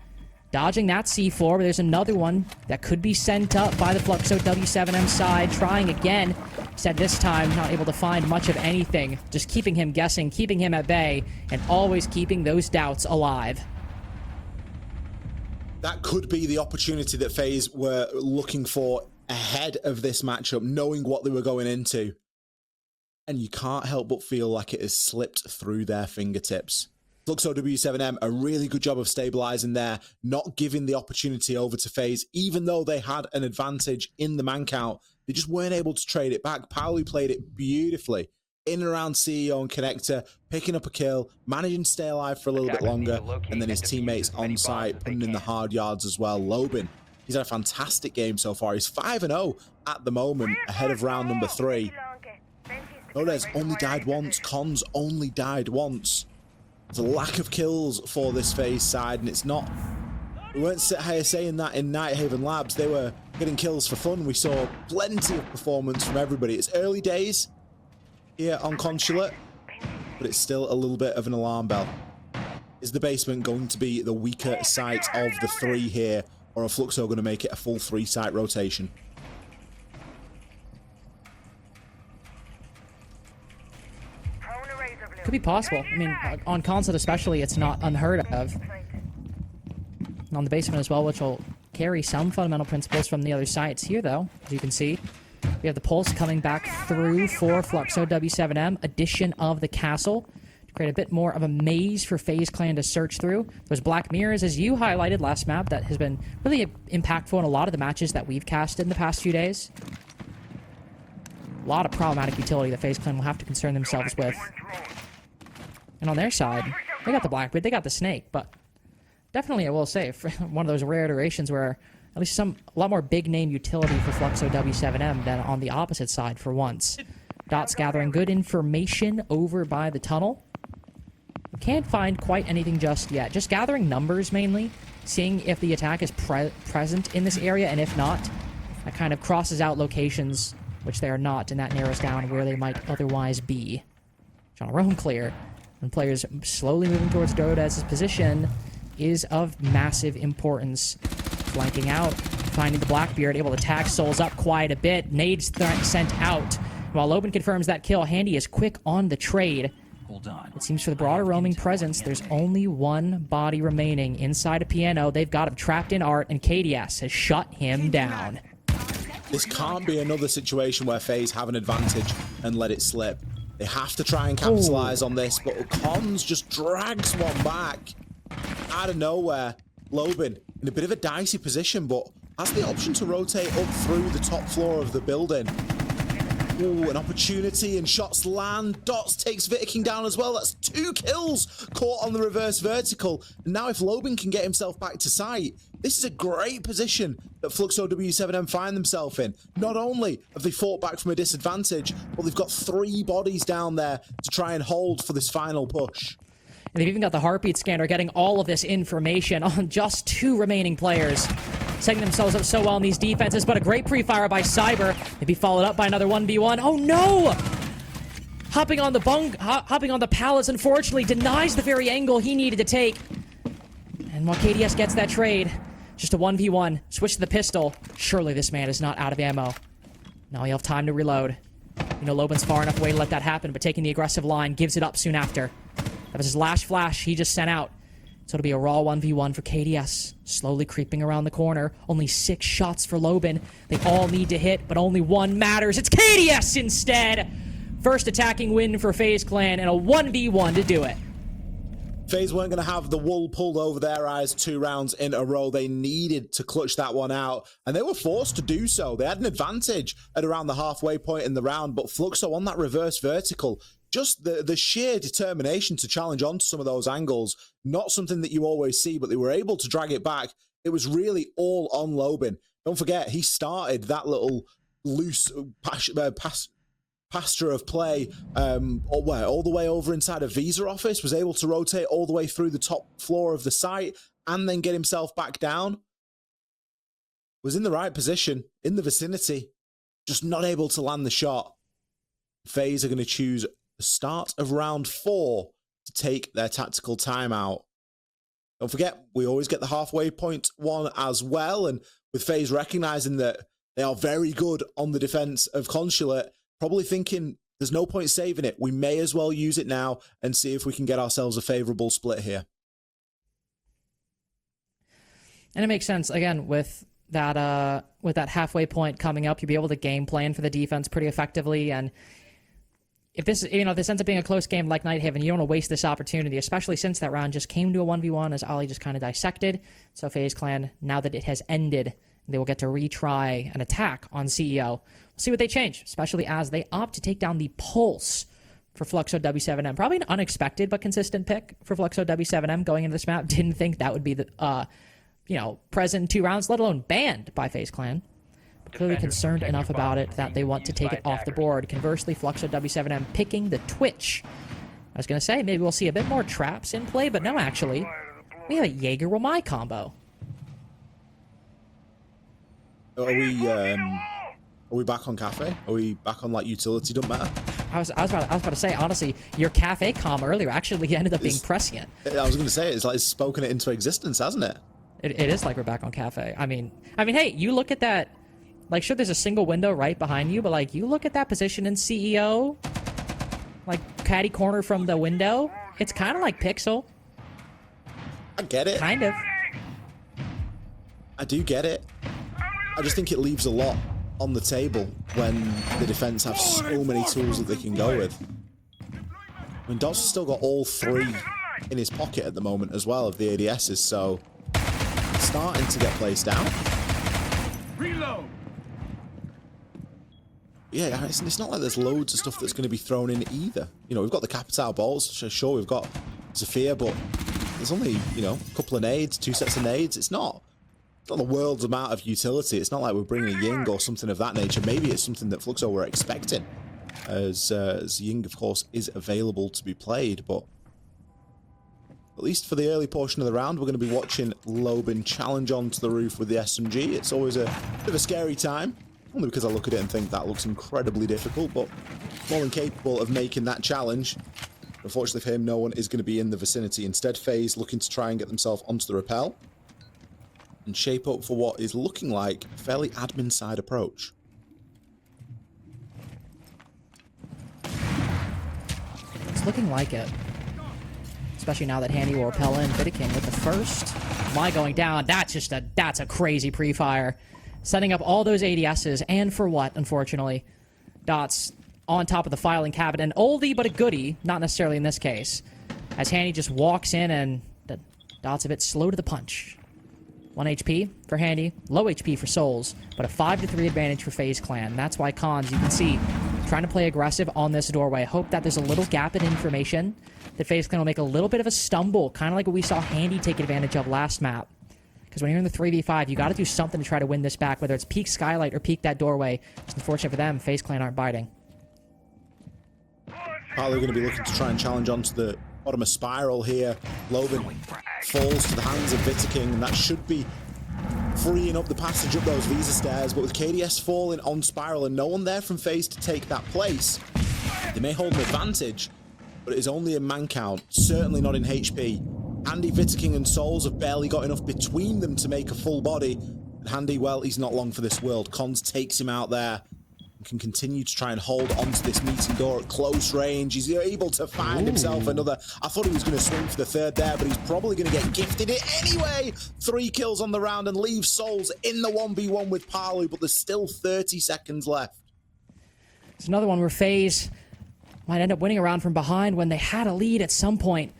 dodging that C4, but there's another one that could be sent up by the Fluxo W7M side. Trying again. Instead, this time, not able to find much of anything. Just keeping him guessing, keeping him at bay, and always keeping those doubts alive. That could be the opportunity that FaZe were looking for ahead of this matchup, knowing what they were going into. And you can't help but feel like it has slipped through their fingertips. Fluxo W7M, a really good job of stabilizing there, not giving the opportunity over to FaZe, even though they had an advantage in the man count. They just weren't able to trade it back. Pauli played it beautifully. In and around CEO and Connector, picking up a kill, managing to stay alive for a little bit longer, and then his teammates on site putting in the hard yards as well. Loban He's had a fantastic game so far. He's 5-0 at the moment, ahead of round number 3. Dodes only died once. Cons only died once. There's a lack of kills for this FaZe side, and it's not... We weren't here saying that in Nighthaven Labs. They were getting kills for fun. We saw plenty of performance from everybody. It's early days here on Consulate, but it's still a little bit of an alarm bell. Is the basement going to be the weaker site of the 3 here, or are Fluxo going to make it a full 3-site rotation? Could be possible. I mean, on Consulate especially, it's not unheard of. And on the basement as well, which will carry some fundamental principles from the other sites here, though, as you can see. We have the pulse coming back through for Fluxo W7M. Addition of the castle to create a bit more of a maze for FaZe Clan to search through. Those black mirrors, as you highlighted last map, that has been really impactful in a lot of the matches that we've casted in the past few days. A lot of problematic utility that FaZe Clan will have to concern themselves with. And on their side, they got the Blackbeard, they got the Snake, but definitely, I will say, for one of those rare iterations where at least a lot more big-name utility for Fluxo W7M than on the opposite side for once. Dots gathering good information over by the tunnel. We can't find quite anything just yet. Just gathering numbers, mainly. Seeing if the attack is present in this area, and if not, that kind of crosses out locations which they are not, and that narrows down where they might otherwise be. John Roan clear. And players slowly moving towards Dodes' position is of massive importance. Flanking out, finding the Blackbeard, able to tag Souls up quite a bit. Nades sent out. While Loban confirms that kill, Handy is quick on the trade. Hold on. It seems for the broader roaming presence, there's only one body remaining inside a piano. They've got him trapped in art, and KDS has shut him down. This can't be another situation where FaZe have an advantage and let it slip. They have to try and capitalize on this, but Cons just drags one back out of nowhere. Loban in a bit of a dicey position, but has the option to rotate up through the top floor of the building. Ooh, an opportunity, and shots land. Dots takes Viking down as well. That's 2 kills caught on the reverse vertical. And now if Loban can get himself back to site, this is a great position that Fluxo W7M find themselves in. Not only have they fought back from a disadvantage, but they've got 3 bodies down there to try and hold for this final push. And they've even got the heartbeat scanner getting all of this information on just 2 remaining players. Setting themselves up so well in these defenses, but a great pre-fire by Cyber. Maybe followed up by another 1v1. Oh no! Hopping on the pallets, unfortunately, denies the very angle he needed to take. And while KDS gets that trade, just a 1v1. Switch to the pistol. Surely this man is not out of ammo. Now he'll have time to reload. You know, Loban's far enough away to let that happen, but taking the aggressive line, gives it up soon after. That was his last flash he just sent out. So it'll be a raw 1v1 for KDS. Slowly creeping around the corner. Only 6 shots for Loban. They all need to hit, but only one matters. It's KDS instead! First attacking win for FaZe Clan, and a 1v1 to do it. FaZe weren't going to have the wool pulled over their eyes 2 rounds in a row. They needed to clutch that one out, and they were forced to do so. They had an advantage at around the halfway point in the round, but Fluxo on that reverse vertical, just the sheer determination to challenge onto some of those angles, not something that you always see, but they were able to drag it back. It was really all on Loban. Don't forget, he started that little loose pasture of play all the way over inside a Visa office, was able to rotate all the way through the top floor of the site and then get himself back down. Was in the right position, in the vicinity, just not able to land the shot. FaZe are going to choose the start of round 4 to take their tactical timeout. Don't forget, we always get the halfway point one as well, and with FaZe recognizing that they are very good on the defense of Consulate, probably thinking there's no point saving it. We may as well use it now and see if we can get ourselves a favorable split here. And it makes sense, again, with that halfway point coming up, you'll be able to game plan for the defense pretty effectively. And if this ends up being a close game like Nighthaven, you don't want to waste this opportunity, especially since that round just came to a 1v1, as Ali just kind of dissected. So FaZe Clan, now that it has ended, they will get to retry an attack on CEO. We'll see what they change, especially as they opt to take down the Pulse for Fluxo W7M. Probably an unexpected but consistent pick for Fluxo W7M going into this map. Didn't think that would be you know, present in 2 rounds, let alone banned by FaZe Clan. But clearly concerned enough about it that they want to take it off the board. Conversely, Fluxo w7m picking the Twitch. I was going to say, maybe we'll see a bit more traps in play, but no, actually. We have a Jaeger Wamai combo. Are we back on cafe? Are we back on like utility? Don't matter. I was about to say, honestly, your cafe comm earlier actually ended up being prescient. I was going to say, it's like it's spoken it into existence, hasn't it? It is like we're back on cafe. I mean, hey, you look at that. Like, sure, there's a single window right behind you, but like, you look at that position in CEO, like caddy corner from the window. It's kind of like Pixel. I get it. Kind of. I do get it. I just think it leaves a lot on the table when the defense have so many tools that they can go with. I mean, Dot's still got all 3 in his pocket at the moment as well of the ADSs, so it's starting to get placed down. Reload. Yeah, it's not like there's loads of stuff that's going to be thrown in either. You know, we've got the Capital balls, sure, we've got Zafir, but there's only, you know, a couple of nades, 2 sets of nades. It's not the world's amount of utility. It's not like we're bringing a Ying or something of that nature. Maybe it's something that Fluxo were expecting, as Ying, of course, is available to be played, but at least for the early portion of the round, we're going to be watching Lobin challenge onto the roof with the SMG. It's always a bit of a scary time, only because I look at it and think that looks incredibly difficult, but more than capable of making that challenge. Unfortunately for him, no one is going to be in the vicinity. Instead, FaZe looking to try and get themselves onto the rappel and shape up for what is looking like a fairly admin side approach. It's looking like it. Especially now that Handy will repel in. Vidiking with the first. My going down. That's a crazy pre-fire. Setting up all those ADSs, and for what, unfortunately? Dots on top of the filing cabinet. An oldie, but a goodie. Not necessarily in this case. As Handy just walks in, and the Dots a bit slow to the punch. 1 HP for Handy, low HP for Souls, but a 5-3 advantage for FaZe Clan. That's why Cons, you can see, trying to play aggressive on this doorway. Hope that there's a little gap in information, that FaZe Clan will make a little bit of a stumble, kind of like what we saw Handy take advantage of last map. Because when you're in the 3v5, you got to do something to try to win this back, whether it's peek Skylight or peek that doorway. It's unfortunate for them, FaZe Clan aren't biting. Partly going to be looking to try and challenge onto the bottom of Spiral here. Lobin falls to the hands of Vidiking, and that should be freeing up the passage up those Visa stairs, but with KDS falling on Spiral and no one there from FaZe to take that place, they may hold an advantage, but it is only in man count, certainly not in HP. Handy, Vidiking and Souls have barely got enough between them to make a full body, and Handy, well, he's not long for this world. Cons takes him out there and can continue to try and hold onto this meeting door at close range. He's able to find himself another. I thought he was going to swing for the third there, but he's probably going to get gifted it anyway. 3 kills on the round and leaves Souls in the 1v1 with Palu, but there's still 30 seconds left. It's another one where FaZe might end up winning a round from behind when they had a lead at some point.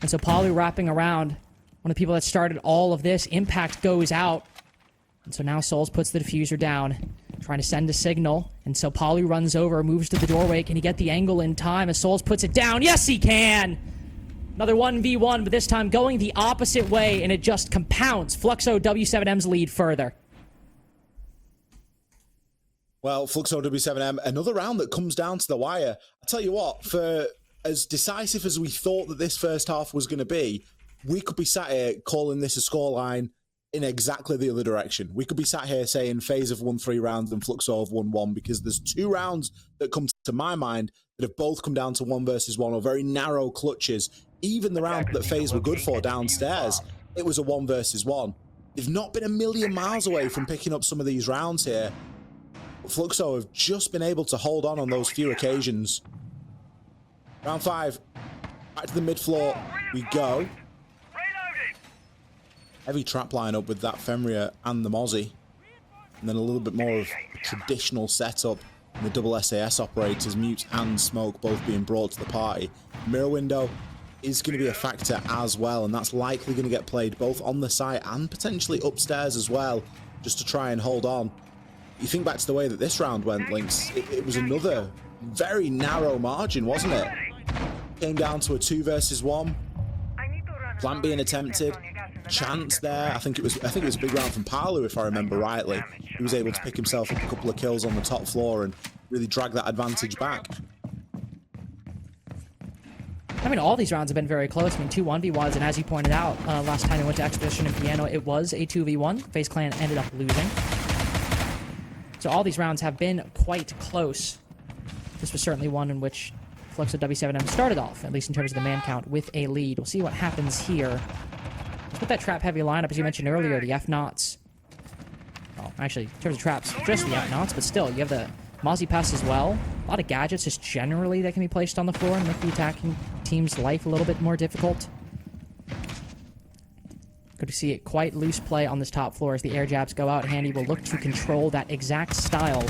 And so Palu wrapping around, one of the people that started all of this. Impact goes out. And so now Souls puts the diffuser down, trying to send a signal. And so Palu runs over, moves to the doorway. Can he get the angle in time as Souls puts it down? Yes, he can! Another 1v1, but this time going the opposite way, and it just compounds Fluxo w7m's lead further. Well, Fluxo w7m, another round that comes down to the wire. I tell you what, for as decisive as we thought that this first half was going to be, we could be sat here calling this a scoreline in exactly the other direction. We could be sat here saying FaZe have won 3 rounds and Fluxo have won 1, because there's 2 rounds that come to my mind that have both come down to 1 versus 1, or very narrow clutches. Even the round that FaZe were good for downstairs, it was a 1 versus 1. They've not been a million miles away from picking up some of these rounds here. But Fluxo have just been able to hold on those few occasions. Round 5, back to the mid floor we go. Heavy trap lineup with that Fenrir and the Mozzie. And then a little bit more of a traditional setup. And the double SAS operators, Mute and Smoke, both being brought to the party. Mirror window is going to be a factor as well, and that's likely going to get played both on the site and potentially upstairs as well, just to try and hold on. You think back to the way that this round went, Lynx, it was another very narrow margin, wasn't it? Came down to a 2 versus 1. Plant being attempted. chance there. I think it was a big round from Palu, if I remember rightly. He was able to pick himself up a couple of kills on the top floor and really drag that advantage back. I mean, all these rounds have been very close. I mean, 2 1v1s, and as you pointed out, last time we went to Expedition in Piano, it was a 2v1. FaZe Clan ended up losing. So all these rounds have been quite close. This was certainly one in which Fluxo w7m started off, at least in terms of the man count, with a lead. We'll see what happens here. With that trap-heavy lineup, as you mentioned earlier, the F-Nauts. Well, actually, in terms of traps, just the F-Nauts, but still, you have the Mozzie Pass as well. A lot of gadgets just generally that can be placed on the floor and make the attacking team's life a little bit more difficult. Good to see it quite loose play on this top floor as the air jabs go out. Handy will look to control that exact style.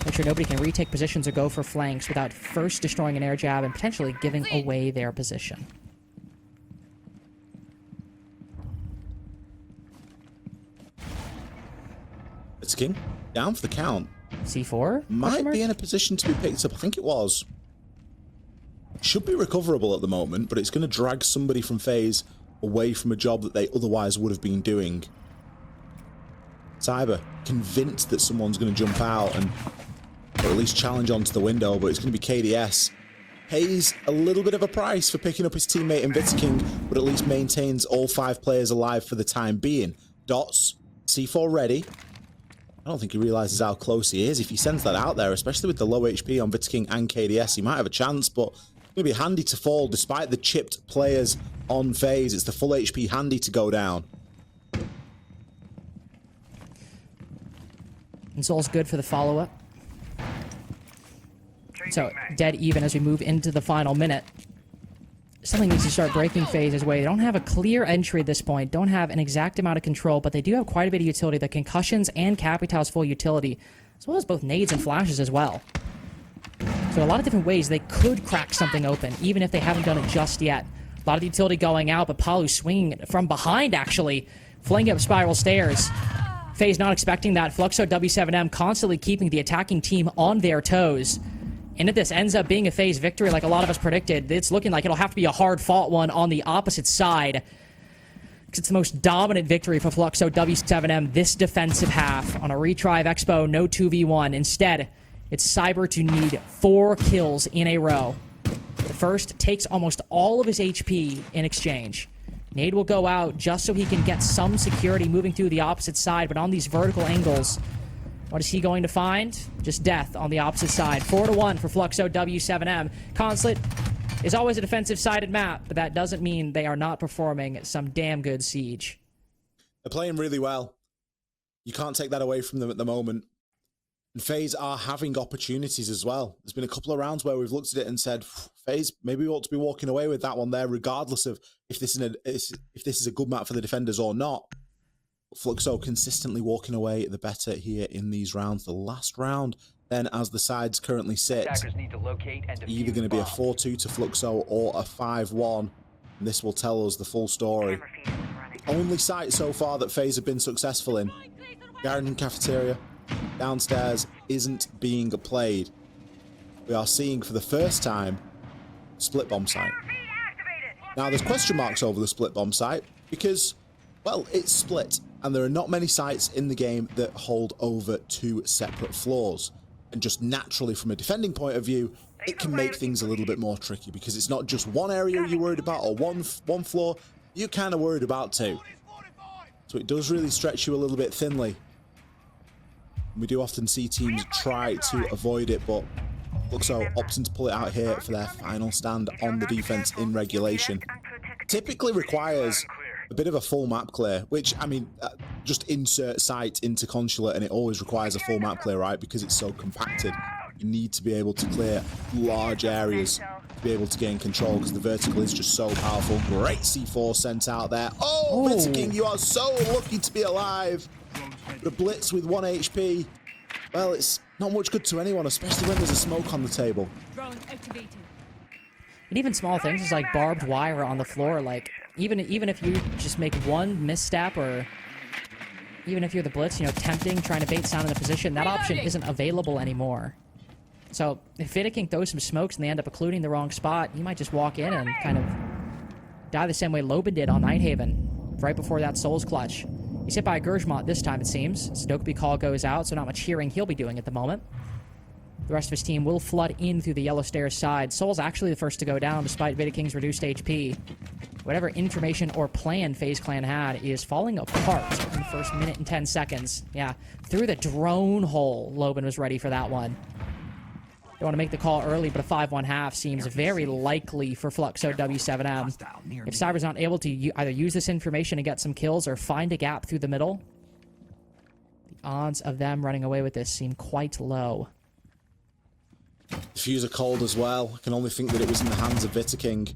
Make sure nobody can retake positions or go for flanks without first destroying an air jab and potentially giving away their position. It's King down for the count. C4? Might be in a position to be picked up. I think it was. Should be recoverable at the moment, but it's going to drag somebody from FaZe away from a job that they otherwise would have been doing. Cyber, convinced that someone's going to jump out and or at least challenge onto the window, but it's going to be KDS. Pays a little bit of a price for picking up his teammate in King, but at least maintains all 5 players alive for the time being. Dots, C4 ready. I don't think he realizes how close he is. If he sends that out there, especially with the low HP on King and KDS, he might have a chance, but it's going to be handy to fall despite the chipped players on FaZe. It's the full HP handy to go down. And Soul's good for the follow-up. So, dead even as we move into the final minute. Something needs to start breaking FaZe's way. They don't have a clear entry at this point, don't have an exact amount of control, but they do have quite a bit of utility. The concussions and Capital's full utility, as well as both nades and flashes as well. So a lot of different ways they could crack something open, even if they haven't done it just yet. A lot of the utility going out, but Palu swinging from behind, actually, flinging up spiral stairs. FaZe not expecting that. Fluxo w7m constantly keeping the attacking team on their toes. And if this ends up being a FaZe victory like a lot of us predicted, it's looking like it'll have to be a hard-fought one on the opposite side. Because it's the most dominant victory for Fluxo w7m this defensive half. On a retry of Expo, no 2v1. Instead, it's Cyber to need 4 kills in a row. The first takes almost all of his HP in exchange. Nade will go out just so he can get some security moving through the opposite side, but on these vertical angles, what is he going to find? Just death on the opposite side. 4-1 for Fluxo w7m. Consulate is always a defensive-sided map, but that doesn't mean they are not performing some damn good siege. They're playing really well. You can't take that away from them at the moment. And FaZe are having opportunities as well. There's been a couple of rounds where we've looked at it and said, FaZe, maybe we ought to be walking away with that one there, regardless of if this is a good map for the defenders or not. Fluxo consistently walking away the better here in these rounds. The last round, then, as the sides currently sit, either going to be a 4-2 to Fluxo or a 5-1. And this will tell us the full story. The only site so far that FaZe have been successful in, Garden Cafeteria, downstairs, isn't being played. We are seeing for the first time split bomb site. Now, there's question marks over the split bomb site because, well, it's split. And there are not many sites in the game that hold over 2 separate floors. And just naturally, from a defending point of view, it can make things a little bit more tricky because it's not just one area you're worried about or one floor. You're kind of worried about 2. So it does really stretch you a little bit thinly. We do often see teams try to avoid it, but Fluxo opting to pull it out here for their final stand on the defense in regulation. Typically requires a bit of a full map clear, which, I mean, just insert site into Consulate and it always requires a full map clear, right? Because it's so compacted. You need to be able to clear large areas to be able to gain control because the vertical is just so powerful. Great C4 sent out there. Oh, Mr. King, you are so lucky to be alive. The blitz with 1 HP. Well, it's not much good to anyone, especially when there's a smoke on the table. And even small things is like barbed wire on the floor, like even if you just make one misstep, or even if you're the blitz, you know, tempting, trying to bait sound in a position, that option isn't available anymore. So if King throws some smokes and they end up occluding the wrong spot, you might just walk in and kind of die the same way Loban did on Nighthaven. right before that Souls clutch. He's hit by a Gershmont this time, it seems. Sudoku call goes out, so not much hearing he'll be doing at the moment. The rest of his team will flood in through the yellow stairs side. Soul's actually the first to go down, despite Vita King's reduced HP. Whatever information or plan FaZe Clan had is falling apart in the first minute and 10 seconds. Yeah, through the drone hole, Loban was ready for that one. They want to make the call early, but a 5-1 half seems very likely for Fluxo w7m. If Cyber's not able to either use this information and get some kills or find a gap through the middle, the odds of them running away with this seem quite low. Diffuser cold as well. I can only think that it was in the hands of Vita King.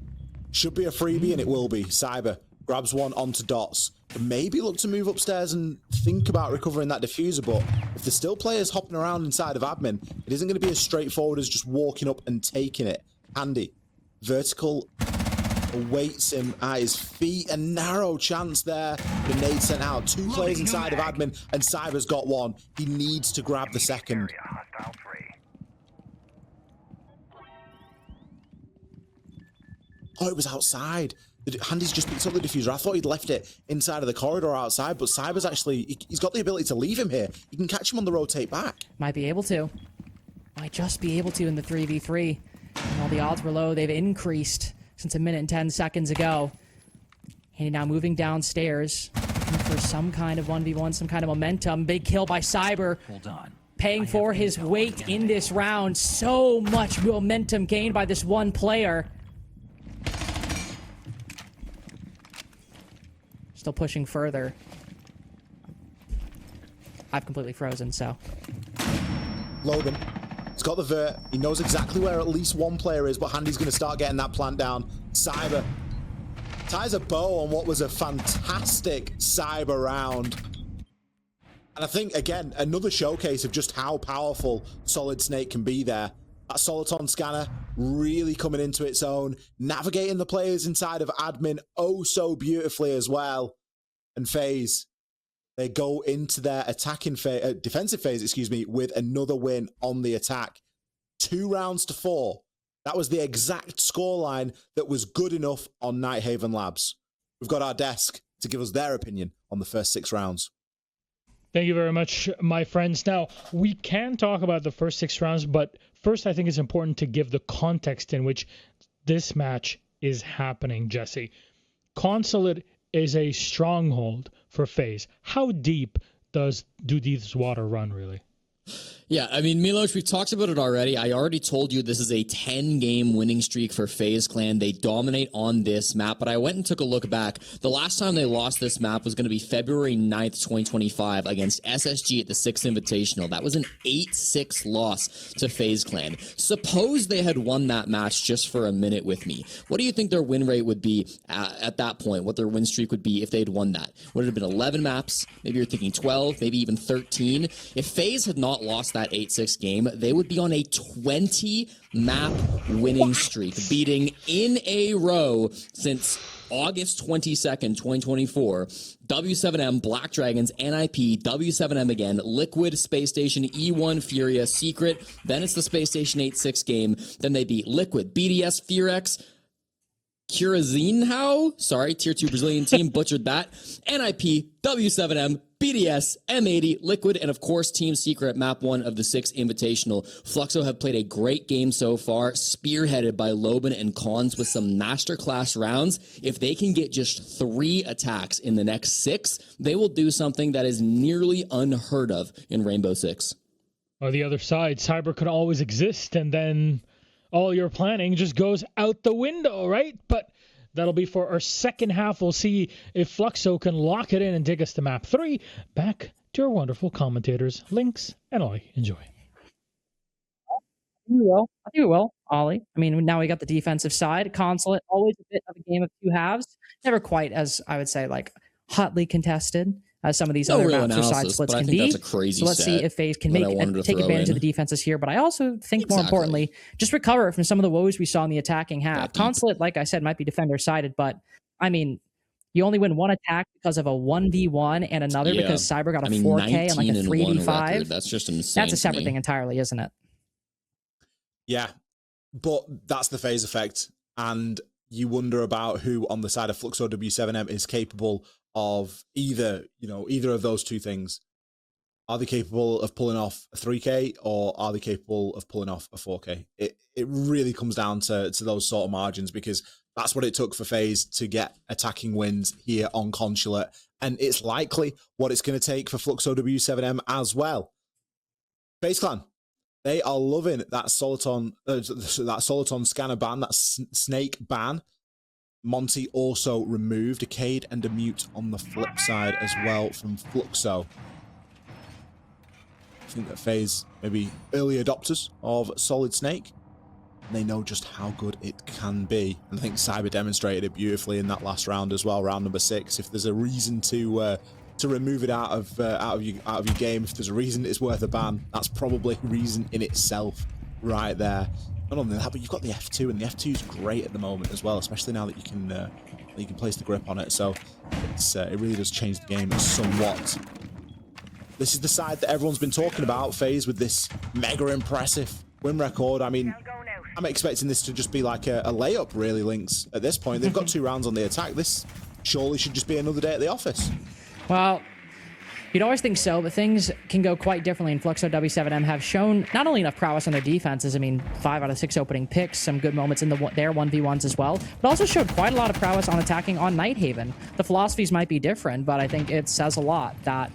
Should be a freebie, and it will be. Cyber grabs one onto Dots. Maybe look to move upstairs and think about recovering that diffuser, but if there's still players hopping around inside of admin, it isn't going to be as straightforward as just walking up and taking it. Handy. Vertical awaits him at his feet. A narrow chance there. The nade sent out. Two players inside of admin, and Cyber's got one. He needs to grab the second. Hostile 3. Oh, it was outside. Handy's just picked up the diffuser. I thought he'd left it inside of the corridor outside, but Cyber's actually, he's got the ability to leave him here. He can catch him on the rotate back. Might be able to. Might just be able to in the 3v3. And while the odds were low, they've increased since a minute and 10 seconds ago. Handy now moving downstairs, looking for some kind of 1v1, some kind of momentum. Big kill by Cyber. Hold on. Paying for his weight in this round. So much momentum gained by this one player. Still pushing further. I've completely frozen, so. Logan, he's got the vert. He knows exactly where at least one player is, but Handy's going to start getting that plant down. Cyber ties a bow on what was a fantastic Cyber round. And I think, again, another showcase of just how powerful Solid Snake can be there. That Soliton scanner really coming into its own, navigating the players inside of admin oh so beautifully as well. And FaZe, they go into their attacking phase, defensive phase, excuse me, with another win on the attack. 2 rounds to 4. That was the exact scoreline that was good enough on Nighthaven Labs. We've got our desk to give us their opinion on the first 6 rounds. Thank you very much, my friends. Now, we can talk about the first 6 rounds, but first I think it's important to give the context in which this match is happening, Jesse. Consulate is a stronghold for FaZe. How deep do these water run, really? Yeah, I mean, Milos, we've talked about it already. I already told you this is a 10-game winning streak for FaZe Clan. They dominate on this map, but I went and took a look back. The last time they lost this map was going to be February 9th, 2025 against SSG at the 6th Invitational. That was an 8-6 loss to FaZe Clan. Suppose they had won that match just for a minute with me. What do you think their win rate would be at that point? What their win streak would be if they'd won that? Would it have been 11 maps? Maybe you're thinking 12, maybe even 13. If FaZe had not lost that 8-6 game, they would be on a 20-map winning streak, beating in a row since August 22nd, 2024. W7M, Black Dragons, NIP, W7M again, Liquid, Space Station, E1, Furia, Secret. Then it's the Space Station 8-6 game. Then they beat Liquid, BDS, Furex, Curazinho, sorry, tier 2 Brazilian team, butchered that. NIP, W7M, BDS, M80, Liquid, and of course Team Secret at map 1 of the 6th Invitational. Fluxo have played a great game so far, spearheaded by Loban and Cons with some masterclass rounds. If they can get just 3 attacks in the next 6, they will do something that is nearly unheard of in Rainbow Six. On the other side, Cyber could always exist, and then all your planning just goes out the window, right? But that'll be for our second half. We'll see if Fluxo can lock it in and take us to map 3. Back to our wonderful commentators, Lynx and Ollie. Enjoy. I think we will, Ollie. I mean, now we got the defensive side. Consulate, always a bit of a game of 2 halves. Never quite as, I would say, like, hotly contested as some of these other maps or side splits can be. So let's see if FaZe can take advantage of the defenses here. But I also think more importantly, just recover from some of the woes we saw in the attacking half. Consulate, like I said, might be defender-sided, but I mean, you only win 1 attack because of a 1v1 and another because Cyber got a 4K and like a 3v5. That's just insane. That's a separate thing entirely, isn't it? Yeah, but that's the FaZe effect. And you wonder about who on the side of Fluxo W7M is capable of either of those two things. Are they capable of pulling off a 3K, or are they capable of pulling off a 4K? It really comes down to those sort of margins, because that's what it took for FaZe to get attacking wins here on Consulate. And it's likely what it's going to take for Fluxo w7m as well. FaZe Clan, they are loving that Soliton scanner ban, that snake ban. Monty also removed a Cade and a mute on the flip side as well from Fluxo. I think that FaZe maybe early adopters of Solid Snake, and they know just how good it can be. And I think Cyber demonstrated it beautifully in that last round as well, round number 6. If there's a reason to remove it out of your game, if there's a reason it's worth a ban, that's probably a reason in itself right there. Not only that, but you've got the F2, and the F2 is great at the moment as well, especially now that you can place the grip on it. So it really does change the game somewhat. This is the side that everyone's been talking about, FaZe, with this mega impressive win record. I mean, I'm expecting this to just be like a layup, really, Lynx, at this point. They've got 2 rounds on the attack. This surely should just be another day at the office. Well, you'd always think so, but things can go quite differently, and Fluxo w7m have shown not only enough prowess on their defenses, I mean, 5 out of 6 opening picks, some good moments in their 1v1s as well, but also showed quite a lot of prowess on attacking on Nighthaven. The philosophies might be different, but I think it says a lot that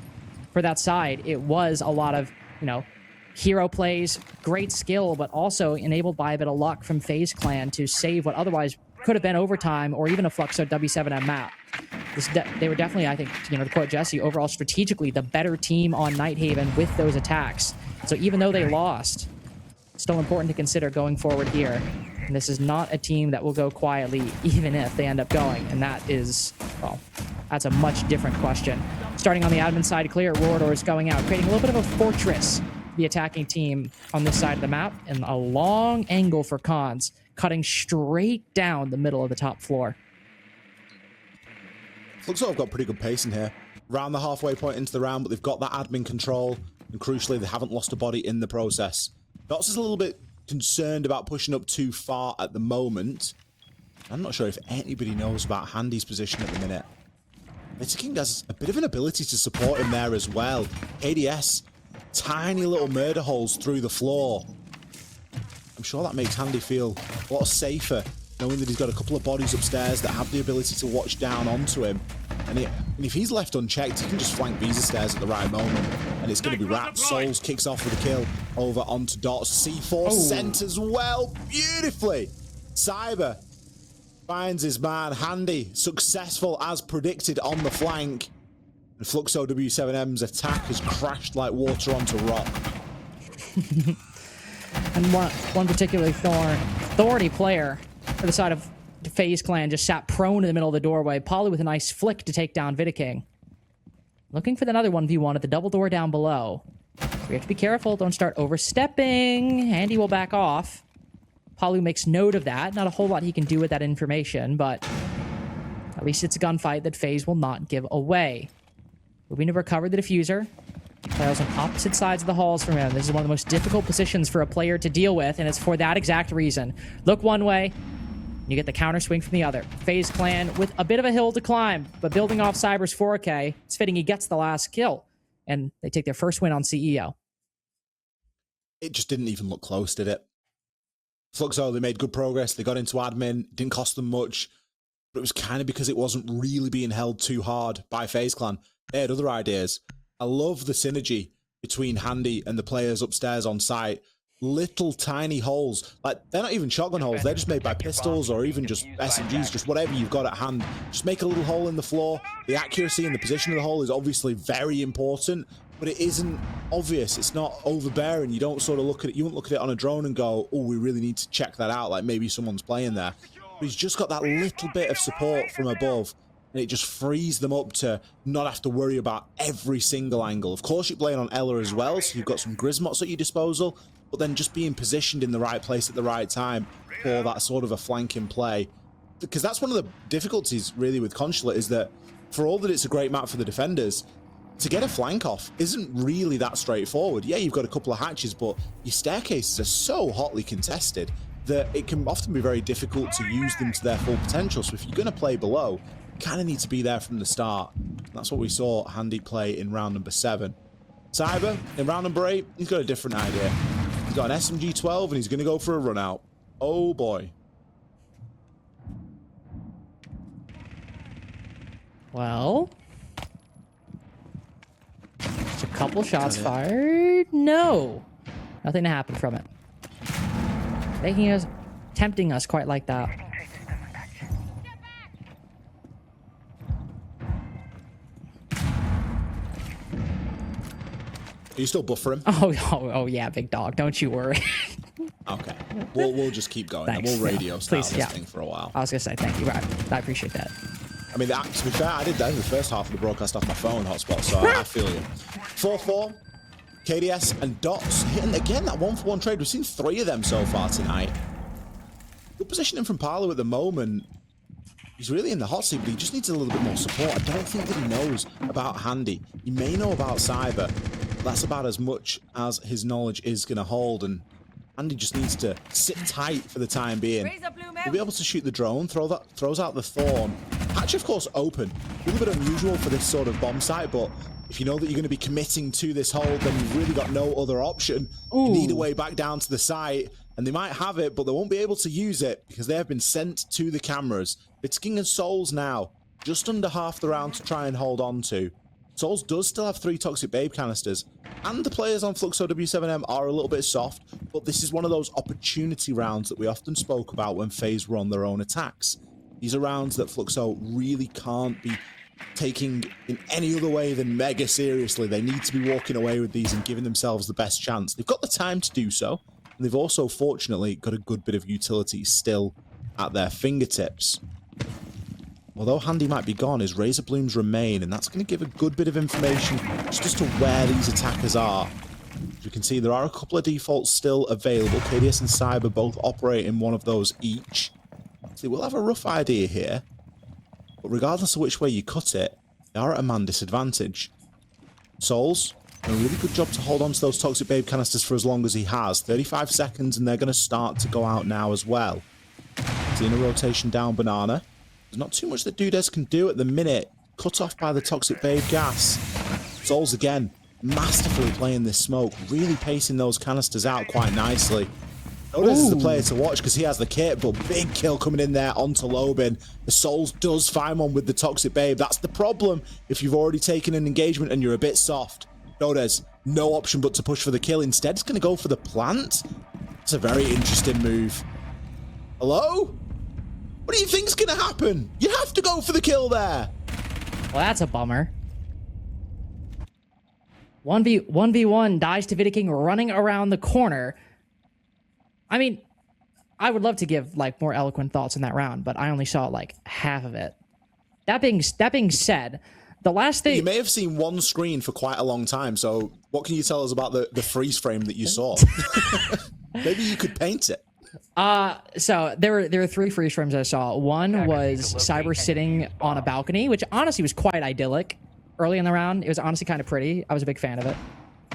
for that side, it was a lot of, hero plays, great skill, but also enabled by a bit of luck from FaZe Clan to save what otherwise could have been overtime or even a Fluxo w7m map. They were definitely, I think, to quote Jesse, overall strategically the better team on Nighthaven with those attacks. So even though they lost, it's still important to consider going forward here. And this is not a team that will go quietly, even if they end up going. And that is, well, that's a much different question. Starting on the admin side, clear, Rorador is going out, creating a little bit of a fortress, the attacking team on this side of the map, and a long angle for Cons, cutting straight down the middle of the top floor. Looks like I've got pretty good pace in here. Round the halfway point into the round, but they've got that admin control, and crucially, they haven't lost a body in the process. Dots is a little bit concerned about pushing up too far at the moment. I'm not sure if anybody knows about Handy's position at the minute. King has a bit of an ability to support him there as well. ADS, tiny little murder holes through the floor. I'm sure that makes Handy feel a lot safer, knowing that he's got a couple of bodies upstairs that have the ability to watch down onto him. And if he's left unchecked, he can just flank Visa stairs at the right moment, and it's going to be wrapped. Souls kicks off with a kill over onto Dots. C4 sent as well, beautifully. Cyber finds his man. Handy, successful as predicted on the flank. And Fluxo w7m's attack has crashed like water onto rock. And one particularly thorny player for the side of the FaZe Clan just sat prone in the middle of the doorway, Polly with a nice flick to take down Vidaking. Looking for another 1v1 at the double door down below. We have to be careful, don't start overstepping. Handy will back off. Palu makes note of that. Not a whole lot he can do with that information, but at least it's a gunfight that FaZe will not give away. Moving to recover the diffuser. Players on opposite sides of the halls from him. This is one of the most difficult positions for a player to deal with, and it's for that exact reason. Look one way, you get the counter swing from the other. FaZe Clan with a bit of a hill to climb, but building off Cyber's 4K, it's fitting he gets the last kill, and they take their first win on CEO. It just didn't even look close, did it? Fluxo, they made good progress. They got into admin. Didn't cost them much, but it was kind of because it wasn't really being held too hard by FaZe Clan. They had other ideas. I love the synergy between Handy and the players upstairs on site. Little tiny holes. Like, they're not even shotgun holes. They're just made by pistols or even just SMGs, just whatever you've got at hand. Just make a little hole in the floor. The accuracy and the position of the hole is obviously very important, but it isn't obvious. It's not overbearing. You don't sort of look at it. You won't look at it on a drone and go, oh, we really need to check that out. Like, maybe someone's playing there. But he's just got that little bit of support from above. And it just frees them up to not have to worry about every single angle. Of course, you're playing on Ella as well, so you've got some Grismots at your disposal, but then just being positioned in the right place at the right time for that sort of a flanking play. Because that's one of the difficulties, really, with Consulate, is that for all that it's a great map for the defenders, to get a flank off isn't really that straightforward. Yeah, you've got a couple of hatches, but your staircases are so hotly contested that it can often be very difficult to use them to their full potential. So if you're going to play below, kind of need to be there from the start. That's what we saw Handy play in round number 7. Cyber, in round number 8, he's got a different idea. He's got an SMG-12 and he's going to go for a run out. Oh boy. Well, just a couple shots fired. No, nothing to happen from it. Tempting us quite like that. Are you still buffering? Oh yeah, big dog. Don't you worry. Okay. We'll just keep going. And we'll radio style this thing for a while. I was gonna say thank you. I appreciate that. I mean, to be fair, I did that in the first half of the broadcast off my phone hotspot, so I feel you. 4-4, KDS and Dots hitting again that 1-for-1 trade. We've seen 3 of them so far tonight. Good positioning from Parlo at the moment. He's really in the hot seat, but he just needs a little bit more support. I don't think that he knows about Handy. He may know about Cyber. That's about as much as his knowledge is going to hold, and Andy just needs to sit tight for the time being. He'll be able to shoot the drone, throws out the Thorn. Hatch, of course, open. A little bit unusual for this sort of bomb site, but if you know that you're going to be committing to this hold, then you've really got no other option. You need a way back down to the site, and they might have it, but they won't be able to use it because they have been sent to the cameras. It's King and Souls now, just under half the round to try and hold on to. Souls does still have 3 Toxic Babe canisters, and the players on Fluxo w7m are a little bit soft, but this is one of those opportunity rounds that we often spoke about when FaZe run their own attacks. These are rounds that Fluxo really can't be taking in any other way than mega seriously. They need to be walking away with these and giving themselves the best chance. They've got the time to do so, and they've also, fortunately, got a good bit of utility still at their fingertips. Although Handy might be gone, his Razor Blooms remain, and that's going to give a good bit of information just as to where these attackers are. As you can see, there are a couple of defaults still available. KDS and Cyber both operate in one of those each. So we'll have a rough idea here, but regardless of which way you cut it, they are at a man disadvantage. Souls, a really good job to hold on to those Toxic Babe canisters for as long as he has. 35 seconds, and they're going to start to go out now as well. Seeing a rotation down Banana. There's not too much that Dudes can do at the minute. Cut off by the Toxic Babe gas. Souls again, masterfully playing this smoke, really pacing those canisters out quite nicely. Otis is the player to watch because he has the kit, but big kill coming in there onto Lobin. The Souls does find one with the Toxic Babe. That's the problem if you've already taken an engagement and you're a bit soft. Otis, no option but to push for the kill. Instead, it's going to go for the plant. It's a very interesting move. Hello? What do you think's going to happen? You have to go for the kill there. Well, that's a bummer. 1v1 dies to Vidiking running around the corner. I mean, I would love to give like more eloquent thoughts in that round, but I only saw like half of it. That being said, the last thing... You may have seen one screen for quite a long time, so what can you tell us about the freeze frame that you saw? Maybe you could paint it. So there were 3 freeze frames I saw. One was Cyber sitting on a balcony, which honestly was quite idyllic. Early in the round, it was honestly kind of pretty. I was a big fan of it.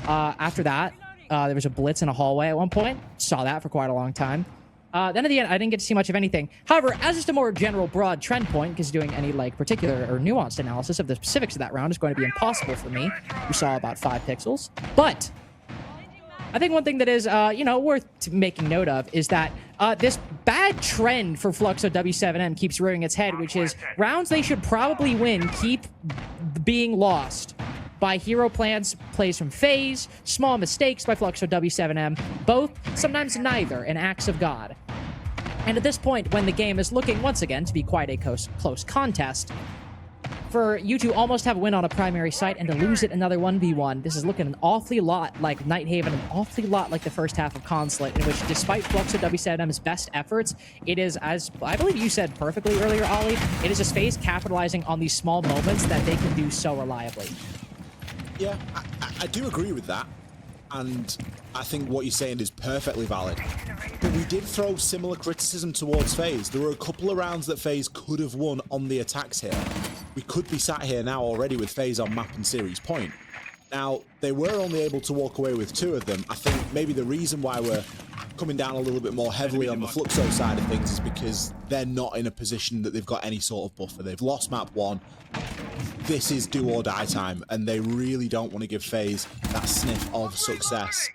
After that, there was a blitz in a hallway at one point. Saw that for quite a long time. Then at the end, I didn't get to see much of anything. However, as just a more general broad trend point, because doing any like particular or nuanced analysis of the specifics of that round is going to be impossible for me. We saw about 5 pixels. But I think one thing that is, worth making note of is that this bad trend for Fluxo w7m keeps rearing its head, which is rounds they should probably win keep being lost by hero plays from FaZe, small mistakes by Fluxo w7m, both, sometimes neither, in acts of God. And at this point, when the game is looking, once again, to be quite a close contest, for you to almost have a win on a primary site and to lose it another 1v1, this is looking an awfully lot like Nighthaven, an awfully lot like the first half of Consulate, in which despite Fluxo w7m's best efforts, it is, as I believe you said perfectly earlier, Ollie, it is just FaZe capitalizing on these small moments that they can do so reliably. Yeah, I do agree with that, and I think what you're saying is perfectly valid. But we did throw similar criticism towards FaZe. There were a couple of rounds that FaZe could have won on the attacks here. We could be sat here now already with FaZe on map and series point. Now, they were only able to walk away with 2 of them. I think maybe the reason why we're coming down a little bit more heavily on the Fluxo side of things is because they're not in a position that they've got any sort of buffer. They've lost map 1. This is do or die time, and they really don't want to give FaZe that sniff of success.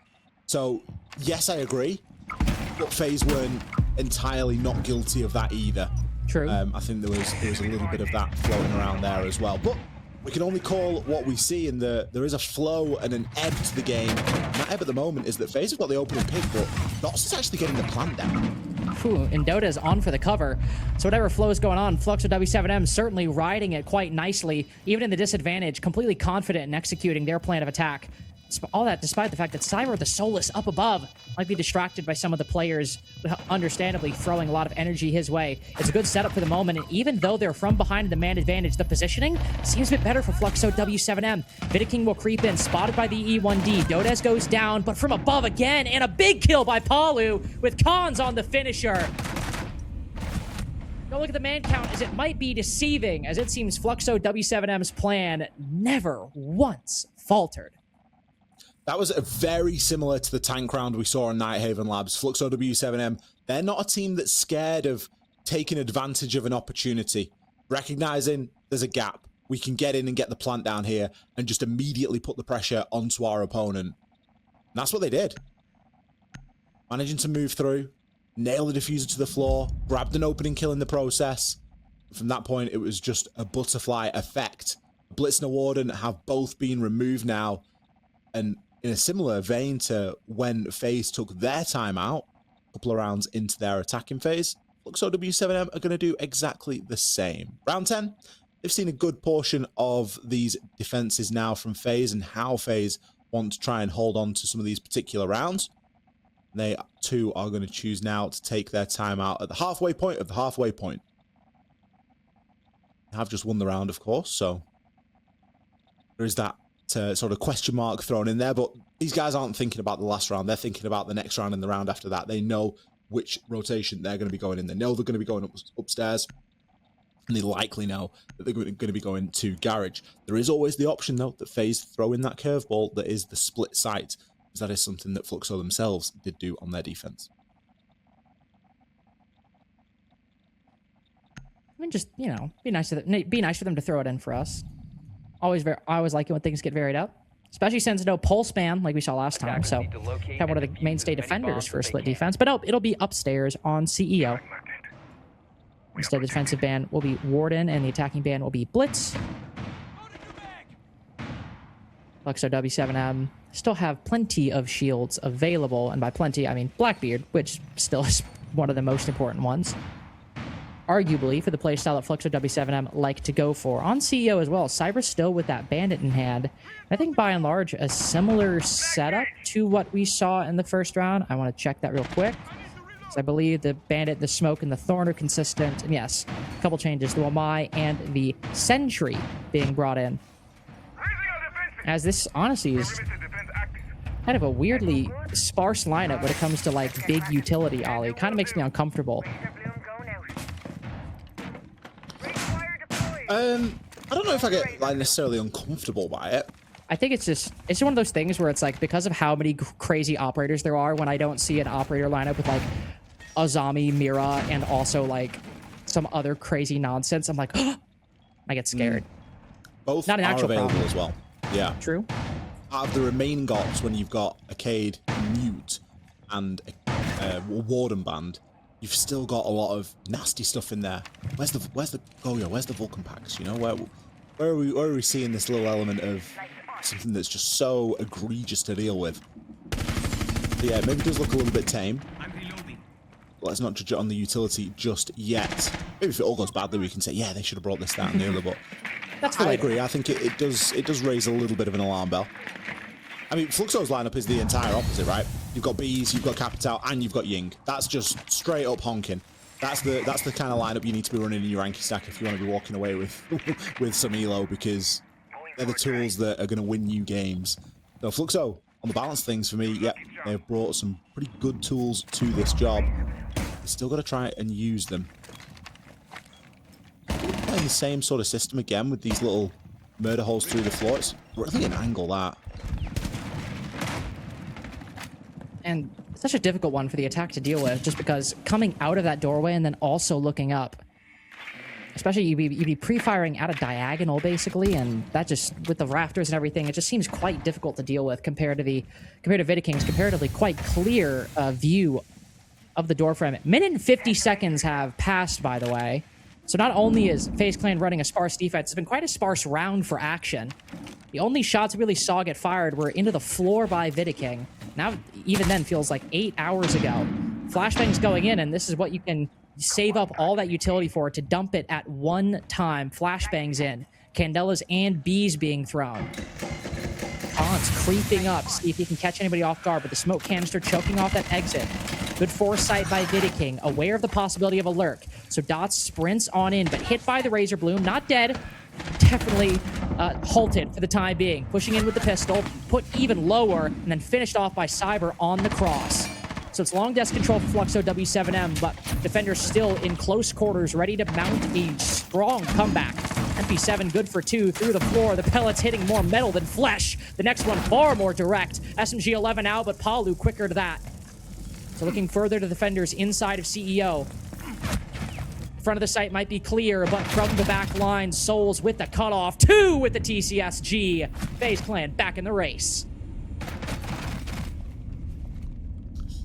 So, yes, I agree, but FaZe weren't entirely not guilty of that either. True. I think there was a little bit of that floating around there as well. But we can only call what we see, and there is a flow and an ebb to the game. And that ebb at the moment is that FaZe have got the opening pick, but Dots is actually getting the plant down. Whew, and Dota is on for the cover. So whatever flow is going on, Fluxo w7m certainly riding it quite nicely, even in the disadvantage, completely confident in executing their plan of attack. All that despite the fact that Cyber, the Soulless up above, might be distracted by some of the players, understandably throwing a lot of energy his way. It's a good setup for the moment, and even though they're from behind the man advantage, the positioning seems a bit better for Fluxo w7m. Vidiking will creep in, spotted by the E1D. Dodez goes down, but from above again, and a big kill by Palu, with Cons on the finisher. Don't look at the man count, as it might be deceiving, as it seems Fluxo w7m's plan never once faltered. That was very similar to the tank round we saw in Nighthaven Labs. Fluxo w7m, they're not a team that's scared of taking advantage of an opportunity, recognizing there's a gap. We can get in and get the plant down here and just immediately put the pressure onto our opponent. And that's what they did. Managing to move through, nail the diffuser to the floor, grabbed an opening kill in the process. From that point, it was just a butterfly effect. Blitz and a Warden have both been removed now, and in a similar vein to when FaZe took their time out, a couple of rounds into their attacking phase, Fluxo w7m are going to do exactly the same. Round 10, they've seen a good portion of these defenses now from FaZe and how FaZe want to try and hold on to some of these particular rounds. They too are going to choose now to take their time out at the halfway point of the halfway point. They have just won the round, of course, so there is that sort of question mark thrown in there, but these guys aren't thinking about the last round. They're thinking about the next round and the round after that. They know which rotation they're going to be going in. They know they're going to be going upstairs, and they likely know that they're going to be going to Garage. There is always the option, though, that FaZe throw in that curveball that is the split site, because that is something that Fluxo themselves did do on their defense. I mean, just, you know, be nice for them to throw it in for us. I always like it when things get varied up, especially since no pulse ban like we saw last time. So have one of the mainstay defenders for a split defense, but no, it'll be upstairs on CEO. Instead, the defensive ban will be Warden, and the attacking ban will be Blitz. Fluxo w7m still have plenty of shields available, and by plenty I mean Blackbeard, which still is one of the most important ones. Arguably, for the playstyle that Fluxo w7m like to go for. On CEO as well, Cyber still with that Bandit in hand. I think, by and large, a similar setup to what we saw in the first round. I want to check that real quick, because I believe the Bandit, the Smoke, and the Thorn are consistent. And yes, a couple changes. The Wamai and the Sentry being brought in. As this, honestly, is kind of a weirdly sparse lineup when it comes to, like, big utility, Ollie. It kind of makes me uncomfortable. I don't know if I get like necessarily uncomfortable by it. I think it's one of those things where it's like, because of how many crazy operators there are, when I don't see an operator lineup with like Azami, Mira, and also like some other crazy nonsense, I'm like, oh, I get scared. Both Not an are actual available problem. as well. Yeah. True. Out of the remaining ops, when you've got Arcade, Mute, and a Warden band, you've still got a lot of nasty stuff in there. Where's the Goyo? Where's the Vulcan packs? You know, where are we seeing this little element of something that's just so egregious to deal with? But yeah, maybe it does look a little bit tame. Let's not judge it on the utility just yet. Maybe if it all goes badly, we can say, yeah, they should have brought this, that, and the other. But That's I agree. I think it does raise a little bit of an alarm bell. I mean, Fluxo's lineup is the entire opposite, right? You've got Bees, you've got Capital, and you've got Ying. That's just straight up honking. That's the kind of lineup you need to be running in your Ranky stack if you want to be walking away with with some elo, because they're the tools that are going to win you games. So Fluxo, on the balance things for me, yep, they've brought some pretty good tools to this job. They've still got to try and use them. Playing the same sort of system again with these little murder holes through the floor. It's really an angle, that. And such a difficult one for the attack to deal with, just because coming out of that doorway and then also looking up, especially you'd be pre-firing at a diagonal basically, and that just, with the rafters and everything, it just seems quite difficult to deal with compared to Vidiking's comparatively quite clear view of the door frame. Minute and 50 seconds have passed, by the way. So not only is FaZe Clan running a sparse defense, it's been quite a sparse round for action. The only shots we really saw get fired were into the floor by Vidiking. Now, even then, feels like 8 hours ago. Flashbang's going in, and this is what you can save up all that utility for, to dump it at one time. Flashbangs in. Candelas and Bs being thrown. Khan's creeping up, see if he can catch anybody off guard, but the smoke canister choking off that exit. Good foresight by Vidiking, aware of the possibility of a lurk. So Dots sprints on in, but hit by the Razor Bloom, not dead. Definitely halted for the time being. Pushing in with the pistol, put even lower, and then finished off by Cyber on the cross. So it's long desk control for Fluxo w7m, but defenders still in close quarters, ready to mount a strong comeback. MP7 good for 2 through the floor. The pellets hitting more metal than flesh. The next one far more direct. SMG 11 out, but Palu quicker to that. So looking further to defenders inside of CEO. Front of the site might be clear, but from the back line, Souls with the cutoff. 2 with the TCSG. FaZe Clan back in the race.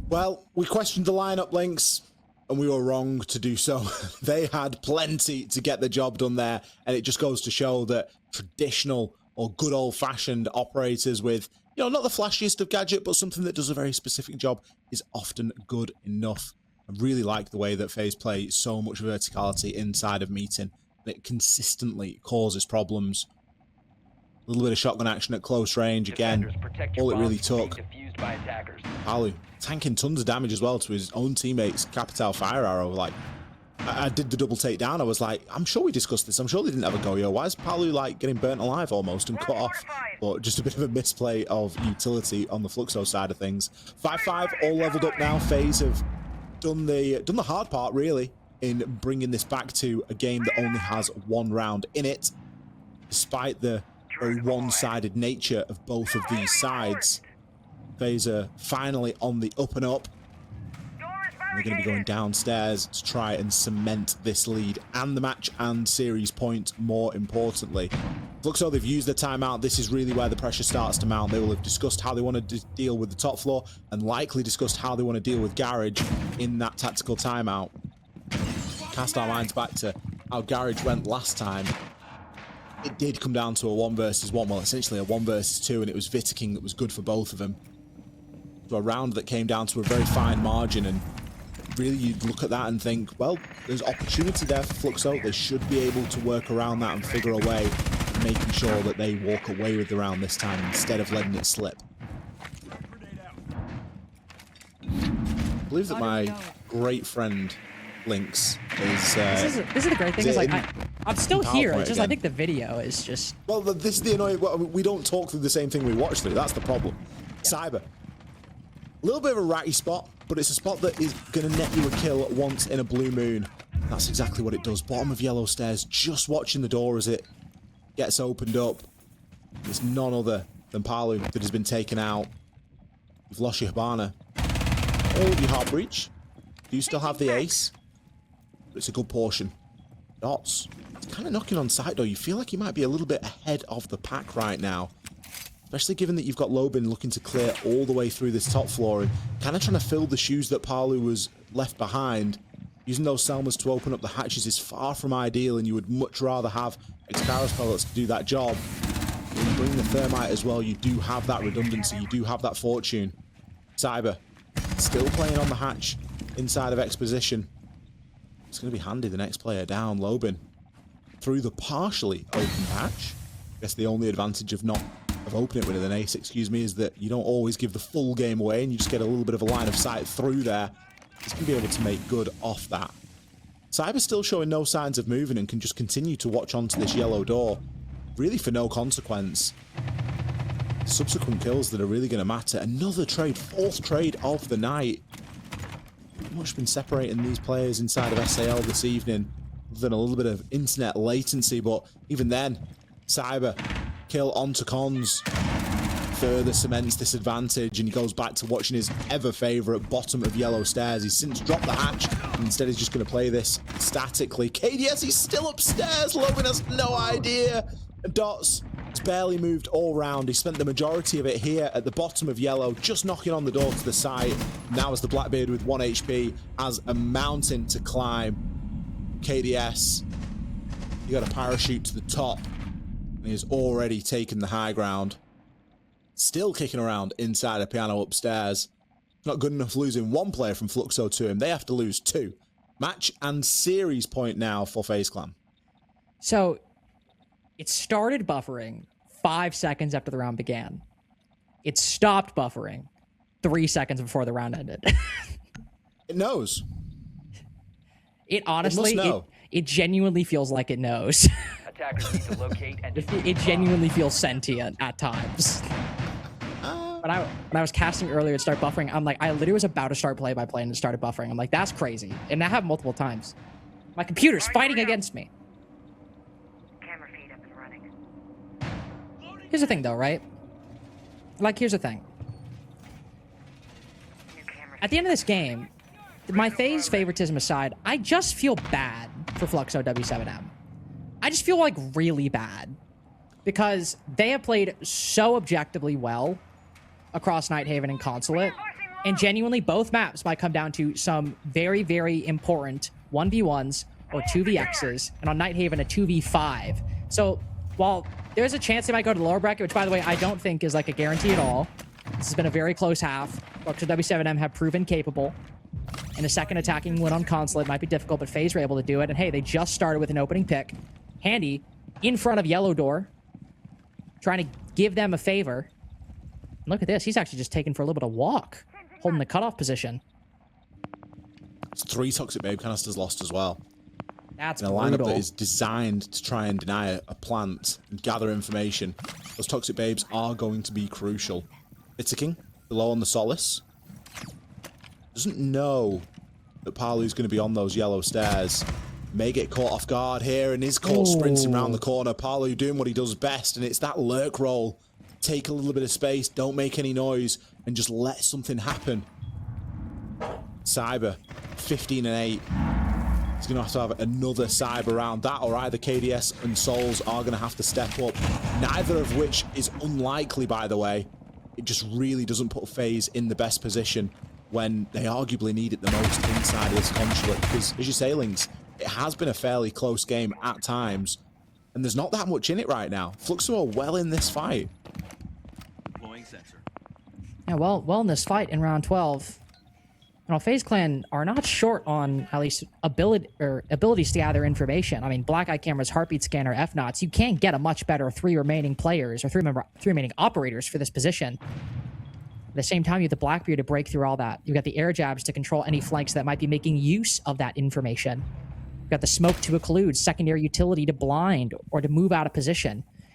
Well, we questioned the lineup links, and we were wrong to do so. They had plenty to get the job done there, and it just goes to show that traditional or good old-fashioned operators with, you know, not the flashiest of gadget, but something that does a very specific job is often good enough. I really like the way that FaZe play so much verticality inside of meeting. It consistently causes problems. A little bit of shotgun action at close range again. All it really took. Palu tanking tons of damage as well to his own teammates. Capital Fire Arrow. Like, I did the double takedown. I was like, I'm sure we discussed this. I'm sure they didn't have a go-yo. Why is Palu like getting burnt alive almost and cut off? But just a bit of a misplay of utility on the Fluxo side of things. 5-5 all leveled up now. FaZe have done the hard part really in bringing this back to a game that only has one round in it, despite the very one-sided nature of both of these sides. FaZe are finally on the up and up. They're going to be going downstairs to try and cement this lead and the match and series point, more importantly. Fluxo, they've used their timeout. This is really where the pressure starts to mount. They will have discussed how they want to deal with the top floor and likely discussed how they want to deal with Garage in that tactical timeout. Cast our minds back to how Garage went last time. It did come down to a 1 versus 1, well, essentially a 1 versus 2, and it was Vidiking that was good for both of them. So a round that came down to a very fine margin, and really you look at that and think, well, there's opportunity there for Fluxo. They should be able to work around that and figure a way of making sure that they walk away with the round this time instead of letting it slip. I believe that my great friend Lynx is... this is the great thing, is like, I'm still here, it's just, again. I think the video is just... Well, this is the annoying... Well, we don't talk through the same thing we watch through, that's the problem. Cyber. A little bit of a ratty spot, but it's a spot that is going to net you a kill once in a blue moon. That's exactly what it does. Bottom of yellow stairs, just watching the door as it gets opened up. It's none other than Palu that has been taken out. You've lost your Hibana. Hold your heart breach. Do you still have the ace? But it's a good portion. Dots. It's kind of knocking on sight though. You feel like you might be a little bit ahead of the pack right now. Especially given that you've got Lobin looking to clear all the way through this top floor and kind of trying to fill the shoes that Palu was left behind. Using those Selmas to open up the hatches is far from ideal, and you would much rather have Excaros pellets to do that job. When you bring the Thermite as well, you do have that redundancy, you do have that fortune. Cyber, still playing on the hatch inside of Exposition. It's going to be handy, the next player down. Lobin through the partially open hatch. I guess the only advantage of opening it with an ace, is that you don't always give the full game away and you just get a little bit of a line of sight through there. He's going to be able to make good off that. Cyber's still showing no signs of moving and can just continue to watch onto this yellow door, really for no consequence. Subsequent kills that are really going to matter. Another trade, 4th trade of the night. Not much been separating these players inside of SAL this evening, other than a little bit of internet latency, but even then, Cyber kill onto Cons. further cements this advantage, and he goes back to watching his ever-favorite bottom of yellow stairs. He's since dropped the hatch, and instead he's just going to play this statically. KDS, he's still upstairs. Logan has no idea. Dots has barely moved all round. He spent the majority of it here at the bottom of yellow, just knocking on the door to the side. Now as the Blackbeard with 1 HP has a mountain to climb. KDS, he got a parachute to the top, and he's already taken the high ground. Still kicking around inside a piano upstairs. Not good enough losing one player from Fluxo to him. They have to lose 2. Match and series point now for FaZe Clan. So it started buffering 5 seconds after the round began. It stopped buffering 3 seconds before the round ended. It knows. It honestly, it must know. It genuinely feels like it knows. Attackers need to locate and defuse It bombs. genuinely feels sentient at times. When I was casting earlier to start buffering, I'm like, I literally was about to start play-by-play and it started buffering. I'm like, that's crazy. And that happened multiple times. My computer's fighting against me. Camera feed up and running. Here's the thing, though, right? Like, here's the thing. New camera At the end of this game, my FaZe favoritism aside, I just feel bad for Fluxo w7m. I just feel like really bad because they have played so objectively well across Nighthaven and Consulate, and genuinely both maps might come down to some very, very important 1v1s or 2vx's, and on Nighthaven a 2v5. So while there's a chance they might go to the lower bracket, which by the way I don't think is like a guarantee at all, this has been a very close half. Fluxo w7m have proven capable. And a second attacking win on Consulate might be difficult, but FaZe were able to do it. And hey, they just started with an opening pick. Handy in front of Yellow Door, trying to give them a favor. And look at this. He's actually just taken for a little bit of walk, holding the cutoff position. It's 3 Toxic Babe canisters lost as well. That's In a lineup brutal. that is designed to try and deny a plant and gather information. Those Toxic Babes are going to be crucial. King below on the Solace. Doesn't know that Palu's going to be on those yellow stairs. May get caught off guard here and is caught sprinting around the corner. Palu doing what he does best, and it's that lurk roll. Take a little bit of space, don't make any noise, and just let something happen. Cyber, 15 and 8. He's going to have another Cyber round. That or either KDS and Souls are going to have to step up. Neither of which is unlikely, by the way. It just really doesn't put FaZe in the best position when they arguably need it the most inside of this Consulate. Because, as you say, Links, it has been a fairly close game at times, and there's not that much in it right now. Fluxo are well in this fight. Deploying sensor. Yeah, well in this fight in round 12. You know, FaZe Clan are not short on at least abilities to gather information. I mean, Black Eye Camera's heartbeat scanner, F-Knots, you can't get a much better 3 remaining players or 3 remaining operators for this position. At the same time, you have the Blackbeard to break through all that. You've got the air jabs to control any flanks that might be making use of that information. You've got the smoke to occlude, secondary utility to blind or to move out of position.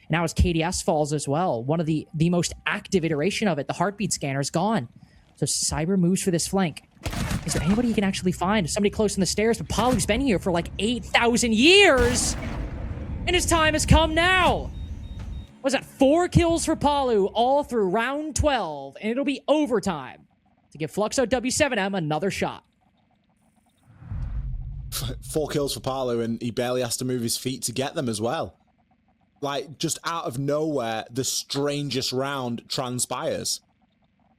And now as KDS falls as well, one of the most active iteration of it, the heartbeat scanner is gone. So Cyber moves for this flank. Is there anybody you can actually find? Somebody close in the stairs, but Palu's been here for like 8,000 years! And his time has come now! Was that 4 kills for Palu all through round 12, and it'll be overtime to give Fluxo w7m another shot. 4 kills for Palu, and he barely has to move his feet to get them as well. Like, just out of nowhere, the strangest round transpires.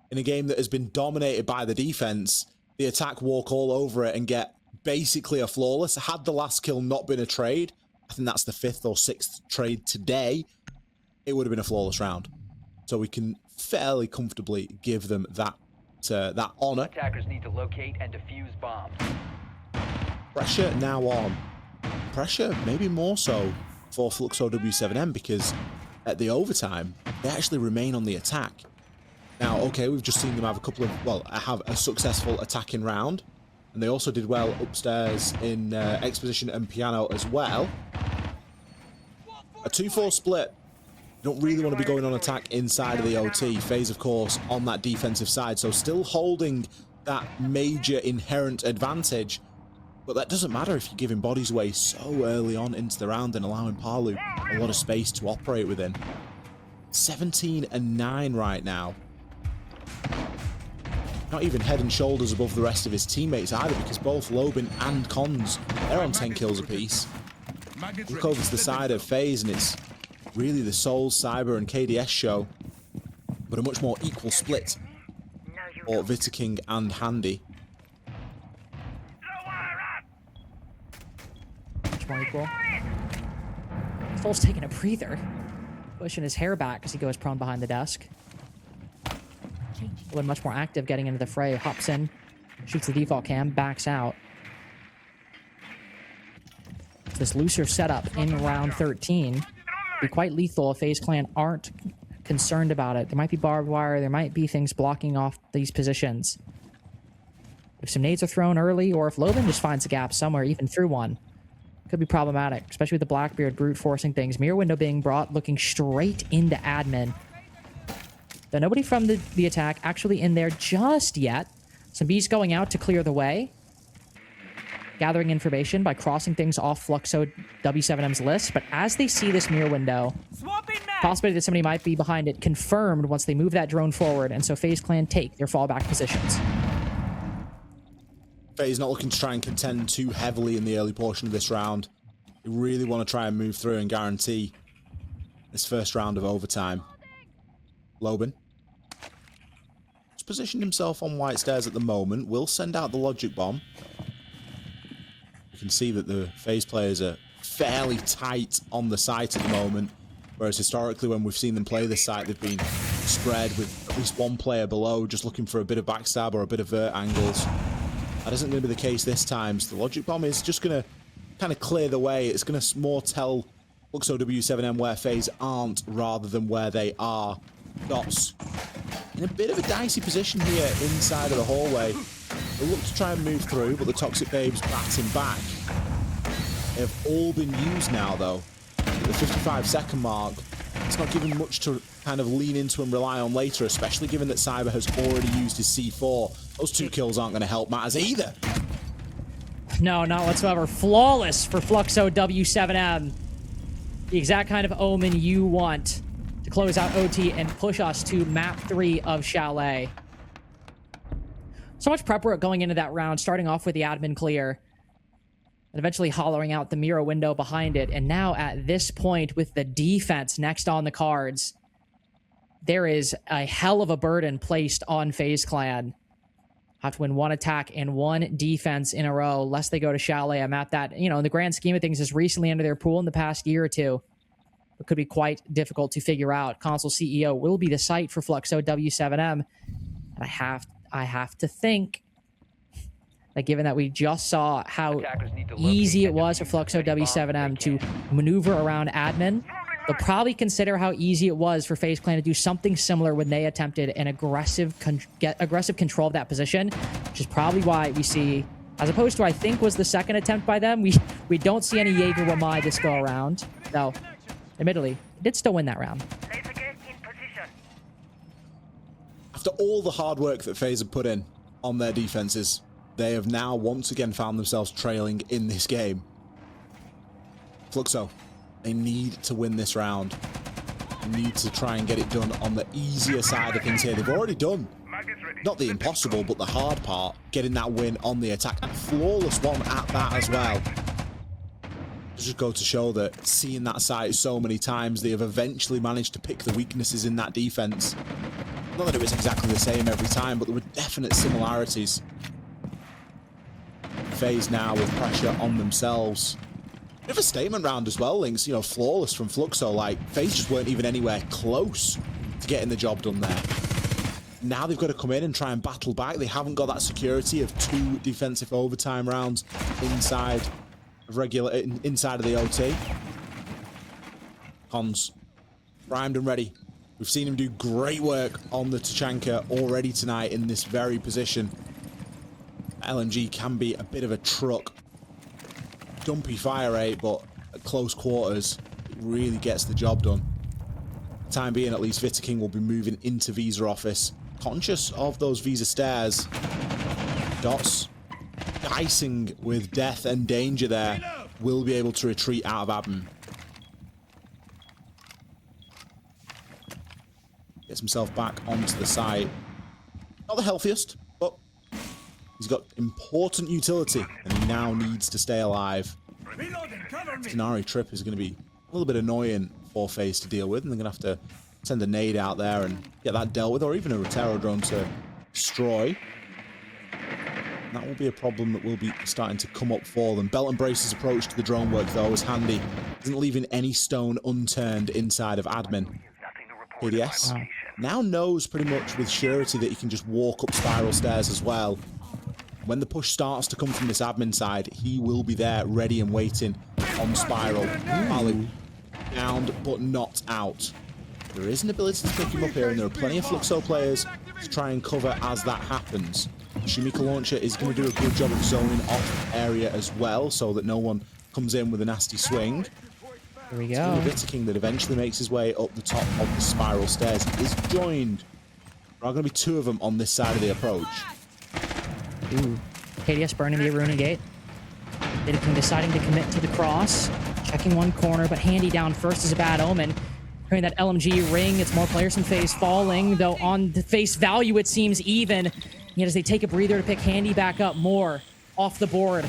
In a game that has been dominated by the defense, the attack walk all over it and get basically a flawless. Had the last kill not been a trade, I think that's the 5th or 6th trade today, it would have been a flawless round. So we can fairly comfortably give them that honor. Attackers need to locate and defuse bombs. Pressure now on. Pressure maybe more so for Fluxo w7m, because at the overtime, they actually remain on the attack. Now, okay, we've just seen them have a successful attacking round, and they also did well upstairs in Exposition and Piano as well. A 2-4 split. You don't really want to be going on attack inside of the OT. FaZe, of course, on that defensive side, so still holding that major inherent advantage. But that doesn't matter if you're giving bodies away so early on into the round and allowing Palu a lot of space to operate within. 17-9 right now. Not even head and shoulders above the rest of his teammates either, because both Lobin and Cons, they're on 10 kills apiece. Look over to the side of FaZe, and it's really the Soul, Cyber, and KDS show, but a much more equal split for Vitaking and Handy. Much more equal. Soul's taking a breather, pushing his hair back as he goes prone behind the desk. When much more active, getting into the fray, hops in, shoots the default cam, backs out. This looser setup in round 13 be quite lethal if FaZe Clan aren't concerned about it. There might be barbed wire, there might be things blocking off these positions. If some nades are thrown early, or if Lobin just finds a gap somewhere, even through one, could be problematic, especially with the Blackbeard brute forcing things. Mirror window being brought, looking straight into admin. Though nobody from the attack actually in there just yet. Some Bs going out to clear the way. Gathering information by crossing things off Fluxo w7m's list. But as they see this mirror window, possibility that somebody might be behind it confirmed once they move that drone forward. And so FaZe Clan take their fallback positions. FaZe not looking to try and contend too heavily in the early portion of this round. They really want to try and move through and guarantee this first round of overtime. Lobin has positioned himself on white stairs at the moment. Will send out the logic bomb. You can see that the FaZe players are fairly tight on the site at the moment, whereas historically when we've seen them play this site, they've been spread with at least one player below, just looking for a bit of backstab or a bit of vert angles. That isn't going to be the case this time, so the logic bomb is just going to kind of clear the way. It's going to more tell Fluxo w7m where FaZe aren't rather than where they are. Dots in a bit of a dicey position here inside of the hallway. They look to try and move through, but the Toxic Babes batting back. They have all been used now, though. At the 55-second mark, it's not given much to kind of lean into and rely on later, especially given that Cyber has already used his C4. Those 2 kills aren't going to help matters either. No, not whatsoever. Flawless for Fluxo w7m. The exact kind of omen you want to close out OT and push us to map 3 of Chalet. So much prep work going into that round, starting off with the admin clear, and eventually hollowing out the mirror window behind it. And now at this point, with the defense next on the cards, there is a hell of a burden placed on FaZe Clan. Have to win 1 attack and 1 defense in a row, lest they go to Chalet. I'm at that, you know, in the grand scheme of things, is recently under their pool in the past year or two. It could be quite difficult to figure out. Console CEO will be the site for Fluxo w7m. And I have to think that given that we just saw how easy it was for Fluxo w7m to maneuver around admin, they'll probably consider how easy it was for FaZe Clan to do something similar when they attempted an aggressive control of that position, which is probably why we see, as opposed to I think was the second attempt by them, we don't see any Jaeger Wamai this go around, though admittedly, it did still win that round. After all the hard work that FaZe have put in on their defenses, they have now once again found themselves trailing in this game. Fluxo, they need to win this round. They need to try and get it done on the easier side of things here. They've already done, not the impossible, but the hard part, getting that win on the attack. And a flawless one at that as well. Just go to show that seeing that site so many times, they have eventually managed to pick the weaknesses in that defense. Not that it was exactly the same every time, but there were definite similarities. FaZe now with pressure on themselves. Bit of a statement round as well, Lynx. You know, flawless from Fluxo. Like, FaZe just weren't even anywhere close to getting the job done there. Now they've got to come in and try and battle back. They haven't got that security of 2 defensive overtime rounds inside of inside of the OT. Cons, primed and ready. We've seen him do great work on the Tachanka already tonight in this very position. LMG can be a bit of a truck. Dumpy fire rate, but at close quarters, it really gets the job done. Time being, at least, Vita King will be moving into Visa office. Conscious of those Visa stairs. Dots, dicing with death and danger there, will be able to retreat out of admin. gets himself back onto the site. Not the healthiest, but he's got important utility, and he now needs to stay alive. Canary trip is going to be a little bit annoying for FaZe to deal with, and they're going to have to send a nade out there and get that dealt with, or even a Rotero drone to destroy. And that will be a problem that will be starting to come up for them. Belt and Brace's approach to the drone work, though, is handy. Isn't leaving any stone unturned inside of admin. KDS now knows pretty much with surety that he can just walk up spiral stairs as well. When the push starts to come from this admin side, he will be there, ready and waiting on spiral. Ali downed, but not out. There is an ability to pick him up here, and there are plenty of Fluxo players to try and cover as that happens. Shimika Launcher is going to do a good job of zoning off area as well, so that no one comes in with a nasty swing. Here we go. King that eventually makes his way up the top of the spiral stairs is joined. There are going to be two of them on this side of the approach. Ooh. KDS burning the Aruna gate. King deciding to commit to the cross. Checking one corner, but Handy down first is a bad omen. Hearing that LMG ring, it's more players from FaZe falling, though on the face value it seems even. Yet as they take a breather to pick Handy back up more off the board.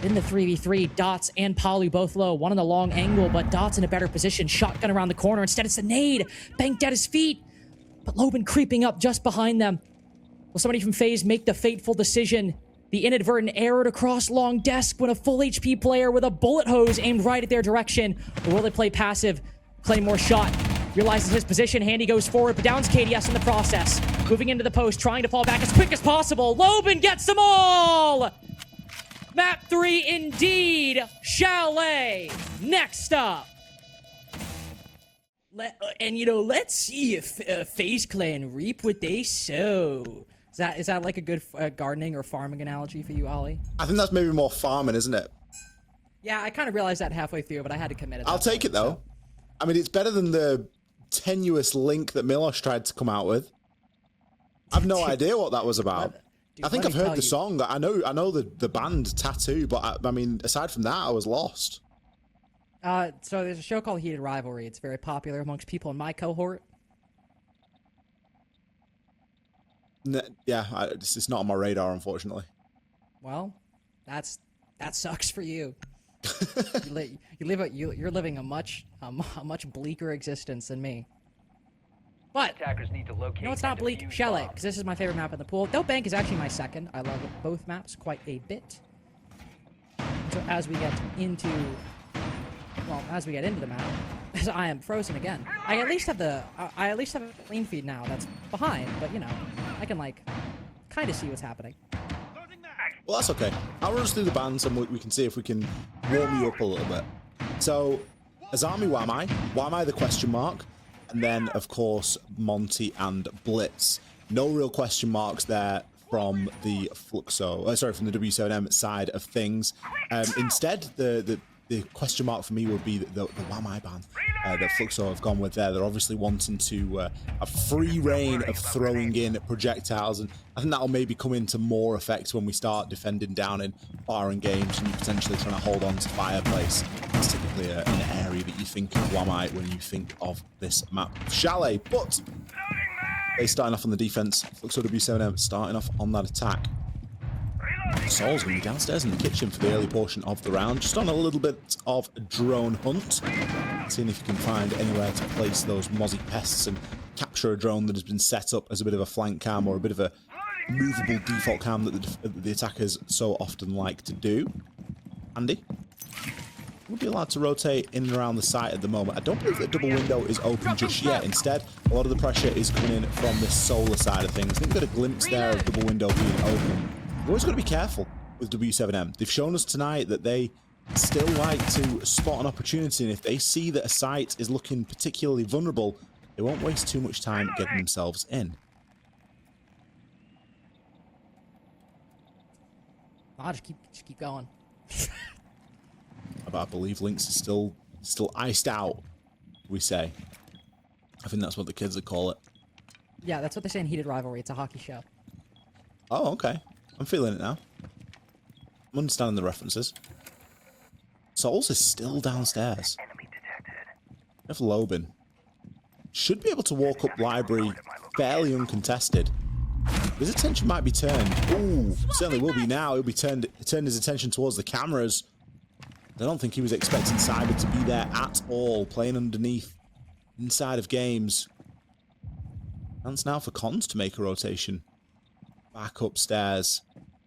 In the 3v3, Dots and Palu both low. One on the long angle, but Dots in a better position. Shotgun around the corner. Instead, it's a nade. Banked at his feet. But Loban creeping up just behind them. Will somebody from FaZe make the fateful decision? The inadvertent error to cross long desk when a full HP player with a bullet hose aimed right at their direction. Or will they play passive? Play more shot. Realizes his position. Handy goes forward, but downs KDS in the process. Moving into the post, trying to fall back as quick as possible. Loban gets them all! Map 3 indeed. Chalet. Next up. Let's see if FaZe Clan reap what they sow. Is that like a good gardening or farming analogy for you, Ollie? I think that's maybe more farming, isn't it? Yeah, I kind of realized that halfway through, but I had to commit it. I'll take it, though. I mean, it's better than the tenuous link that Milos tried to come out with. I've no idea what that was about. I think I've heard the song. I know the band Tattoo, but I mean, aside from that, I was lost. So there's a show called Heated Rivalry. It's very popular amongst people in my cohort. Yeah, it's not on my radar, unfortunately. Well, that sucks for you. You're living a much bleaker existence than me. But Attackers need to locate. no, it's not bleak. Chalet, because this is my favorite map in the pool. Dope Bank is actually my second. I love both maps quite a bit. So as we get into the map, as I am frozen again, I at least have a clean feed now. That's behind, but you know, I can like kind of see what's happening. Well, that's okay. I'll run us through the bands and we can see if we can warm you up a little bit. So, Azami Wamai the question mark, and then, of course, Monty and Blitz. No real question marks there from the Fluxo, from the w7m side of things. Instead, the question mark for me would be the Wamai ban that Fluxo have gone with there. They're obviously wanting to a free reign of throwing in projectiles, and I think that'll maybe come into more effect when we start defending down in foreign games and you're potentially trying to hold on to Fireplace. It's typically an area that you think of Wamai when you think of this map. Chalet, but they starting off on the defense. Fluxo w7m starting off on that attack. SAL's going to be downstairs in the kitchen for the early portion of the round, just on a little bit of a drone hunt, seeing if you can find anywhere to place those mozzie pests and capture a drone that has been set up as a bit of a flank cam or a bit of a movable default cam that the attackers so often like to do. Andy will be allowed to rotate in and around the site at the moment. I don't believe that double window is open just yet. Instead, a lot of the pressure is coming in from the solar side of things. I think we've got a glimpse there of double window being open. You've always got to be careful with w7m. They've shown us tonight that they still like to spot an opportunity, and if they see that a site is looking particularly vulnerable, they won't waste too much time getting themselves in. I'll just keep going. But I believe Lynx is still iced out, we say. I think that's what the kids would call it. Yeah, that's what they say in Heated Rivalry. It's a hockey show. Oh, okay. I'm feeling it now. I'm understanding the references. Souls is still downstairs. Enemy detected. We have Loban should be able to walk up library fairly uncontested. His attention might be turned. Ooh, certainly will be now. He'll be turned his attention towards the cameras. I don't think he was expecting Cyber to be there at all, playing underneath, inside of games. Chance now for Cons to make a rotation. Back upstairs.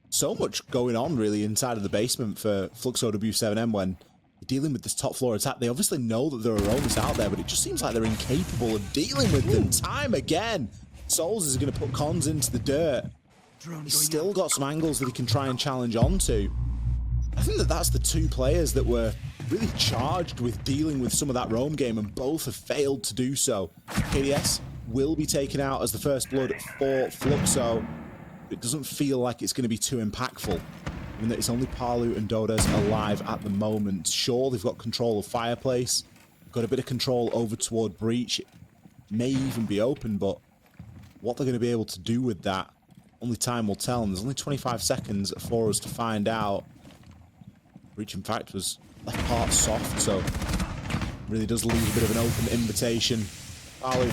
So much going on, really, inside of the basement for Fluxo w7m when they're dealing with this top floor attack. They obviously know that there are roamers out there, but it just seems like they're incapable of dealing with them time again. Souls is going to put Cons into the dirt. He's still got some angles that he can try and challenge onto. I think that that's the two players that were really charged with dealing with some of that roam game, and both have failed to do so. KDS will be taken out as the first blood for Fluxo. It doesn't feel like it's going to be too impactful, given that it's only Palu and Dodes alive at the moment. Sure, they've got control of Fireplace, got a bit of control over toward Breach. It may even be open, but what they're going to be able to do with that, only time will tell, and there's only 25 seconds for us to find out. Breach, in fact, was left part soft, so really does leave a bit of an open invitation. Palu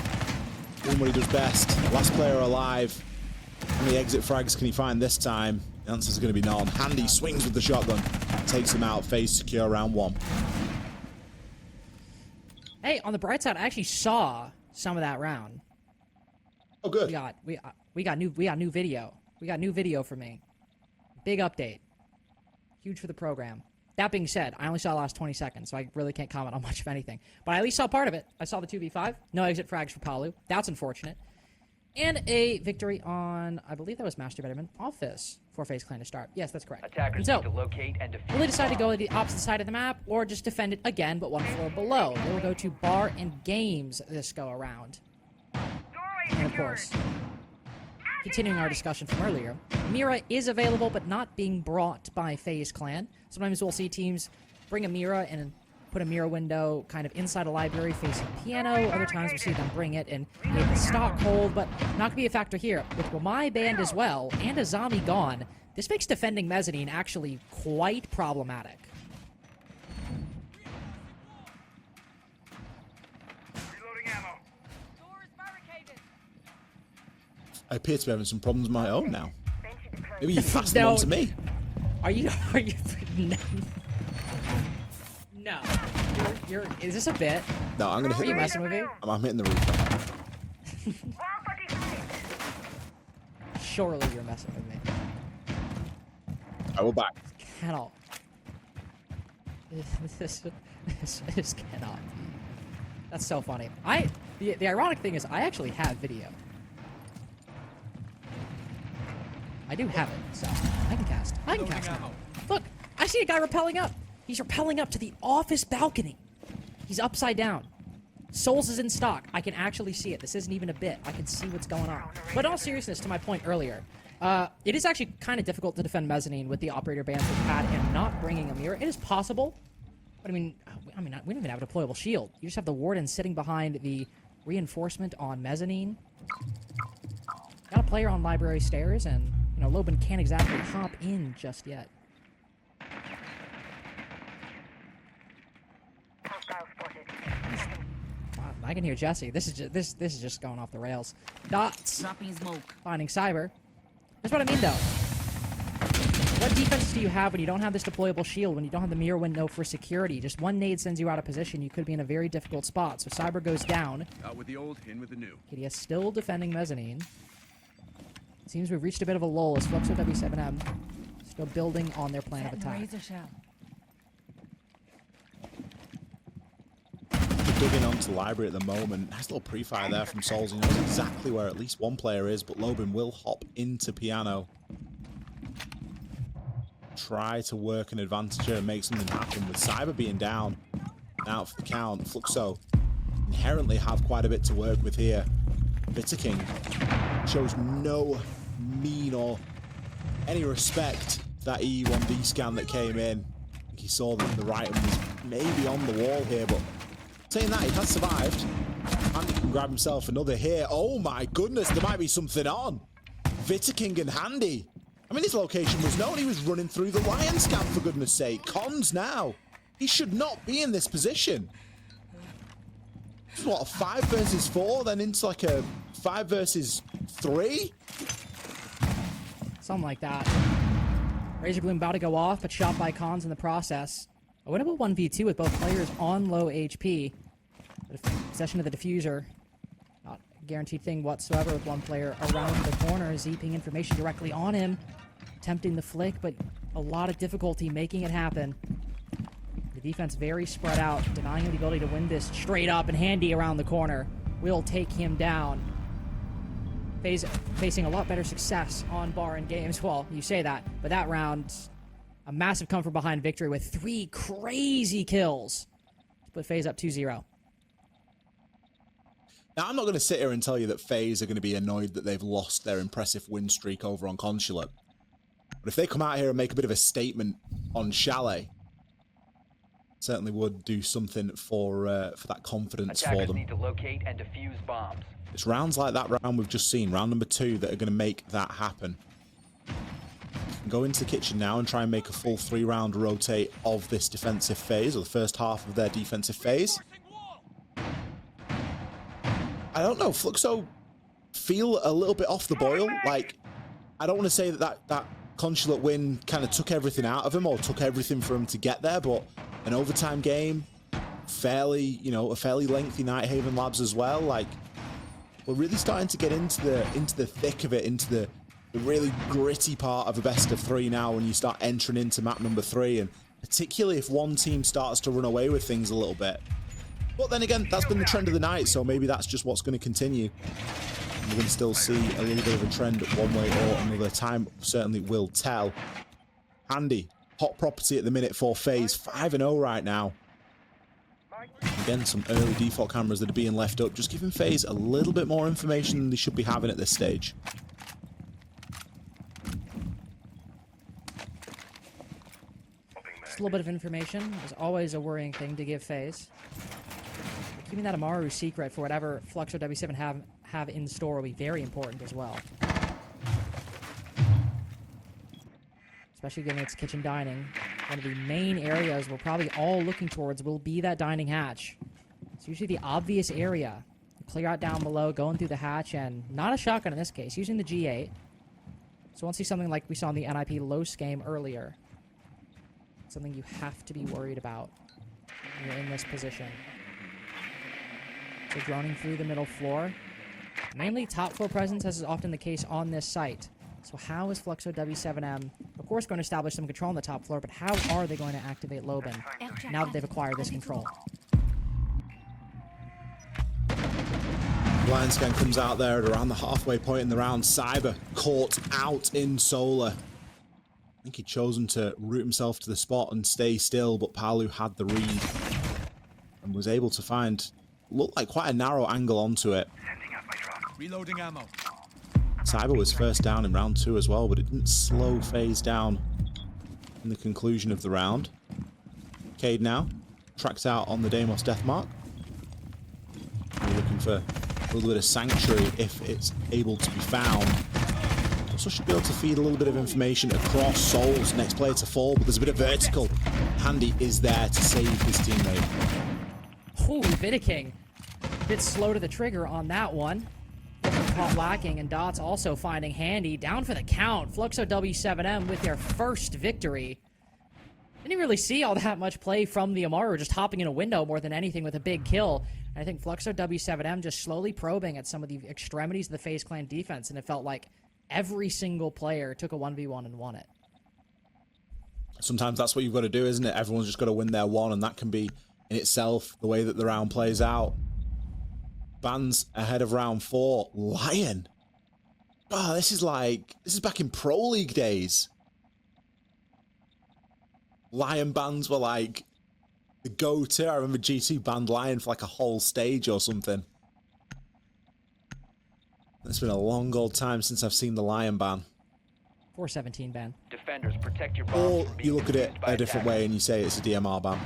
doing what he does best. Last player alive. How many exit frags can he find this time? The answer's going to be none. Handy swings with the shotgun, takes him out. FaZe secure round 1. Hey, on the bright side, I actually saw some of that round. Oh, good. We got new video. We got new video for me. Big update. Huge for the program. That being said, I only saw the last 20 seconds, so I really can't comment on much of anything. But I at least saw part of it. I saw the 2v5. No exit frags for Palu. That's unfortunate. And a victory on, I believe that was Master Betterman Office for FaZe Clan to start. Yes, that's correct. Attackers And so, need to locate and defuse will they decide to the go bomb. to the opposite side of the map, or just defend it again, but one floor below? They will go to Bar and Games this go around. And of course, continuing our discussion from earlier, Mira is available, but not being brought by FaZe Clan. Sometimes we'll see teams bring a Mira and put a Mira window kind of inside a library facing piano. Other times we'll see them bring it and make the stock hold, but not going to be a factor here. With Wamai banned as well, and a zombie gone, this makes defending mezzanine actually quite problematic. Reloading ammo. I appear to be having some problems of my own now. Maybe you passed them on to me. Are you no. Is this a bit? No, I'm going to Are hit you the messing roof. with me? I'm hitting the roof. Surely you're messing with me. I will back. Cannot. This cannot be. That's so funny. The ironic thing is I actually have video. I do have it, so I can cast. I can cast now. Look, I see a guy rappelling up. He's rappelling up to the office balcony. He's upside down. Souls is in stock. I can actually see it. This isn't even a bit. I can see what's going on. But in all seriousness, to my point earlier, it is actually kind of difficult to defend mezzanine with the operator bans we've had and not bringing a mirror. It is possible, but I mean, we don't even have a deployable shield. You just have the warden sitting behind the reinforcement on mezzanine. Got a player on library stairs, and you know Loban can't exactly hop in just yet. I can hear Jesse. This is just going off the rails. Dots. Dropping smoke. Finding Cyber. That's what I mean, though. What defenses do you have when you don't have this deployable shield, when you don't have the mirror window for security? Just one nade sends you out of position. You could be in a very difficult spot. So Cyber goes down. Out with the old, in with the new. KDS still defending mezzanine. It seems we've reached a bit of a lull as Fluxo w7m still building on their plan of attack. Razor shell. Digging onto the library at the moment. Nice little pre-fire there from Souls. He knows exactly where at least one player is, but Loban will hop into piano. Try to work an advantage here and make something happen with Cyber being down. Out for the count. Fluxo inherently have quite a bit to work with here. Bitter King shows no mean or any respect to that E1D scan that came in. I think he saw that the right one was maybe on the wall here, but saying that, he has survived. And he can grab himself another here. Oh my goodness, there might be something on. Bitter King and Handy. I mean, his location was known. He was running through the lion scan, for goodness sake. Cons now. He should not be in this position. It's what, a 5 versus 4, then into like a 5 versus 3? Something like that. Razor Bloom about to go off, but shot by Cons in the process. A winnable 1v2 with both players on low HP. Possession of the diffuser. Not a guaranteed thing whatsoever with one player around the corner, zeeping information directly on him. Attempting the flick, but a lot of difficulty making it happen. The defense very spread out, denying him the ability to win this straight up, and Handy around the corner will take him down. FaZe facing a lot better success on bar and games. Well, you say that, but that round, a massive come from behind victory with 3 crazy kills to put FaZe up 2-0. Now, I'm not going to sit here and tell you that FaZe are going to be annoyed that they've lost their impressive win streak over on Consulate. But if they come out here and make a bit of a statement on Chalet, certainly would do something for that confidence for Attackers them. need to locate and defuse bombs. It's rounds like that round we've just seen, round number 2, that are going to make that happen. Go into the kitchen now and try and make a full 3-round rotate of this defensive phase, or the first half of their defensive phase. I don't know, Fluxo feel a little bit off the boil. Like, I don't want to say that Consulate win kind of took everything out of him or took everything for him to get there, but an overtime game, fairly, a fairly lengthy Nighthaven Labs as well. Like, we're really starting to get into the thick of it, into the really gritty part of a best of 3 now when you start entering into map number 3, and particularly if one team starts to run away with things a little bit. But then again, that's been the trend of the night, so maybe that's just what's going to continue. We're going to still see a little bit of a trend one way or another. Time certainly will tell. Handy, hot property at the minute for FaZe, 5-0 right now. Again, some early default cameras that are being left up, just giving FaZe a little bit more information than they should be having at this stage. Just a little bit of information is always a worrying thing to give FaZe. Keeping that Amaru secret for whatever Fluxo w7m have in store will be very important as well. Especially given its kitchen dining. One of the main areas we're probably all looking towards will be that dining hatch. It's usually the obvious area. Clear out down below, going through the hatch, and not a shotgun in this case, using the G8. So once see something like we saw in the NIP Los game earlier. Something you have to be worried about when you're in this position. So droning through the middle floor. Mainly top floor presence, as is often the case on this site. So how is Fluxo w7m, of course, going to establish some control on the top floor, but how are they going to activate Loben now that they've acquired this control? Blind scan comes out there at around the halfway point in the round. Cyber caught out in solar. I think he'd chosen to root himself to the spot and stay still, but Palu had the read and was able to find, looked like quite a narrow angle onto it. Sending up my drone. Reloading ammo. Cyber was first down in round 2 as well, but it didn't slow FaZe down in the conclusion of the round. Cade now tracks out on the Deimos death mark. We're looking for a little bit of sanctuary if it's able to be found. Also should be able to feed a little bit of information across Souls. Next player to fall, but there's a bit of vertical. Handy is there to save his teammate. Ooh, Vidiking. A bit slow to the trigger on that one. Caught lacking, and Dots also finding Handy. Down for the count. Fluxo w7m with their first victory. Didn't really see all that much play from the Amaru, just hopping in a window more than anything with a big kill. And I think Fluxo w7m just slowly probing at some of the extremities of the FaZe Clan defense, and it felt like every single player took a 1v1 and won it. Sometimes that's what you've got to do, isn't it? Everyone's just got to win their one, and that can be in itself the way that the round plays out. Bans ahead of round 4. Lion. Oh, this is back in Pro League days. Lion bans were like the go-to. I remember G2 banned Lion for like a whole stage or something. It's been a long old time since I've seen the Lion ban. 417 ban. Defenders, protect your bombs Or from being you look at it defused by a different attackers. way and you say it's a DMR ban.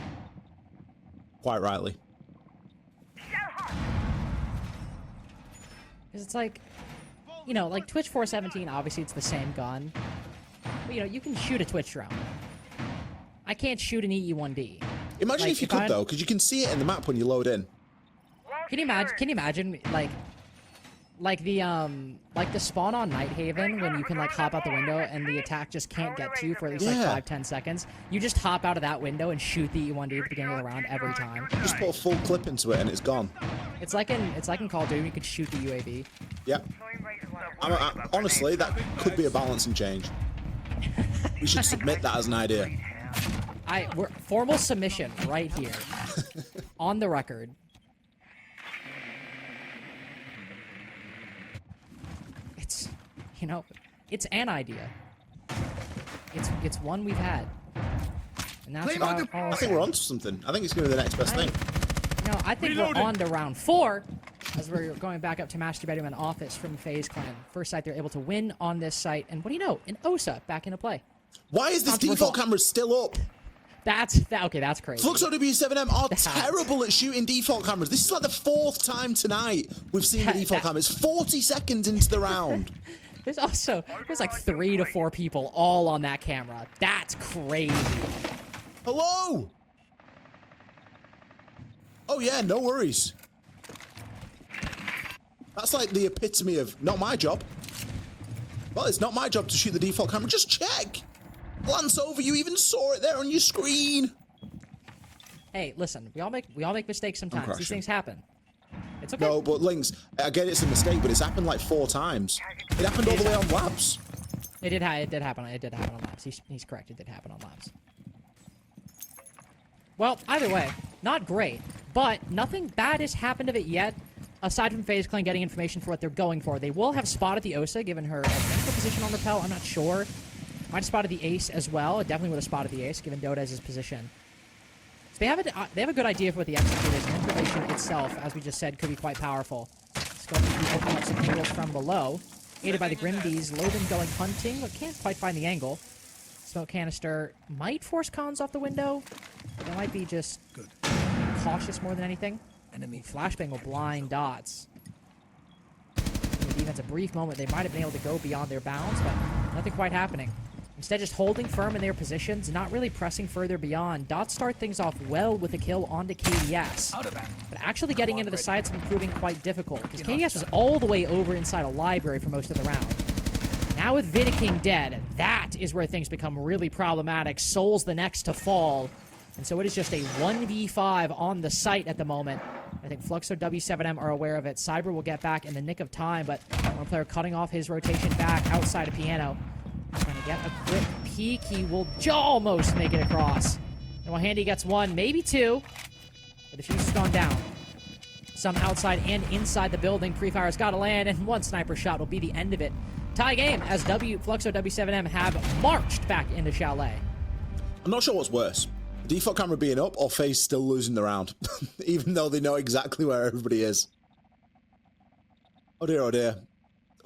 Quite rightly. Because it's like, like Twitch 417, obviously it's the same gun. But, you can shoot a Twitch drone. I can't shoot an EE1D. Imagine Like, if you if could, I'm- though, because you can see it in the map when you load in. Can you imagine? Can you imagine like the spawn on Night Haven when you can like hop out the window and the attack just can't get to you for at least like 5-10 seconds? You just hop out of that window and shoot the E1D at the beginning of the round every time. Just put a full clip into it and it's gone. It's like in Call of Duty, you could shoot the UAV. Yep. Honestly, that could be a balancing change. We should submit that as an idea. We're formal submission right here, on the record. It's, you know, it's an idea. It's one we've had, and that's about all. I think we're onto something. I think it's going to be the next best thing. No, I think we're on to round 4, as we're going back up to Master Bedroom and Office from FaZe Clan. First site they're able to win on this site, and what do you know? An OSA back into play. Why is this default camera still up? Okay, that's crazy. Fluxo w7m are terrible at shooting default cameras. This is like the 4th time tonight we've seen the default camera. It's 40 seconds into the round. There's like 3 to 4 people all on that camera. That's crazy. Hello? Oh yeah, no worries. That's like the epitome of not my job. Well, it's not my job to shoot the default camera. Just check. Glance over. You even saw it there on your screen. Hey, listen. We all make mistakes sometimes. These things happen. It's okay. No, but Lynx, I get it's a mistake, but it's happened like 4 times. It happened all the way on labs. It did happen on labs. He's correct. It did happen on labs. Well, either way, not great, but nothing bad has happened of it yet. Aside from FaZe Clan getting information for what they're going for, they will have spotted the OSA, given her identical position on rappel. I'm not sure. Might have spotted the ace as well. It definitely would have spotted the ace, given Dodez's position. So they have a good idea for what the execute is, and information itself, as we just said, could be quite powerful. It's going to be opening up some angles from below, aided by the Grimdies. Logan going hunting, but can't quite find the angle. Smoke canister might force cons off the window. They might be just cautious more than anything. Enemy flashbang will blind dots. The defense, a brief moment, they might have been able to go beyond their bounds, but nothing quite happening. Instead, just holding firm in their positions, not really pressing further beyond. Dots start things off well with a kill onto KDS. But actually getting into the sites has been proving quite difficult, because KDS was all the way over inside a library for most of the round. Now with Vidiking dead, that is where things become really problematic. Soul's the next to fall. And so it is just a 1v5 on the site at the moment. I think Fluxo w7m are aware of it. Cyber will get back in the nick of time, but one player cutting off his rotation back outside of Piano. Trying to get a quick peek. He will almost make it across. And while Handy gets 1, maybe 2, but the fuse has gone down. Some outside and inside the building. Pre-fire's got to land, and 1 sniper shot will be the end of it. Tie game as Fluxo w7m have marched back into Chalet. I'm not sure what's worse. Default camera being up or FaZe still losing the round, even though they know exactly where everybody is. Oh dear, oh dear.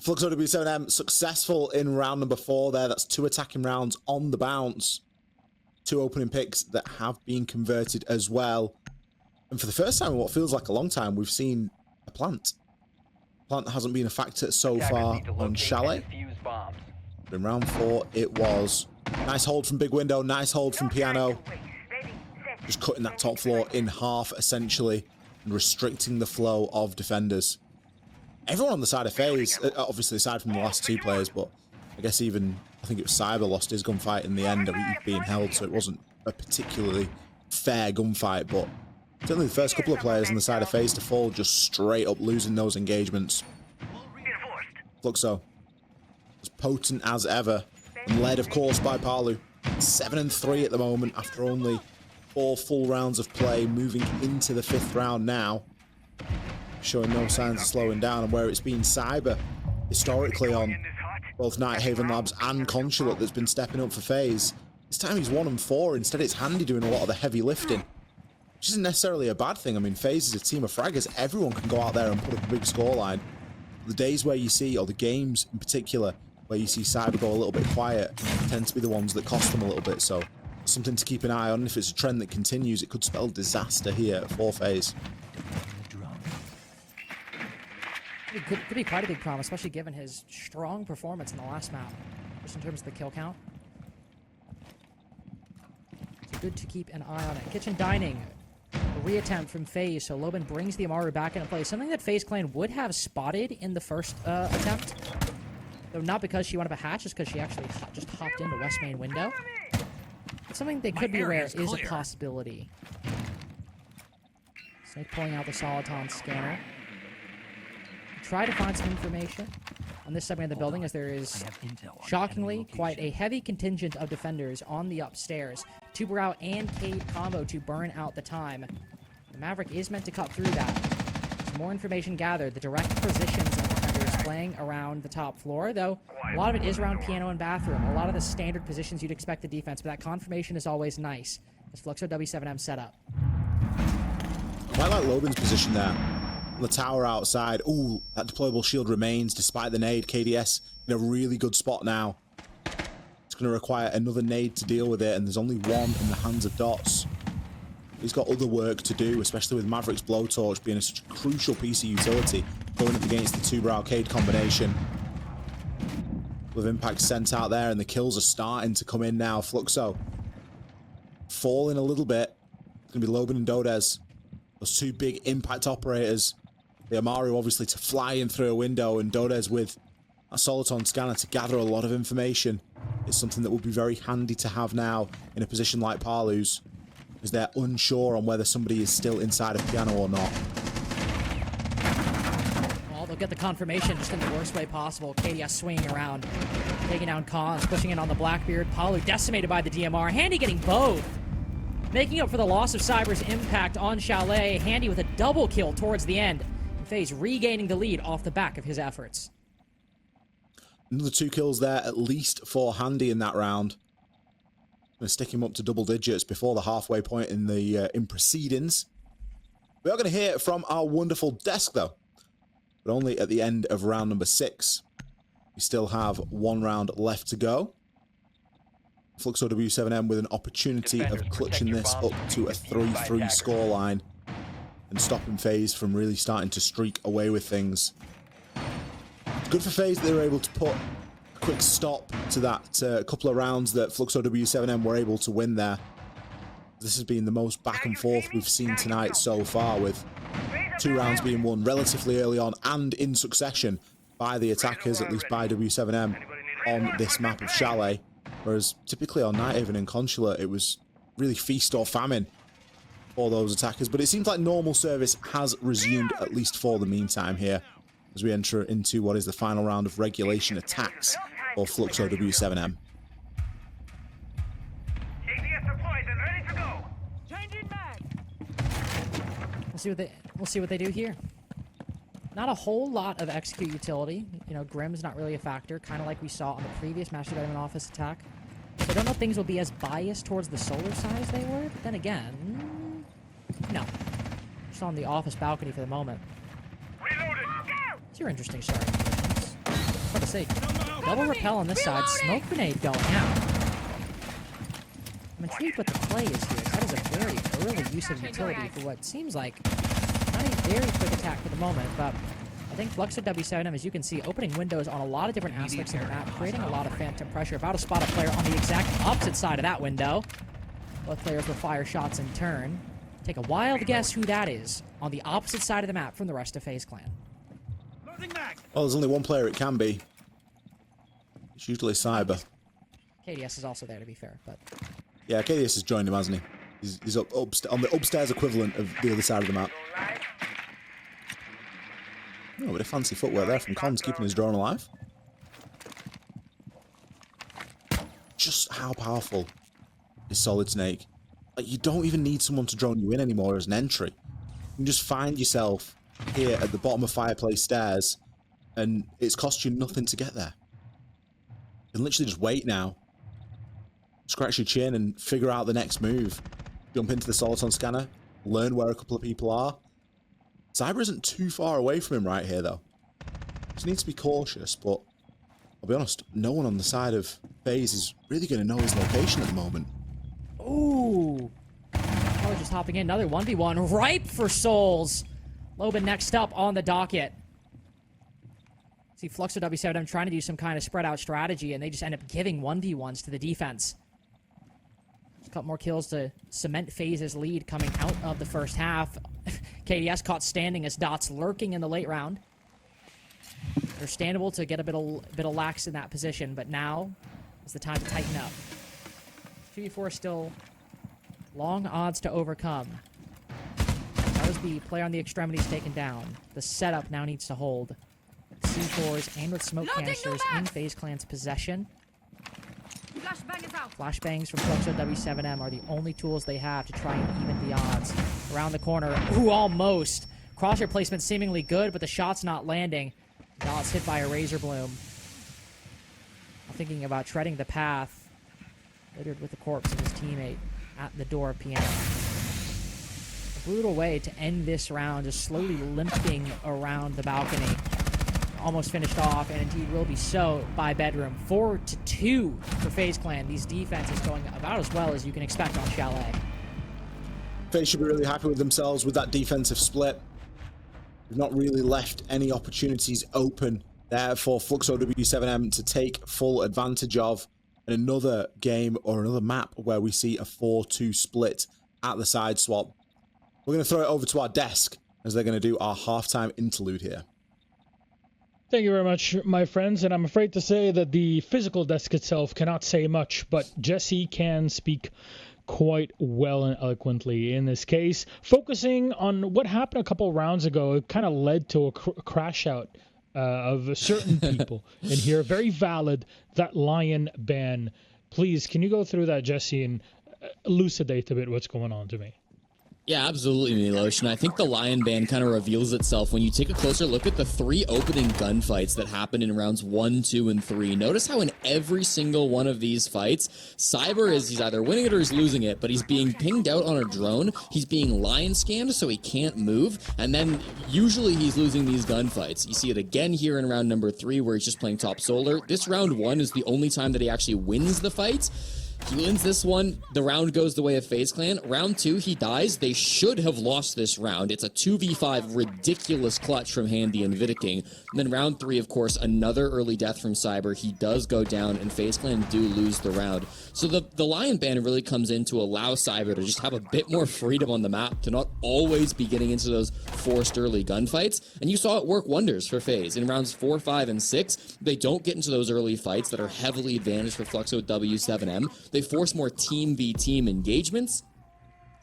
Fluxo w7m successful in round number 4 there. That's 2 attacking rounds on the bounce. 2 opening picks that have been converted as well. And for the first time in what feels like a long time, we've seen a plant. Plant hasn't been a factor so far on Chalet. But in round 4, it was. Nice hold from Big Window, nice hold from Piano. Just cutting that top floor in half, essentially, and restricting the flow of defenders. Everyone on the side of FaZe, obviously aside from the last 2 players, but I guess even, I think it was Cyber lost his gunfight in the end, being held, so it wasn't a particularly fair gunfight, but certainly the first couple of players on the side of FaZe to fall, just straight up losing those engagements. Fluxo, as potent as ever, and led, of course, by Palu. 7-3 at the moment after only 4 full rounds of play, moving into the 5th round now. Showing no signs of slowing down, and where it's been Cyber historically on both Night Haven Labs and Consulate that's been stepping up for FaZe. This time he's 1-4, instead it's Handy doing a lot of the heavy lifting. Which isn't necessarily a bad thing. I mean, FaZe is a team of fraggers. Everyone can go out there and put up a big scoreline. The days where you see, or the games in particular, where you see Cyber go a little bit quiet, tend to be the ones that cost them a little bit, so something to keep an eye on. If it's a trend that continues, it could spell disaster here for FaZe. It could be quite a big problem, especially given his strong performance in the last map, just in terms of the kill count. So good to keep an eye on it. Kitchen Dining, reattempt from FaZe, so Loban brings the Amaru back into play. Something that FaZe Clan would have spotted in the first attempt. Though not because she went up a hatch, just because she actually just hopped into West main window. But something they could be aware is a possibility. Snake pulling out the Soliton scanner. Try to find some information on this segment of the building, as there is shockingly quite a heavy contingent of defenders on the upstairs. Tuberau and Cade combo to burn out the time. The Maverick is meant to cut through that. Some more information gathered. The direct positions of defenders playing around the top floor, though a lot of it is around piano and bathroom. A lot of the standard positions you'd expect the defense, but that confirmation is always nice. As Fluxo w7m set up. Quite like Logan's position there. On the tower outside. Ooh, that deployable shield remains despite the nade. KDS in a really good spot now. It's going to require another nade to deal with it, and there's only one in the hands of Dots. He's got other work to do, especially with Maverick's blowtorch being such a crucial piece of utility going up against the Tuber Arcade combination. With impact sent out there, and the kills are starting to come in now. Fluxo falling a little bit. It's going to be Loban and Dodez. Those two big impact operators. The Amaru obviously to fly in through a window, and Dodez with a Soliton scanner to gather a lot of information. It's something that will be very handy to have now in a position like Palu's, as they're unsure on whether somebody is still inside of piano or not. Well, they'll get the confirmation just in the worst way possible. KDS swinging around, taking down Cons, pushing in on the Blackbeard. Palu decimated by the DMR. Handy getting both. Making up for the loss of Cyber's impact on Chalet. Handy with a double kill towards the end. FaZe regaining the lead off the back of his efforts. Another 2 kills there, at least for Handy in that round. Going to stick him up to double digits before the halfway point in the proceedings. We are going to hear from our wonderful desk, though, but only at the end of round number 6. We still have 1 round left to go. Fluxo w7m with an opportunity of clutching this up to a 3-3 scoreline and stopping FaZe from really starting to streak away with things. It's good for FaZe that they were able to put a quick stop to that couple of rounds that Fluxo w7m were able to win there. This has been the most back and forth we've seen tonight so far, with 2 rounds being won relatively early on and in succession by the attackers, at least by w7m, on this map of Chalet. Whereas typically on Nighthaven and Consulate, it was really feast or famine for those attackers. But it seems like normal service has resumed, at least for the meantime here, as we enter into what is the final round of regulation attacks for Fluxo w7m. We'll see what they do here. Not a whole lot of execute utility. You know, Grim's not really a factor, kind of like we saw on the previous Master Diamond Office attack. So I don't know if things will be as biased towards the solar side as they were, but then again, no. Just on the office balcony for the moment. It's your interesting starting positions. What to say? Double repel on this side, smoke grenade going out. I'm intrigued what the play is here. That is a very early use of utility for what seems like not a very quick attack for the moment, but I think Fluxo w7m, as you can see, opening windows on a lot of different aspects of the map, creating a lot of phantom pressure. About to spot a player on the exact opposite side of that window. Both players will fire shots in turn. Take a wild guess who that is on the opposite side of the map from the rest of FaZe Clan. Well, there's only one player it can be. It's usually Cyber. KDS is also there, to be fair, but... Yeah, KDS has joined him, hasn't he? He's up on the upstairs equivalent of the other side of the map. Oh, but a fancy footwork there from Cons, keeping his drone alive. Just how powerful is Solid Snake? Like, you don't even need someone to drone you in anymore as an entry. You can just find yourself here at the bottom of Fireplace Stairs, and it's cost you nothing to get there. You can literally just wait now. Scratch your chin and figure out the next move. Jump into the Soliton scanner, learn where a couple of people are. Cyber isn't too far away from him right here, though. Just needs to be cautious, but I'll be honest, no one on the side of FaZe is really going to know his location at the moment. Ooh. Oh, just hopping in. Another 1v1. Ripe for souls. Loban next up on the docket. See Fluxo w7m trying to do some kind of spread out strategy, and they just end up giving 1v1s to the defense. couple more kills to cement FaZe's lead coming out of the first half. KDS caught standing as Dot's lurking in the late round. Understandable to get a bit of lax in that position, but now is the time to tighten up. 2v4 still long odds to overcome. That was the player on the extremities taken down. The setup now needs to hold. C4s and with smoke canisters in FaZe Clan's possession. Flashbangs from Fluxo w7m are the only tools they have to try and even the odds. Around the corner. Ooh, almost. Crosshair placement seemingly good, but the shot's not landing. Dot's hit by a Razor Bloom. I'm thinking about treading the path, littered with the corpse of his teammate at the door of piano. A brutal way to end this round, just slowly limping around the balcony. Almost finished off, and indeed will be so by Bedroom. 4-2 for FaZe Clan. These defenses going about as well as you can expect on Chalet. FaZe should be really happy with themselves with that defensive split. They've not really left any opportunities open there for Fluxo w7m to take full advantage of. In another game or another map where we see a 4-2 split at the side swap. We're going to throw it over to our desk as they're going to do our halftime interlude here. Thank you very much, my friends, and I'm afraid to say that the physical desk itself cannot say much, but Jesse can speak quite well and eloquently in this case. Focusing on what happened a couple rounds ago, it kind of led to a crash out of certain people in here. Very valid, that Lion ban. Please, can you go through that, Jesse, and elucidate a bit what's going on to me? Yeah, absolutely, Milosh. And I think the Lion ban kind of reveals itself when you take a closer look at the 3 opening gunfights that happened in rounds 1, 2, and 3. Notice how in every single one of these fights, Cyber he's either winning it or he's losing it, but he's being pinged out on a drone, he's being lion scanned so he can't move, and then usually he's losing these gunfights. You see it again here in round number 3 where he's just playing top solar. This round 1 is the only time that he actually wins the fights. He wins this one, the round goes the way of FaZe Clan. Round 2, he dies. They should have lost this round. It's a 2v5 ridiculous clutch from Handy and Vidiking. And then round 3, of course, another early death from Cyber. He does go down, and FaZe Clan do lose the round. So the Lion ban really comes in to allow Cyber to just have a bit more freedom on the map, to not always be getting into those forced early gunfights. And you saw it work wonders for FaZe. In rounds 4, 5, and 6, they don't get into those early fights that are heavily advantaged for Fluxo w7m. They force more team v team engagements,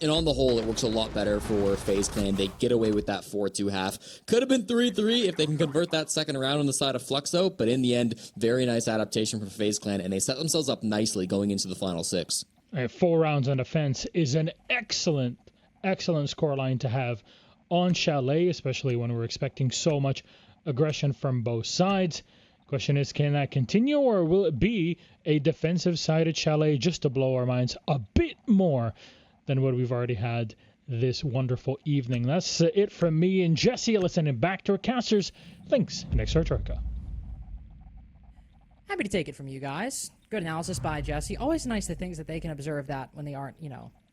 and on the whole, it works a lot better for FaZe Clan. They get away with that 4-2 half. Could have been 3-3 if they can convert that second round on the side of Fluxo, but in the end, very nice adaptation for FaZe Clan, and they set themselves up nicely going into the final 6. 4 rounds on defense is an excellent scoreline to have on Chalet, especially when we're expecting so much aggression from both sides. Question is, can that continue, or will it be a defensive-sided Chalet just to blow our minds a bit more than what we've already had this wonderful evening? That's it from me and Jesse. Listening back to our casters. Thanks. Next, our Troika. Happy to take it from you guys. Good analysis by Jesse. Always nice the things that they can observe that when they aren't,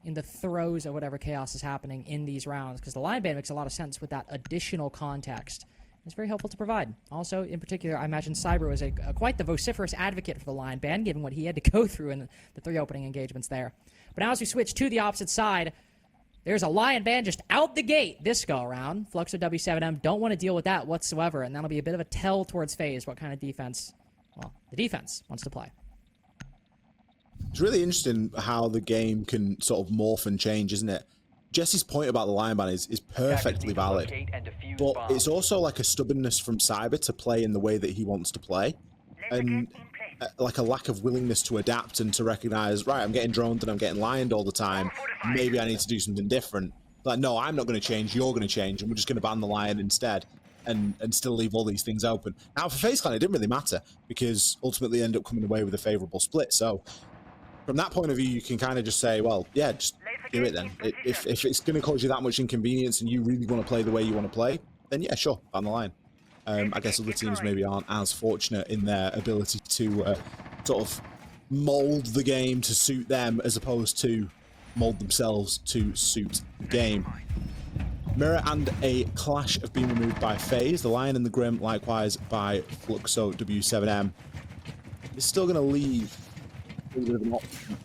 in the throes of whatever chaos is happening in these rounds, because the Lion ban makes a lot of sense with that additional context. It's very helpful to provide. Also, in particular, I imagine Cyber was quite the vociferous advocate for the Lion ban, given what he had to go through in the 3 opening engagements there. But now as we switch to the opposite side, there's a Lion ban just out the gate this go-around. Fluxo w7m don't want to deal with that whatsoever, and that'll be a bit of a tell towards FaZe what kind of defense, well, the defense wants to play. It's really interesting how the game can sort of morph and change, isn't it? Jesse's point about the Lion ban is perfectly valid, but it's also like a stubbornness from Cyber to play in the way that he wants to play, and like a lack of willingness to adapt and to recognize, right, I'm getting droned and I'm getting lioned all the time, maybe I need to do something different. Like, no, I'm not going to change, you're going to change, and we're just going to ban the Lion instead, and still leave all these things open. Now, for FaZe Clan, it didn't really matter, because ultimately they end up coming away with a favorable split, so from that point of view, you can kind of just say, well, yeah, just do it then. If it's going to cause you that much inconvenience and you really want to play the way you want to play, then yeah, sure, ban the Lion. I guess other teams maybe aren't as fortunate in their ability to sort of mold the game to suit them as opposed to mold themselves to suit the game. Mirror and a Clash have been removed by FaZe. The Lion and the Grim likewise by Fluxo w7m. It's still going to leave a bit of an option.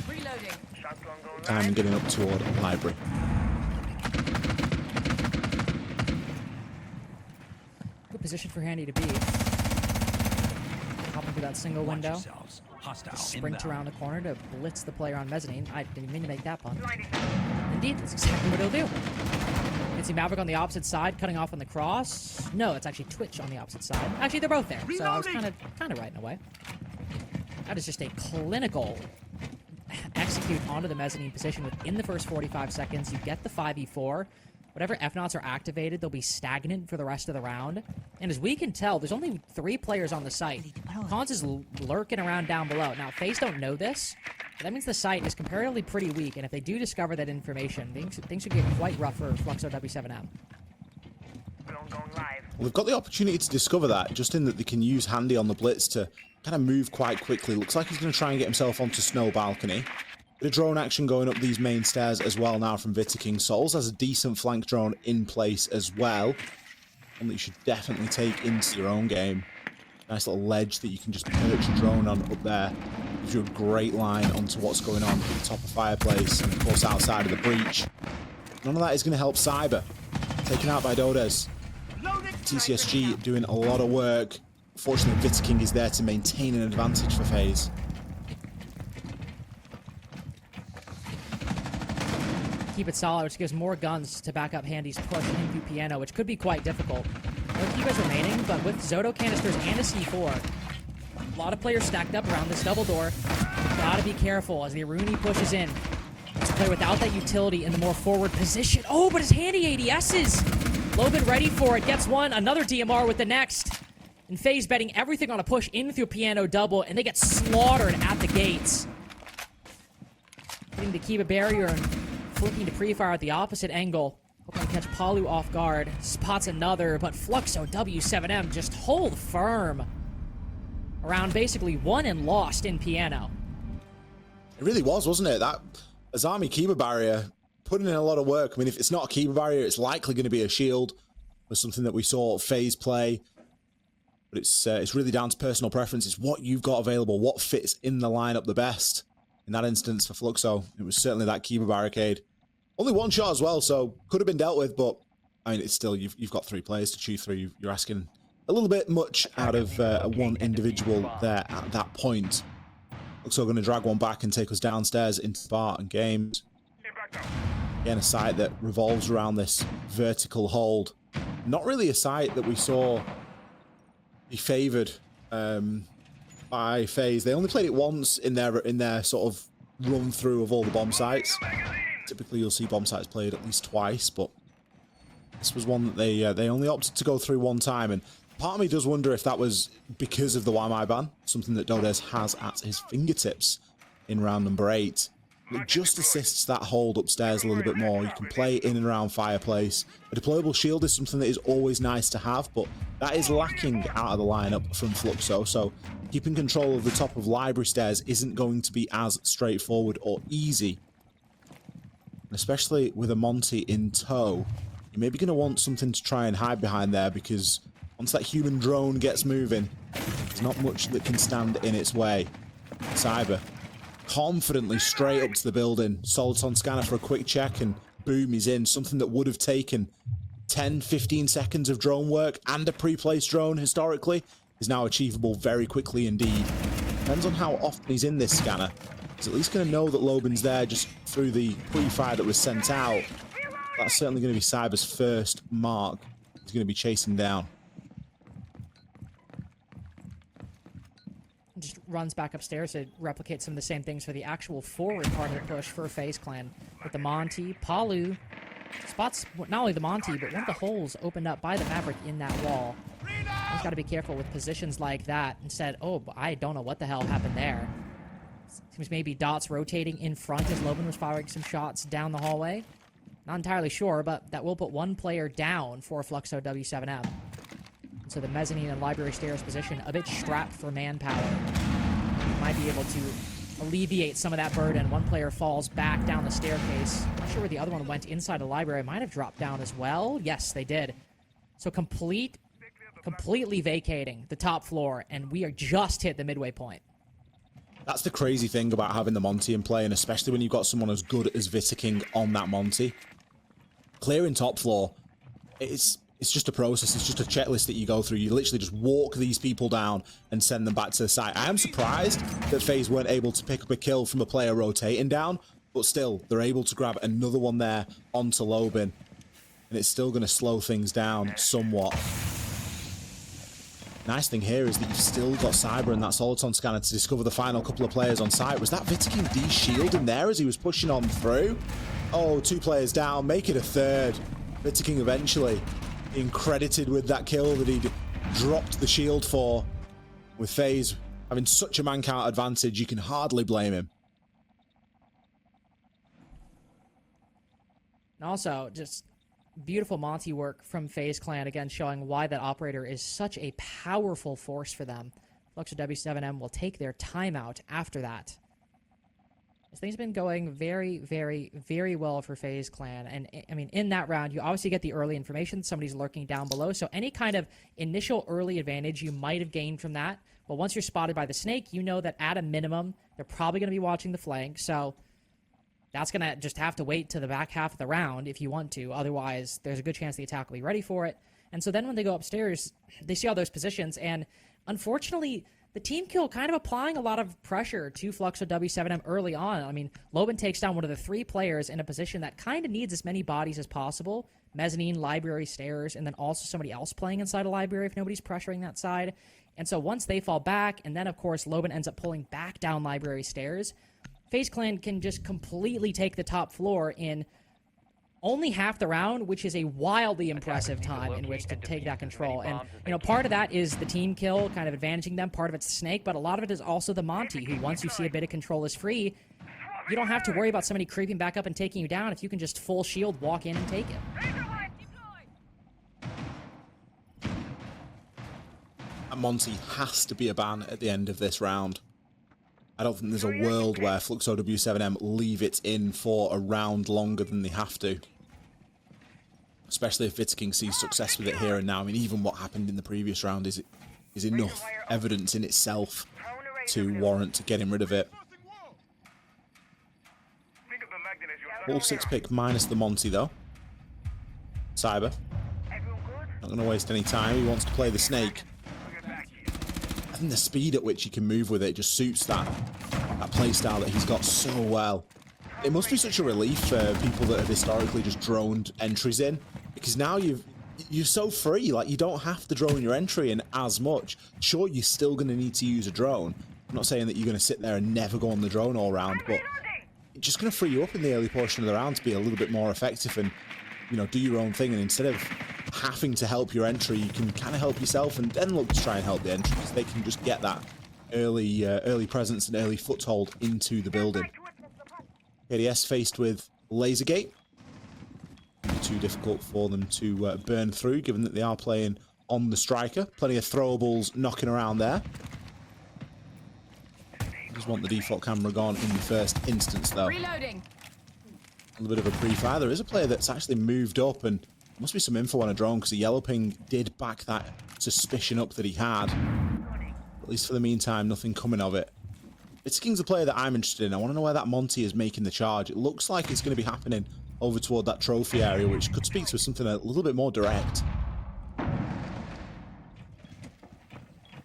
Reloading. Shots long going Time live. getting up toward library. Good position for Handy to be. Hop into that single window. Yourselves. Hostile Sprint inbound. around the corner to blitz the player on mezzanine. I didn't mean to make that pun. Blinding. Indeed, that's exactly what he'll do. You can see Maverick on the opposite side, cutting off on the cross. No, it's actually Twitch on the opposite side. Actually, they're both there, so I was kind of right in a way. That is just a clinical execute onto the mezzanine position within the first 45 seconds. You get the 5v4. Whatever F-Nauts are activated, they'll be stagnant for the rest of the round. And as we can tell, there's only 3 players on the site. Cons is lurking around down below. Now, FaZe don't know this, but that means the site is comparatively pretty weak, and if they do discover that information, things should get quite rough for Fluxo w7m. Drone going live. Well, they've got the opportunity to discover that, just in that they can use Handy on the blitz to kind of move quite quickly. Looks like he's going to try and get himself onto Snow Balcony. Bit of drone action going up these main stairs as well now from Vitaking. Souls has a decent flank drone in place as well. One that you should definitely take into your own game. Nice little ledge that you can just perch a drone on up there. Gives you a great line onto what's going on at the top of Fireplace and of course outside of the breach. None of that is going to help Cyber. Taken out by Dodes. TCSG doing a lot of work. Fortunately, Vitaking is there to maintain an advantage for FaZe. Keep it solid, which gives more guns to back up Handy's push into Piano, which could be quite difficult. No Kivas remaining, but with Zoto canisters and a C4, a lot of players stacked up around this double door. Gotta be careful as the Aruni pushes in. It's a player without that utility in the more forward position. Oh, but his Handy ADSs! Loban ready for it, gets one, another DMR with the next. And FaZe betting everything on a push in through Piano double, and they get slaughtered at the gates. Hitting the Kiba barrier and flicking to pre-fire at the opposite angle. Hoping to catch Palu off guard. Spots another, but Fluxo w7m just hold firm around basically won and lost in Piano. It really was, wasn't it? That Azami Kiba barrier putting in a lot of work. I mean, if it's not a Kiba barrier, it's likely going to be a shield. Was something that we saw FaZe play. But it's really down to personal preference. It's what you've got available, what fits in the lineup the best. In that instance for Fluxo, it was certainly that Kiba barricade. Only one shot as well, so could have been dealt with, but I mean, it's still, you've got 3 players to choose through. You're asking a little bit much out of one individual there at that point. Fluxo going to drag one back and take us downstairs into bar and games. Again, a site that revolves around this vertical hold. Not really a site that we saw be favoured by FaZe. They only played it once in their sort of run through of all the bomb sites. Typically, you'll see bomb sites played at least twice, but this was one that they only opted to go through one time. And part of me does wonder if that was because of the YMI ban, something that Dodes has at his fingertips in round number 8. It just assists that hold upstairs a little bit more. You can play in and around Fireplace. A deployable shield is something that is always nice to have, but that is lacking out of the lineup from Fluxo. So keeping control of the top of Library Stairs isn't going to be as straightforward or easy. Especially with a Monty in tow, you're maybe going to want something to try and hide behind there, because once that human drone gets moving, there's not much that can stand in its way. Cyber confidently straight up to the building. Soliton scanner for a quick check, and boom, he's in. Something that would have taken 10-15 seconds of drone work and a pre-placed drone historically is now achievable very quickly indeed. Depends on how often he's in this scanner. He's at least going to know that Loban's there just through the pre-fire that was sent out. That's certainly going to be Cyber's first mark he's going to be chasing down. Just runs back upstairs to replicate some of the same things for the actual forward part of the push for FaZe Clan. With the Monty, Palu spots not only the Monty, but one of the holes opened up by the Maverick in that wall. He's got to be careful with positions like that. Instead, oh, I don't know what the hell happened there. Seems maybe Dots rotating in front as Loban was firing some shots down the hallway. Not entirely sure, but that will put one player down for Fluxo w7m. So the mezzanine and library stairs position a bit strapped for manpower. Might be able to alleviate some of that burden. One player falls back down the staircase. Not sure where the other one went inside the library. Might have dropped down as well. Yes, they did. So completely vacating the top floor, and we are just hit the midway point. That's the crazy thing about having the Monty in play, and especially when you've got someone as good as Vittaking on that Monty. Clearing top floor, it's just a process. It's just a checklist that you go through. You literally just walk these people down and send them back to the site. I am surprised that FaZe weren't able to pick up a kill from a player rotating down, but still, they're able to grab another one there onto Lobin, and it's still going to slow things down somewhat. Nice thing here is that you've still got Cyber and that Soliton scanner to discover the final couple of players on site. Was that Vittaking de-shielding there as he was pushing on through? Oh, 2 players down, make it a third. Vittaking eventually being credited with that kill that he'd dropped the shield for. With FaZe having such a man count advantage, you can hardly blame him. And also, just beautiful Monty work from FaZe Clan, again showing why that operator is such a powerful force for them. Fluxo w7m will take their timeout after that. This thing's been going very, very, very well for FaZe Clan. And, I mean, in that round, you obviously get the early information. Somebody's lurking down below. So any kind of initial early advantage you might have gained from that. But once you're spotted by the snake, you know that at a minimum, they're probably going to be watching the flank. So that's going to just have to wait to the back half of the round if you want to. Otherwise, there's a good chance the attack will be ready for it. And so then when they go upstairs, they see all those positions. And unfortunately, the team kill kind of applying a lot of pressure to Fluxo w7m early on. I mean, Lobin takes down one of the 3 players in a position that kind of needs as many bodies as possible. Mezzanine, library, stairs, and then also somebody else playing inside a library if nobody's pressuring that side. And so once they fall back, and then of course Lobin ends up pulling back down library stairs, FaZe Clan can just completely take the top floor in only half the round, which is a wildly impressive time in which to take that control. And, you know, part of that is the team kill kind of advantaging them. Part of it's the snake, but a lot of it is also the Monty, who once you see a bit of control is free, you don't have to worry about somebody creeping back up and taking you down if you can just full shield, walk in, and take it. And Monty has to be a ban at the end of this round. I don't think there's a world where Fluxo w7m leave it in for a round longer than they have to. Especially if Vittaking sees success with it here and now. I mean, even what happened in the previous round is enough evidence in itself to warrant getting rid of it. Wolf 6 pick minus the Monty, though. Cyber. Not going to waste any time. He wants to play the snake. I think the speed at which he can move with it just suits that playstyle that he's got so well. It must be such a relief for people that have historically just droned entries in, because now you're so free. Like, you don't have to drone your entry in as much. Sure, you're still going to need to use a drone. I'm not saying that you're going to sit there and never go on the drone all round, but it's just going to free you up in the early portion of the round to be a little bit more effective and, you know, do your own thing. And instead of having to help your entry, you can kind of help yourself and then look to try and help the entry, because they can just get that early presence and early foothold into the building. KDS faced with Laser Gate. Too difficult for them to burn through, given that they are playing on the striker. Plenty of throwables knocking around there. Just want the default camera gone in the first instance, though. Reloading. A little bit of a pre-fire. There is a player that's actually moved up, and there must be some info on a drone, because the yellow ping did back that suspicion up that he had. At least for the meantime, nothing coming of it. Vittaking's the player that I'm interested in. I want to know where that Monty is making the charge. It looks like it's going to be happening over toward that trophy area, which could speak to something a little bit more direct.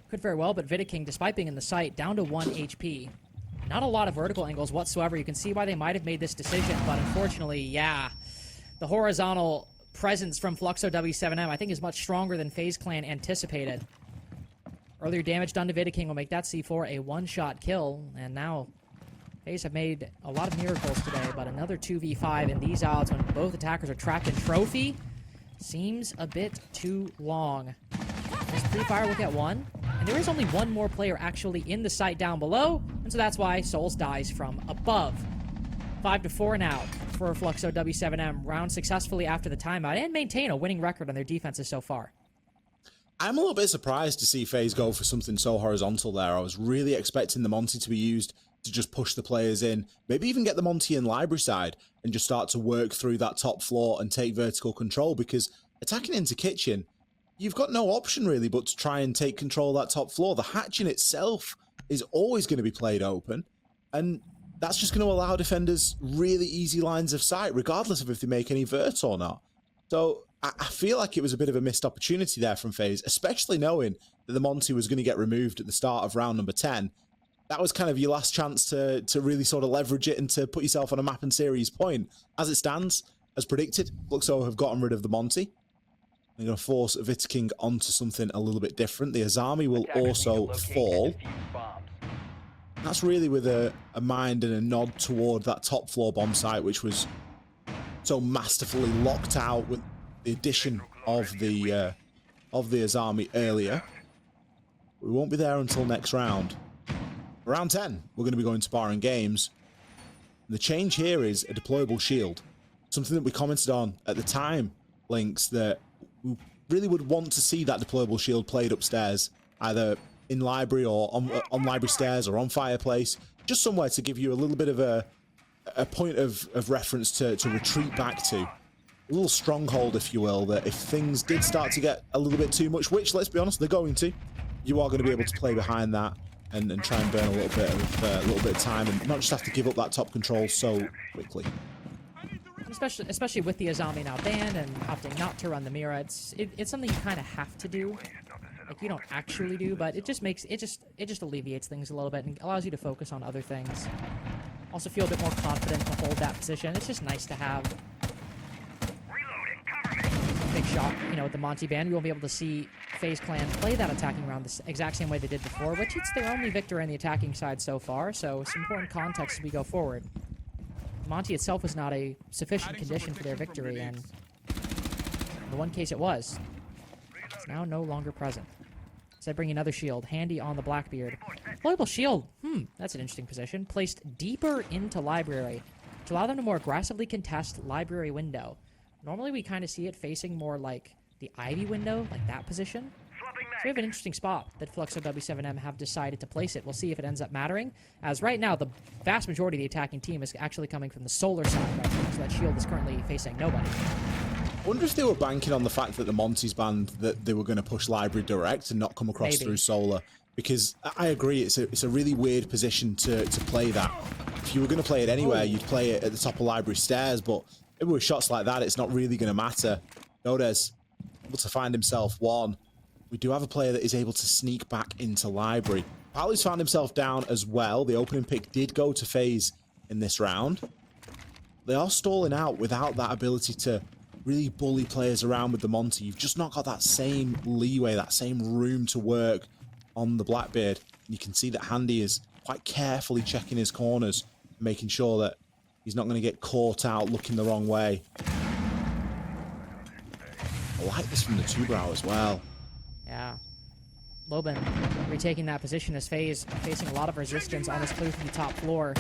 Could very well, but Vittaking, despite being in the site, down to 1 HP. Not a lot of vertical angles whatsoever. You can see why they might have made this decision, but unfortunately, yeah. The horizontal presence from Fluxo w7m, I think, is much stronger than FaZe Clan anticipated. Earlier damage done to Vittaking will make that C4 a one-shot kill, and now FaZe have made a lot of miracles today, but another 2v5 in these odds when both attackers are trapped in trophy seems a bit too long. There's pre-fire look at 1, and there is only one more player actually in the site down below, and so that's why Souls dies from above. 5-4 now for Fluxo w7m, round successfully after the timeout, and maintain a winning record on their defenses so far. I'm a little bit surprised to see FaZe go for something so horizontal there. I was really expecting the Monty to be used to just push the players in, maybe even get the Monty in library side and just start to work through that top floor and take vertical control, because attacking into kitchen, you've got no option really but to try and take control of that top floor. The hatch in itself is always going to be played open, and that's just going to allow defenders really easy lines of sight, regardless of if they make any verts or not. So I feel like it was a bit of a missed opportunity there from FaZe, especially knowing that the Monty was going to get removed at the start of round number 10. That was kind of your last chance to really sort of leverage it and to put yourself on a map and series point. As it stands, as predicted, Fluxo have gotten rid of the Monty. They're going to force Vitaking onto something a little bit different. The Azami will also fall. That's really with a mind and a nod toward that top floor bomb site, which was so masterfully locked out with the addition of the Azami earlier. We won't be there until next round. Round 10, we're going to be going to bar and games. The change here is a deployable shield. Something that we commented on at the time, Links, that we really would want to see that deployable shield played upstairs, either in library or on library stairs or on fireplace, just somewhere to give you a little bit of a point of reference to retreat back to. A little stronghold, if you will, that if things did start to get a little bit too much, which, let's be honest, they're going to, you are going to be able to play behind that and try and burn a little bit of time and not just have to give up that top control so quickly. Especially with the Azami now banned and opting not to run the Mira, it's something you kind of have to do. Like, you don't actually do, but it just alleviates things a little bit and allows you to focus on other things. Also feel a bit more confident to hold that position. It's just nice to have. Big shot, with the Monty ban. We won't be able to see FaZe Clan play that attacking round the exact same way they did before, which it's their only victory on the attacking side so far, so it's important context as we go forward. Monty itself was not a sufficient condition for their victory, and in the one case it was. It's now no longer present. So I bring another shield, handy on the Blackbeard. Deployable shield, that's an interesting position. Placed deeper into library to allow them to more aggressively contest library window. Normally we kind of see it facing more like the Ivy window, like that position. So we have an interesting spot that Fluxo w7m have decided to place it. We'll see if it ends up mattering, as right now the vast majority of the attacking team is actually coming from the solar side right now, so that shield is currently facing nobody. I wonder if they were banking on the fact that the Monty's banned, that they were going to push library direct and not come across through solar, because I agree it's a really weird position to play that. If you were going to play it anywhere, you'd play it at the top of library stairs, but maybe with shots like that, it's not really going to matter. Nodes able to find himself one. We do have a player that is able to sneak back into library. Paulu's found himself down as well. The opening pick did go to FaZe in this round. They are stalling out without that ability to really bully players around with the Monty. You've just not got that same leeway, that same room to work on the Blackbeard. You can see that Handy is quite carefully checking his corners, making sure that he's not going to get caught out looking the wrong way. I like this from the two-brow as well. Yeah. Loban retaking that position as FaZe facing a lot of resistance on this clear from the top floor.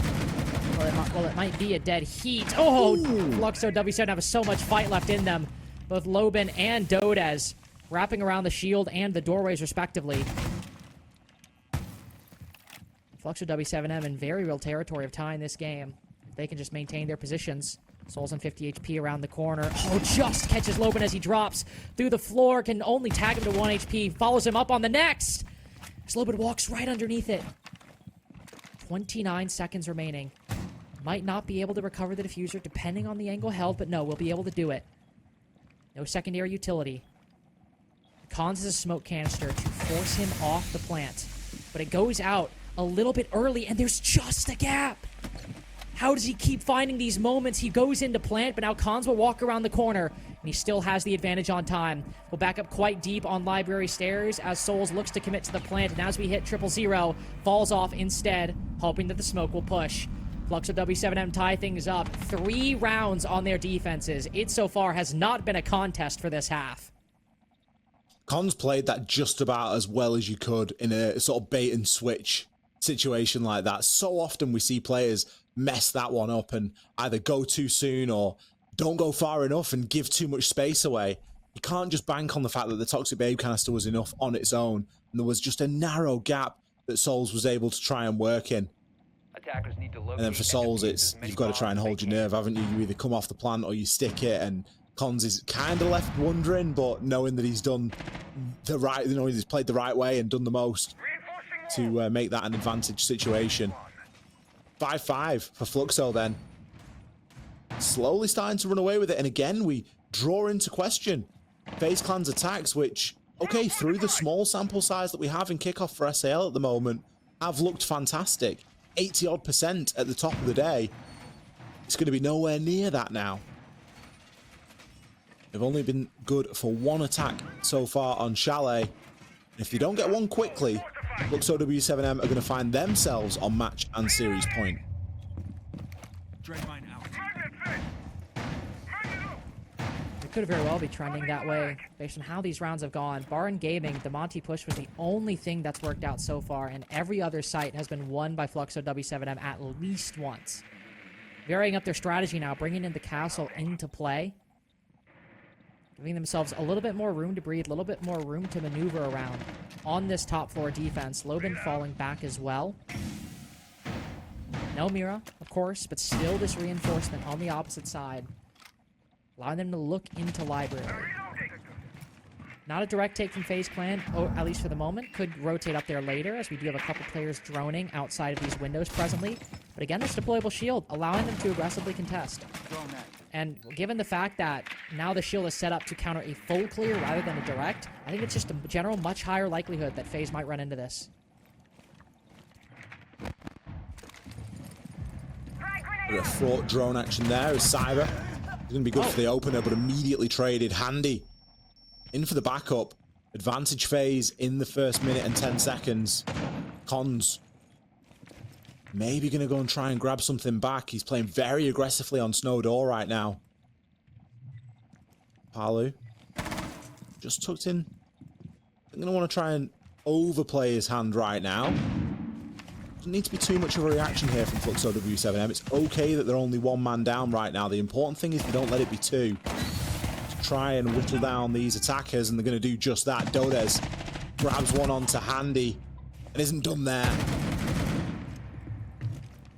Well, it might be a dead heat. Oh, Fluxo w7 have so much fight left in them. Both Loban and Dodez wrapping around the shield and the doorways respectively. Fluxo w7m in very real territory of tying this game. If they can just maintain their positions. Soul's on 50 HP around the corner. Oh, just catches Loban as he drops through the floor. Can only tag him to 1 HP. Follows him up on the next. As Loban walks right underneath it. 29 seconds remaining. Might not be able to recover the diffuser depending on the angle held, but no, we'll be able to do it. No secondary utility. Cons is a smoke canister to force him off the plant. But it goes out a little bit early, and there's just a gap. How does he keep finding these moments? He goes into plant, but now Cons will walk around the corner, and he still has the advantage on time. We'll back up quite deep on library stairs as Souls looks to commit to the plant, and as we hit 000, falls off instead, hoping that the smoke will push. Fluxo w7m tie things up. 3 rounds on their defenses. It so far has not been a contest for this half. Cons played that just about as well as you could in a sort of bait and switch situation like that. So often we see players mess that one up and either go too soon or don't go far enough and give too much space away. You can't just bank on the fact that the Toxic Babe canister was enough on its own, and there was just a narrow gap that Souls was able to try and work in. Attackers need to locate And then for Souls, it's you've got to try and hold your nerve, haven't you? You either come off the plant or you stick it, and Cons is kind of left wondering, but knowing that he's done the right, he's played the right way and done the most to make that an advantage situation. 5-5 for Fluxo then. Slowly starting to run away with it. And again, we draw into question FaZe Clan's attacks, which, okay, through the small sample size that we have in Kickoff for SAL at the moment, have looked fantastic. 80-odd% at the top of the day. It's going to be nowhere near that now. They've only been good for one attack so far on Chalet. If they don't get one quickly, Fluxo w7m are going to find themselves on match and series point. It could very well be trending that way based on how these rounds have gone. Barn Gaming, the Monty push was the only thing that's worked out so far, and every other site has been won by Fluxo w7m at least once. Varying up their strategy now, bringing in the castle into play. Giving themselves a little bit more room to breathe, a little bit more room to maneuver around on this top floor defense. Loban falling back as well. No Mira, of course, but still this reinforcement on the opposite side. Allowing them to look into library. Not a direct take from FaZe Clan, at least for the moment. Could rotate up there later, as we do have a couple players droning outside of these windows presently. But again, this deployable shield, allowing them to aggressively contest. And given the fact that now the shield is set up to counter a full clear rather than a direct, I think it's just a general much higher likelihood that FaZe might run into this. Bit of fraught drone action there as Cyber. It's going to be good for the opener, but immediately traded. Handy in for the backup. Advantage FaZe in the first minute and 10 seconds. Cons maybe going to go and try and grab something back. He's playing very aggressively on Snow Door right now. Palu just tucked in. I'm going to want to try and overplay his hand right now. Doesn't need to be too much of a reaction here from Fluxo w7m. It's okay that they're only one man down right now. The important thing is they don't let it be two. To try and whittle down these attackers, and they're going to do just that. Dodez grabs one onto Handy and isn't done there.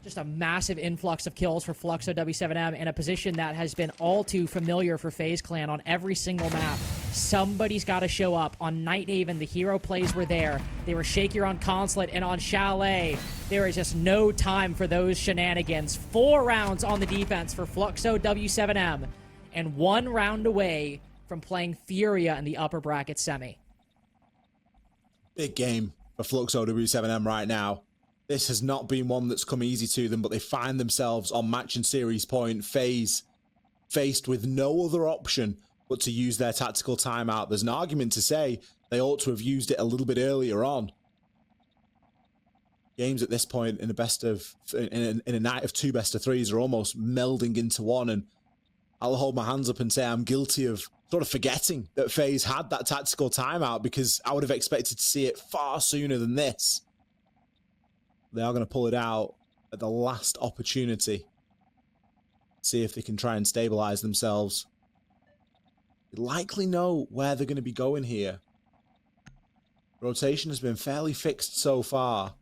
Just a massive influx of kills for Fluxo w7m in a position that has been all too familiar for FaZe Clan on every single map. Somebody's got to show up. On Nighthaven, the hero plays were there. They were shakier on Consulate, and on Chalet, there is just no time for those shenanigans. 4 rounds on the defense for Fluxo w7m, and 1 round away from playing Furia in the upper bracket semi. Big game for Fluxo w7m right now. This has not been one that's come easy to them, but they find themselves on match and series point. FaZe faced with no other option but to use their tactical timeout. There's an argument to say they ought to have used it a little bit earlier on. Games at this point in a night of 2 best-of-3s are almost melding into one, and I'll hold my hands up and say I'm guilty of sort of forgetting that FaZe had that tactical timeout, because I would have expected to see it far sooner than this. They are going to pull it out at the last opportunity. See if they can try and stabilize themselves. They likely know where they're going to be going here. Rotation has been fairly fixed so far.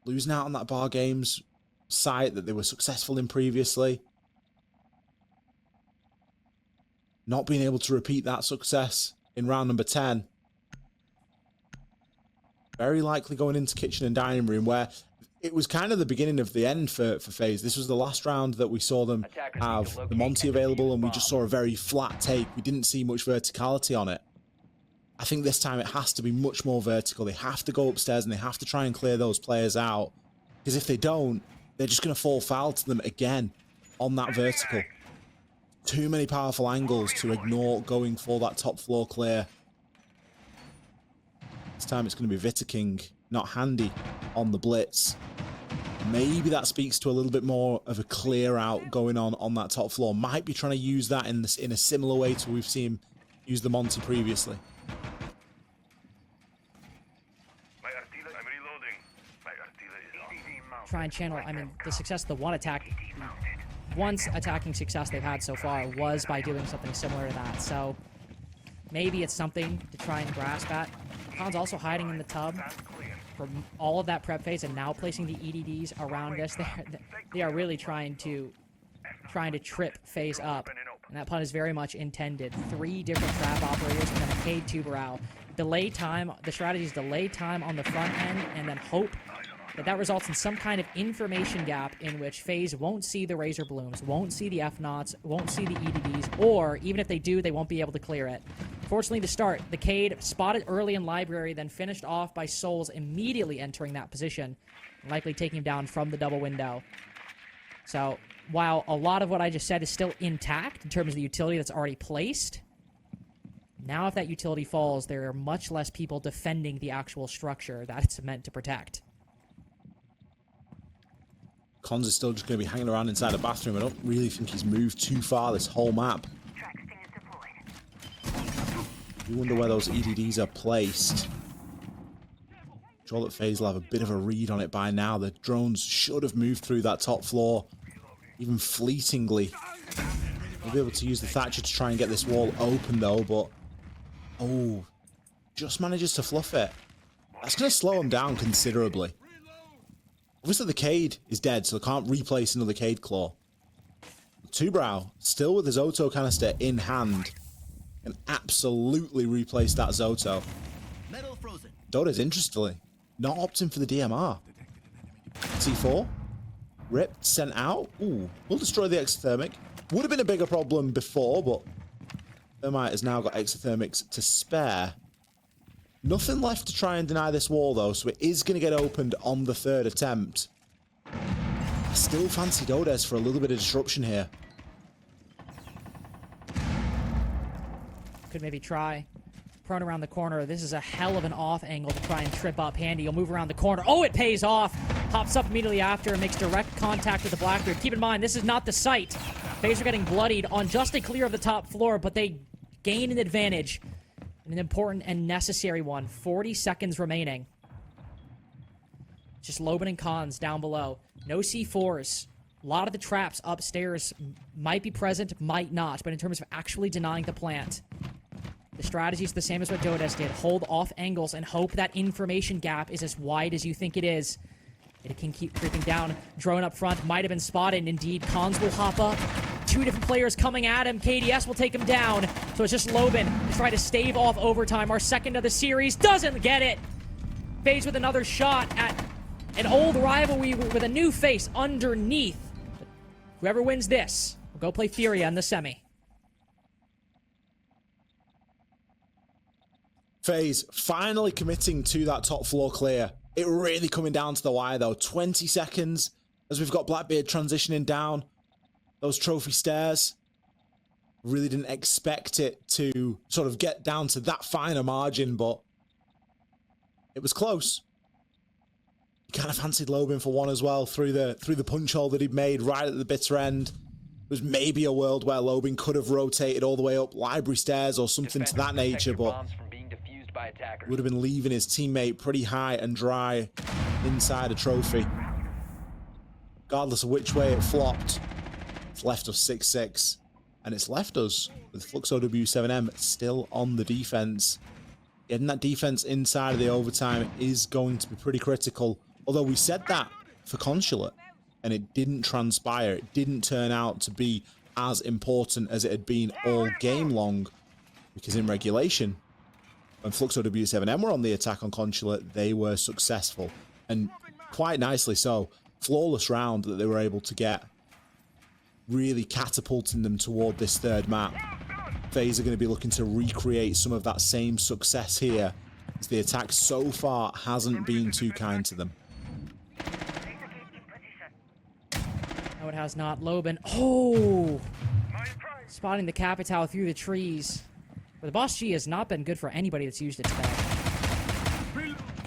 Losing out on that Bar Games site that they were successful in previously. Not being able to repeat that success in round number 10. Very likely going into kitchen and dining room, where it was kind of the beginning of the end for FaZe. This was the last round that we saw them have the Monty available, and we just saw a very flat take. We didn't see much verticality on it. I think this time it has to be much more vertical. They have to go upstairs and they have to try and clear those players out, because if they don't, they're just going to fall foul to them again on that vertical. Too many powerful angles to ignore going for that top floor clear. This time it's going to be Vitaking, not Handy, on the blitz. Maybe that speaks to a little bit more of a clear out going on that top floor. Might be trying to use that in a similar way to we've seen him use the Monty previously. Try and channel, I mean, the success of the one attacking success they've had so far was by doing something similar to that. So maybe it's something to try and grasp at. Khan's also hiding in the tub for all of that prep phase, and now placing the EDDs around us. They are really trying to trip FaZe up, and that pun is very much intended. 3 different trap operators and then a Cade Tuberau. delay time. The strategy is delay time on the front end and then hope that results in some kind of information gap in which FaZe won't see the Razor Blooms, won't see the F-Knots, won't see the EDDs, or even if they do, they won't be able to clear it. Fortunately, to start, the Cade spotted early in Library, then finished off by Souls immediately entering that position, likely taking him down from the double window. So, while a lot of what I just said is still intact in terms of the utility that's already placed, now if that utility falls, there are much less people defending the actual structure that it's meant to protect. Cons is still just going to be hanging around inside the bathroom. I don't really think he's moved too far this whole map. Track sting is deployed. You wonder where those EDDs are placed. Sure that FaZe will have a bit of a read on it by now. The drones should have moved through that top floor, even fleetingly. We'll be able to use the Thatcher to try and get this wall open though, but... Oh, just manages to fluff it. That's going to slow him down considerably. Obviously the Cade is dead, so they can't replace another Cade Claw. Two-Brow, still with his Zoto canister in hand, can absolutely replace that Zoto. Dota's, interestingly, not opting for the DMR. C4, ripped, sent out. Ooh, will destroy the exothermic. Would have been a bigger problem before, but Thermite has now got exothermics to spare. Nothing left to try and deny this wall, though, so it is going to get opened on the third attempt. I still fancy Dodes for a little bit of disruption here. Could maybe try. Prone around the corner. This is a hell of an off angle to try and trip up Handy. He'll move around the corner. Oh, it pays off! Hops up immediately after and makes direct contact with the Blackbeard. Keep in mind, this is not the site. FaZe are getting bloodied on just a clear of the top floor, but they gain an advantage. An important and necessary one. 40 seconds remaining. Just Loban and Cons down below. No C4s. A lot of the traps upstairs might be present, might not. But in terms of actually denying the plant, the strategy is the same as what Dodes did. Hold off angles and hope that information gap is as wide as you think it is. It can keep creeping down. Drone up front might have been spotted. Indeed, Cons will hop up. Two different players coming at him. KDS will take him down. So it's just Loban to try to stave off overtime. Our second of the series doesn't get it. FaZe with another shot at an old rivalry with a new face underneath. But whoever wins this will go play Furia in the semi. FaZe finally committing to that top floor clear. It really coming down to the wire though. 20 seconds as we've got Blackbeard transitioning down those trophy stairs. Really didn't expect it to sort of get down to that finer margin, but it was close. He kind of fancied Loban for one as well through the punch hole that he'd made right at the bitter end. There was maybe a world where Loban could have rotated all the way up library stairs or something to that nature, but would have been leaving his teammate pretty high and dry inside a trophy. Regardless of which way it flopped, it's left us 6-6. And it's left us with Fluxo w7m still on the defense. Getting that defense inside of the overtime is going to be pretty critical. Although we said that for Consulate, and it didn't transpire. It didn't turn out to be as important as it had been all game long. Because in regulation, when Fluxo w7m were on the attack on Consulate, they were successful. And quite nicely so. Flawless round that they were able to get, really catapulting them toward this third map. FaZe are going to be looking to recreate some of that same success here, as the attack so far hasn't been too kind to them. No, it has not. Loban. Oh! Spotting the Capital through the trees. But the Boss G has not been good for anybody that's used it today.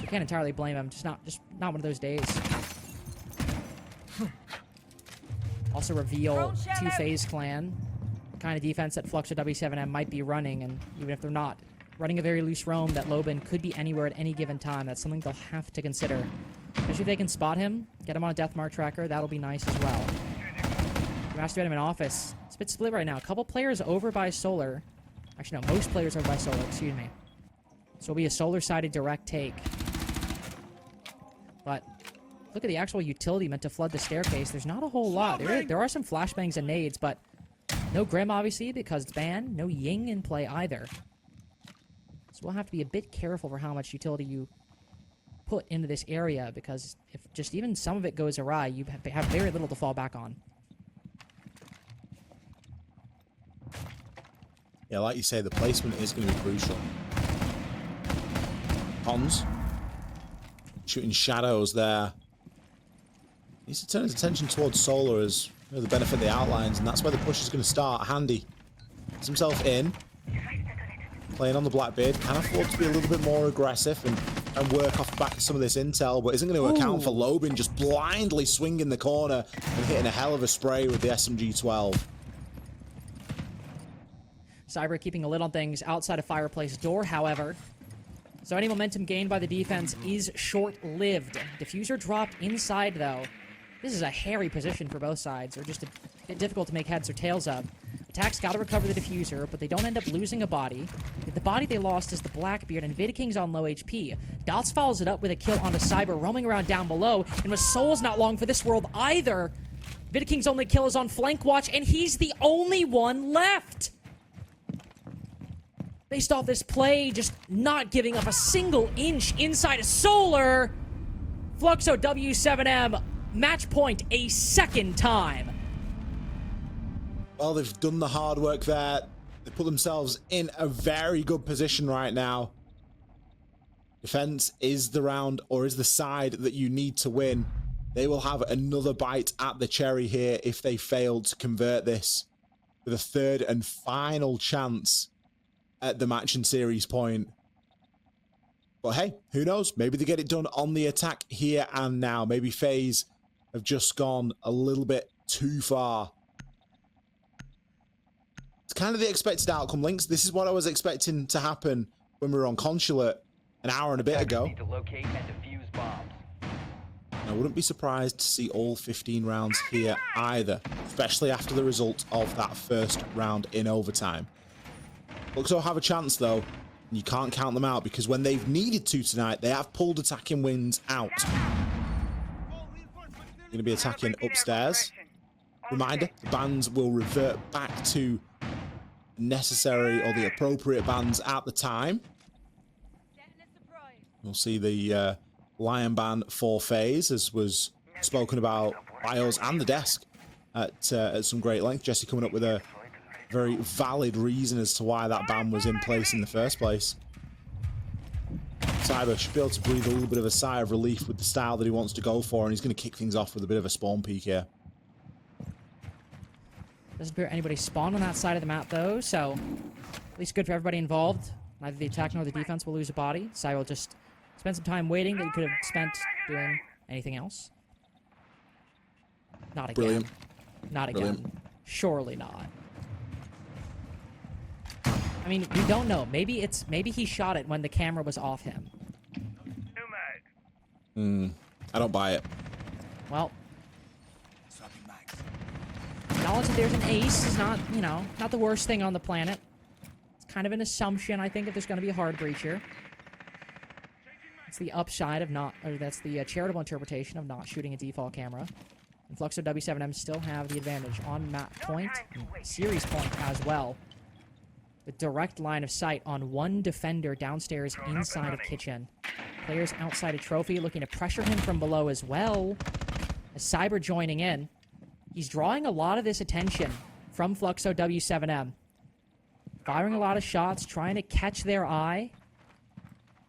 You can't entirely blame him. Just not one of those days. Also reveal to FaZe Clan the kind of defense that Fluxo w7m might be running, and even if they're not running a very loose roam, that Loban could be anywhere at any given time. That's something they'll have to consider. Especially if they can spot him, get him on a death mark tracker, that'll be nice as well. Master him in office. It's a bit split right now. A couple players over by Solar. Actually, no, most players over by Solar, excuse me. So it'll be a Solar-sided direct take. But look at the actual utility meant to flood the staircase. There's not a whole lot. There are some flashbangs and nades, but no Grim, obviously, because it's banned. No Ying in play either. So we'll have to be a bit careful for how much utility you put into this area, because if just even some of it goes awry, you have very little to fall back on. Yeah, like you say, the placement is going to be crucial. Pons shooting shadows there. Needs to turn his attention towards Solar as the benefit of the outlines, and that's where the push is going to start. Handy gets himself in, playing on the Blackbeard. Can afford to be a little bit more aggressive and work off the back of some of this intel, but isn't going to account for Lobin just blindly swinging the corner and hitting a hell of a spray with the SMG-12. Cyber keeping a lid on things outside of Fireplace door, however. So any momentum gained by the defense is short-lived. Diffuser dropped inside, though. This is a hairy position for both sides, or just a bit difficult to make heads or tails of. Attack's got to recover the diffuser, but they don't end up losing a body. The body they lost is the Blackbeard, and Vidking's on low HP. Dots follows it up with a kill onto Cyber, roaming around down below, and with Soul's not long for this world either. Vidking's only kill is on flank watch, and he's the only one left! Based off this play, just not giving up a single inch inside of Solar. Fluxo w7m, match point a second time. Well, they've done the hard work there. They put themselves in a very good position right now. Defense is the round, or is the side that you need to win. They will have another bite at the cherry here if they fail to convert this with a third and final chance at the match and series point. But hey, who knows? Maybe they get it done on the attack here and now. Maybe FaZe have just gone a little bit too far. It's kind of the expected outcome, Lynx. This is what I was expecting to happen when we were on Consulate an hour and a bit ago. Need to locate and defuse bombs. I wouldn't be surprised to see all 15 rounds here either, especially after the result of that first round in overtime. Fluxo have a chance though, and you can't count them out, because when they've needed to tonight, they have pulled attacking wins out. Going to be attacking upstairs. Reminder, the bans will revert back to necessary or the appropriate bans at the time. We'll see the Lion ban for FaZe, as was spoken about by us and the desk at some great length. Jesse coming up with a very valid reason as to why that ban was in place in the first place. Cyber should be able to breathe a little bit of a sigh of relief with the style that he wants to go for, and he's going to kick things off with a bit of a spawn peek here. Doesn't appear anybody spawned on that side of the map, though, so at least good for everybody involved. Neither the attack nor the defense will lose a body. Cyber will just spend some time waiting that he could have spent doing anything else. Not again. Brilliant. Not again. Brilliant. Surely not. I mean, we don't know. Maybe he shot it when the camera was off him. I don't buy it. Well, knowledge that there's an ace is not, not the worst thing on the planet. It's kind of an assumption, I think, if there's going to be a hard breacher. It's the upside of that's the charitable interpretation of not shooting a default camera. And Fluxo w7m still have the advantage on map point, and series point as well. With direct line of sight on one defender downstairs inside of kitchen. Players outside of trophy looking to pressure him from below as well. As Cyber joining in. He's drawing a lot of this attention from Fluxo w7m. Firing a lot of shots, trying to catch their eye.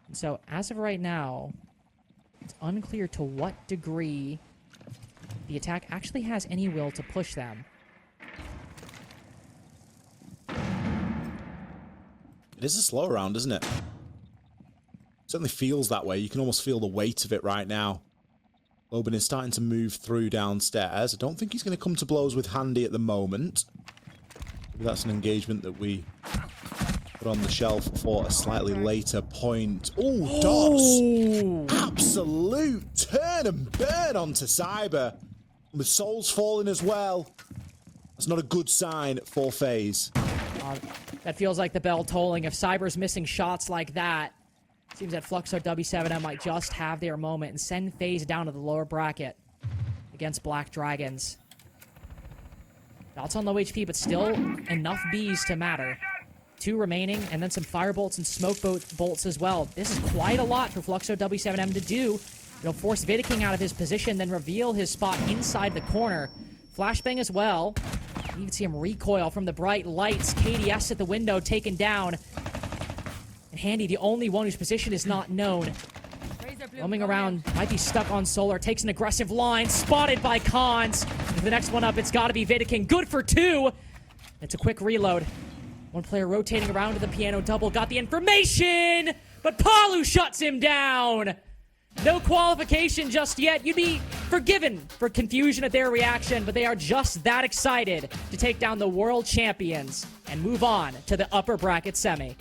And so, as of right now, it's unclear to what degree the attack actually has any will to push them. It is a slow round, isn't it? Certainly feels that way. You can almost feel the weight of it right now. Lobin is starting to move through downstairs. I don't think he's going to come to blows with Handy at the moment. Maybe that's an engagement that we put on the shelf for a slightly later point. Oh, Dots! Absolute turn and burn onto Cyber. With Souls falling as well. That's not a good sign for FaZe. That feels like the bell tolling. If Cyber's missing shots like that, seems that Fluxo w7m might just have their moment and send FaZe down to the lower bracket against Black Dragons. Dots on low HP, but still enough Bs to matter. 2 remaining, and then some fire bolts and smoke bolts as well. This is quite a lot for Fluxo w7m to do. It'll force Vidiking out of his position, then reveal his spot inside the corner. Flashbang as well. You can see him recoil from the bright lights. KDS at the window taken down. And Handy, the only one whose position is not known. Roaming around, might be stuck on Solar. Takes an aggressive line, spotted by Cons. And the next one up, it's got to be Vidiking. Good for 2. It's a quick reload. One player rotating around to the piano double. Got the information, but Palu shuts him down. No qualification just yet. You'd be forgiven for confusion at their reaction, but they are just that excited to take down the world champions and move on to the upper bracket semi.